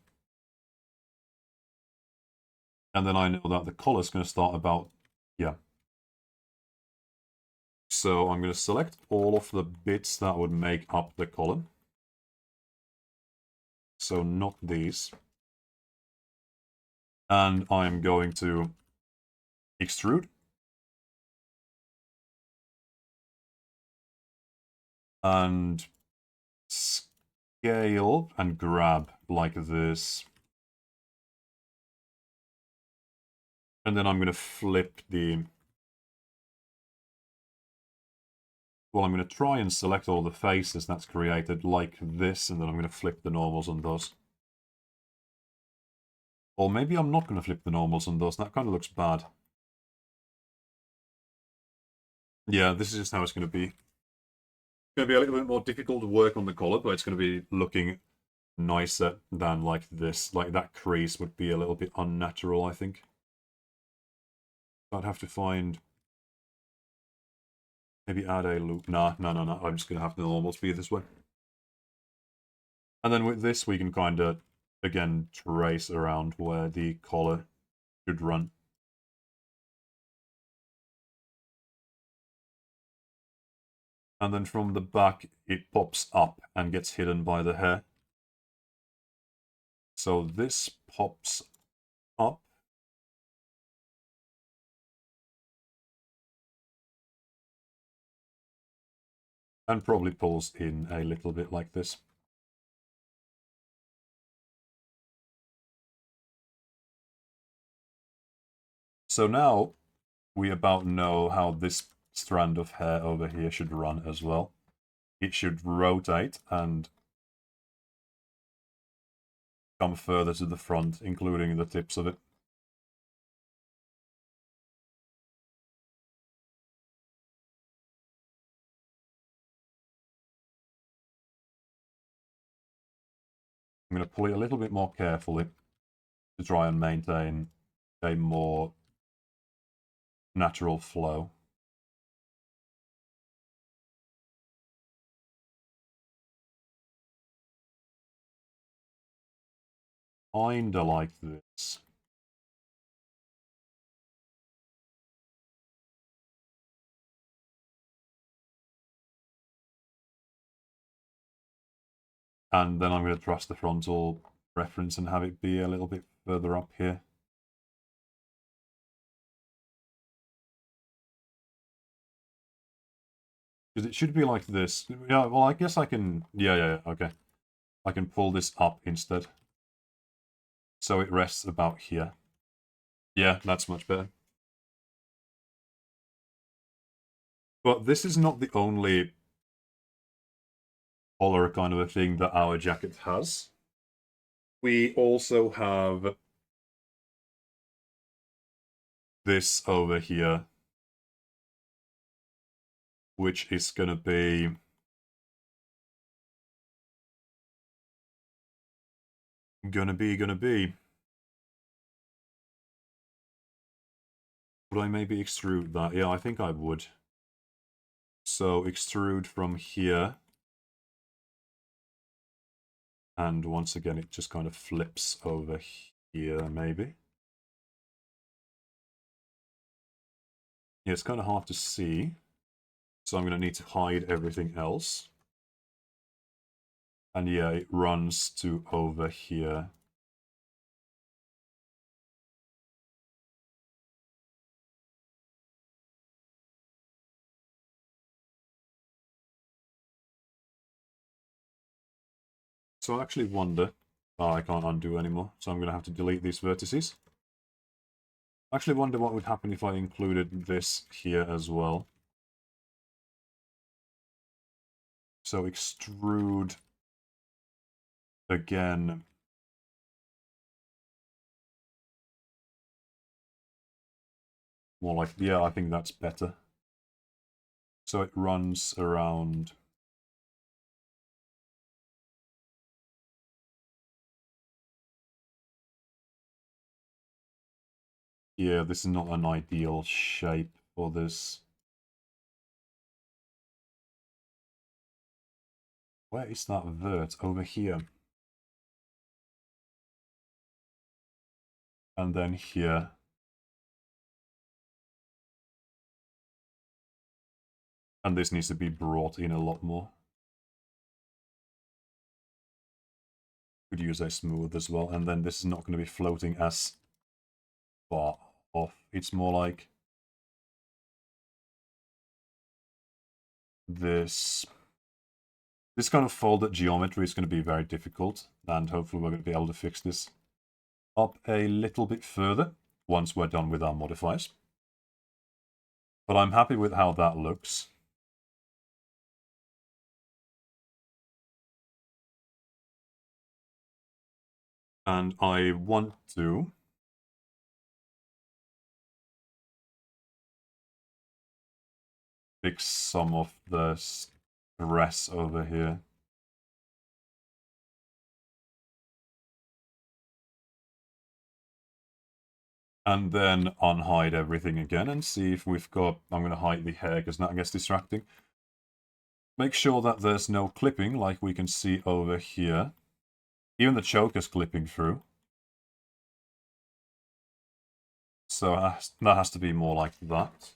And then I know that the collar is going to start about, yeah. So I'm going to select all of the bits that would make up the collar. So not these. And I'm going to extrude. And scale and grab like this. And then I'm going to flip the... Well, I'm going to try and select all the faces that's created like this, and then I'm going to flip the normals on those. Or maybe I'm not going to flip the normals on those. That kind of looks bad. Yeah, this is just how it's going to be. It's going to be a little bit more difficult to work on the collar, but it's going to be looking nicer than like this. Like that crease would be a little bit unnatural, I think. I'd have to find... Maybe add a loop. Nah, no. I'm just going to have the normals be this way. And then with this, we can kind of, again, trace around where the collar should run. And then from the back, it pops up and gets hidden by the hair. So this pops up. And probably pulls in a little bit like this. So now we about know how this strand of hair over here should run as well. It should rotate and come further to the front, including the tips of it. I'm going to pull it a little bit more carefully to try and maintain a more natural flow. Kinda like this. And then I'm going to trust the frontal reference and have it be a little bit further up here. Because it should be like this. Yeah, well, I guess I can... Yeah, okay. I can pull this up instead. So it rests about here. Yeah, that's much better. But this is not the only collar kind of a thing that our jacket has. We also have this over here, which is gonna be gonna be. Would I maybe extrude that? Yeah, I think I would. So extrude from here. And once again, it just kind of flips over here, maybe. Yeah, it's kind of hard to see. So I'm going to need to hide everything else. And yeah, it runs to over here. So I actually wonder... Oh, I can't undo anymore. So I'm going to have to delete these vertices. I actually wonder what would happen if I included this here as well. So extrude again. More like, yeah, I think that's better. So it runs around. Yeah, this is not an ideal shape for this. Where is that vert? Over here. And then here. And this needs to be brought in a lot more. Could use a smooth as well. And then this is not going to be floating as far off. It's more like this. This kind of folded geometry is going to be very difficult. And hopefully we're going to be able to fix this up a little bit further once we're done with our modifiers. But I'm happy with how that looks. And I want to fix some of the stress over here. And then unhide everything again and see if we've got... I'm going to hide the hair because that gets distracting. Make sure that there's no clipping like we can see over here. Even the choker's clipping through. So that has to be more like that.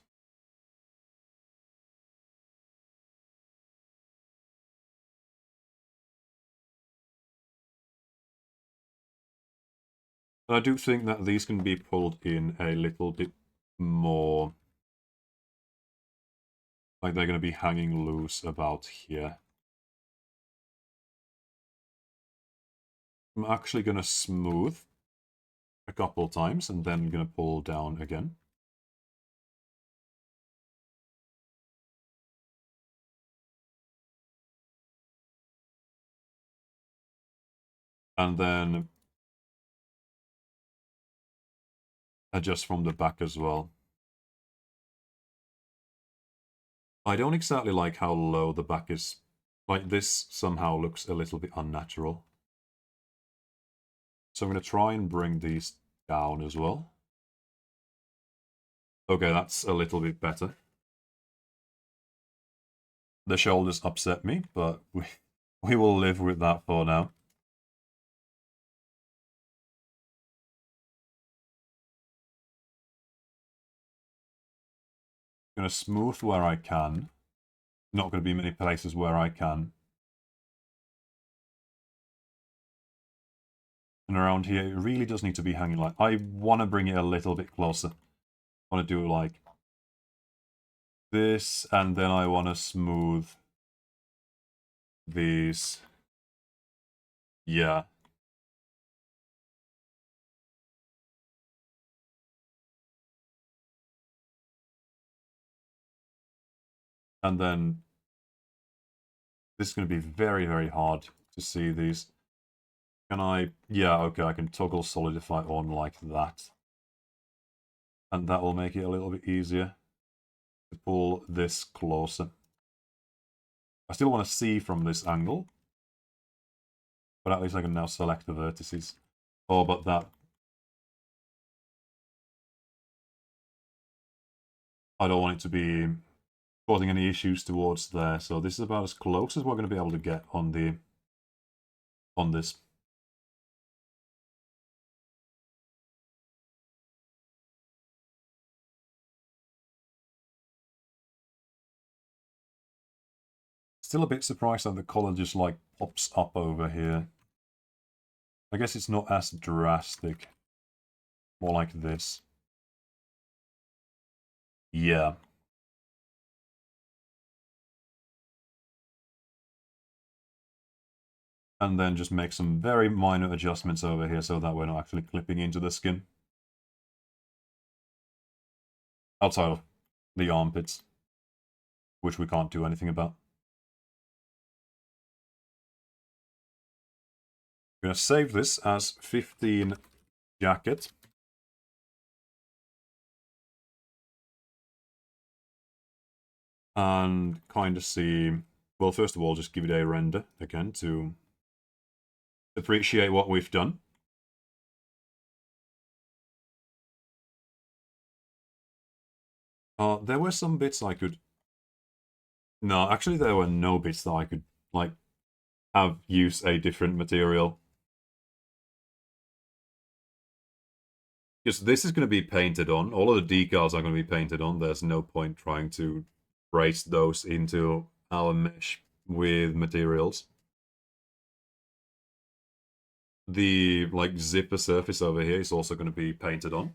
But I do think that these can be pulled in a little bit more. Like they're going to be hanging loose about here. I'm actually going to smooth a couple times and then going to pull down again. And then adjust from the back as well. I don't exactly like how low the back is. Like this somehow looks a little bit unnatural. So I'm going to try and bring these down as well. Okay, that's a little bit better. The shoulders upset me, but we will live with that for now. I'm going to smooth where I can. Not going to be many places where I can. And around here, it really does need to be hanging like... I want to bring it a little bit closer. I want to do like this, and then I want to smooth these. Yeah. And then this is going to be very, very hard to see these. Can I... Yeah, okay, I can toggle solidify on like that. And that will make it a little bit easier to pull this closer. I still want to see from this angle, but at least I can now select the vertices. Oh, but that... I don't want it to be causing any issues towards there. So this is about as close as we're going to be able to get on this. Still a bit surprised that the color just like pops up over here. I guess it's not as drastic. More like this. Yeah. And then just make some very minor adjustments over here so that we're not actually clipping into the skin. Outside of the armpits, which we can't do anything about. I'm going to save this as 15 jacket. And kind of see, well, first of all, just give it a render again to appreciate what we've done. There were some bits I could... No, actually there were no bits that I could, like, have use a different material. Because this is going to be painted on. All of the decals are going to be painted on. There's no point trying to brace those into our mesh with materials. The, like, zipper surface over here is also going to be painted on.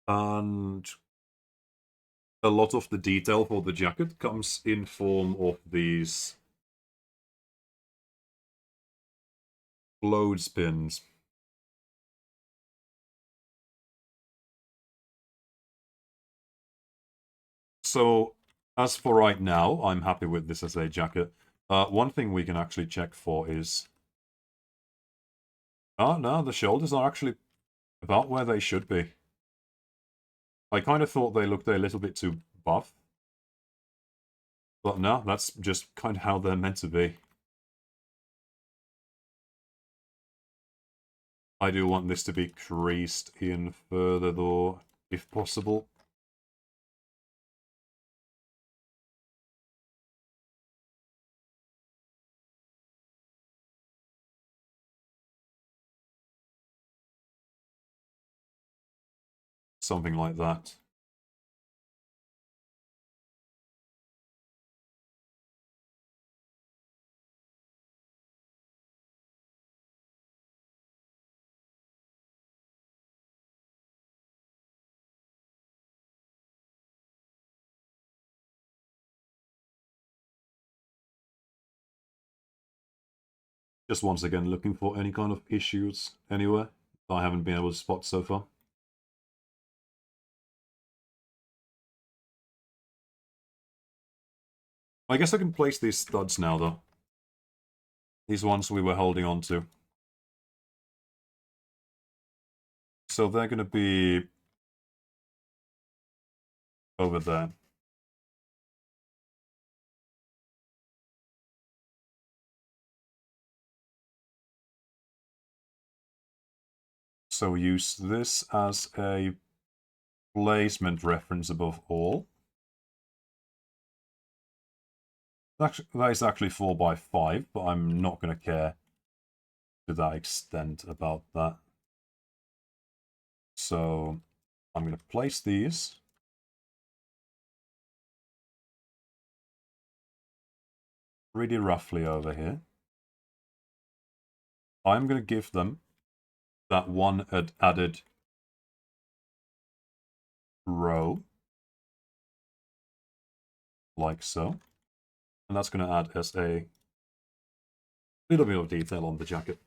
And a lot of the detail for the jacket comes in form of these clothespins. So, as for right now, I'm happy with this as a jacket. One thing we can actually check for is... Oh, no, the shoulders are actually about where they should be. I kind of thought they looked a little bit too buff. But no, that's just kind of how they're meant to be. I do want this to be creased in further, though, if possible. Something like that. Just once again looking for any kind of issues anywhere that I haven't been able to spot so far. I guess I can place these studs now, though. These ones we were holding on to. So they're going to be over there. So use this as a placement reference above all. That is actually 4x5, but I'm not going to care to that extent about that. So I'm going to place these. Really roughly over here. I'm going to give them that one added row, like so. And that's going to add as a little bit of detail on the jacket.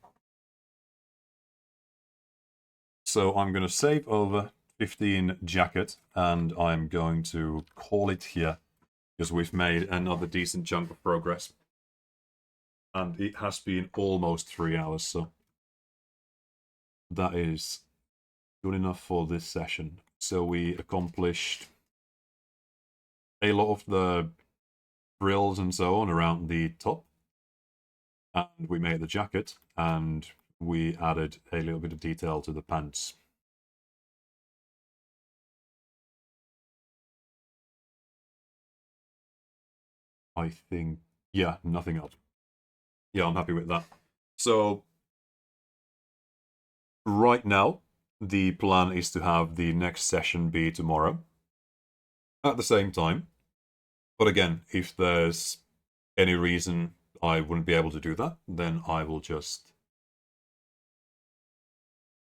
So I'm going to save over 15 jacket, and I'm going to call it here, because we've made another decent chunk of progress. And it has been almost 3 hours, so that is good enough for this session. So we accomplished a lot of the frills and so on around the top, and we made the jacket, and we added a little bit of detail to the pants. I think, yeah, nothing else. Yeah, I'm happy with that. So right now, the plan is to have the next session be tomorrow at the same time. But again, if there's any reason I wouldn't be able to do that, then I will just...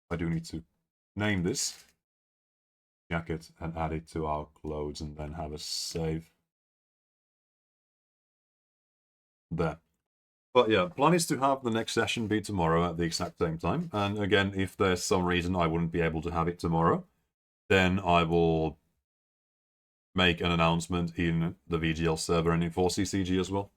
I do need to name this jacket and add it to our clothes and then have a save. There. But yeah, plan is to have the next session be tomorrow at the exact same time. And again, if there's some reason I wouldn't be able to have it tomorrow, then I will make an announcement in the VGL server and in 4CCG as well.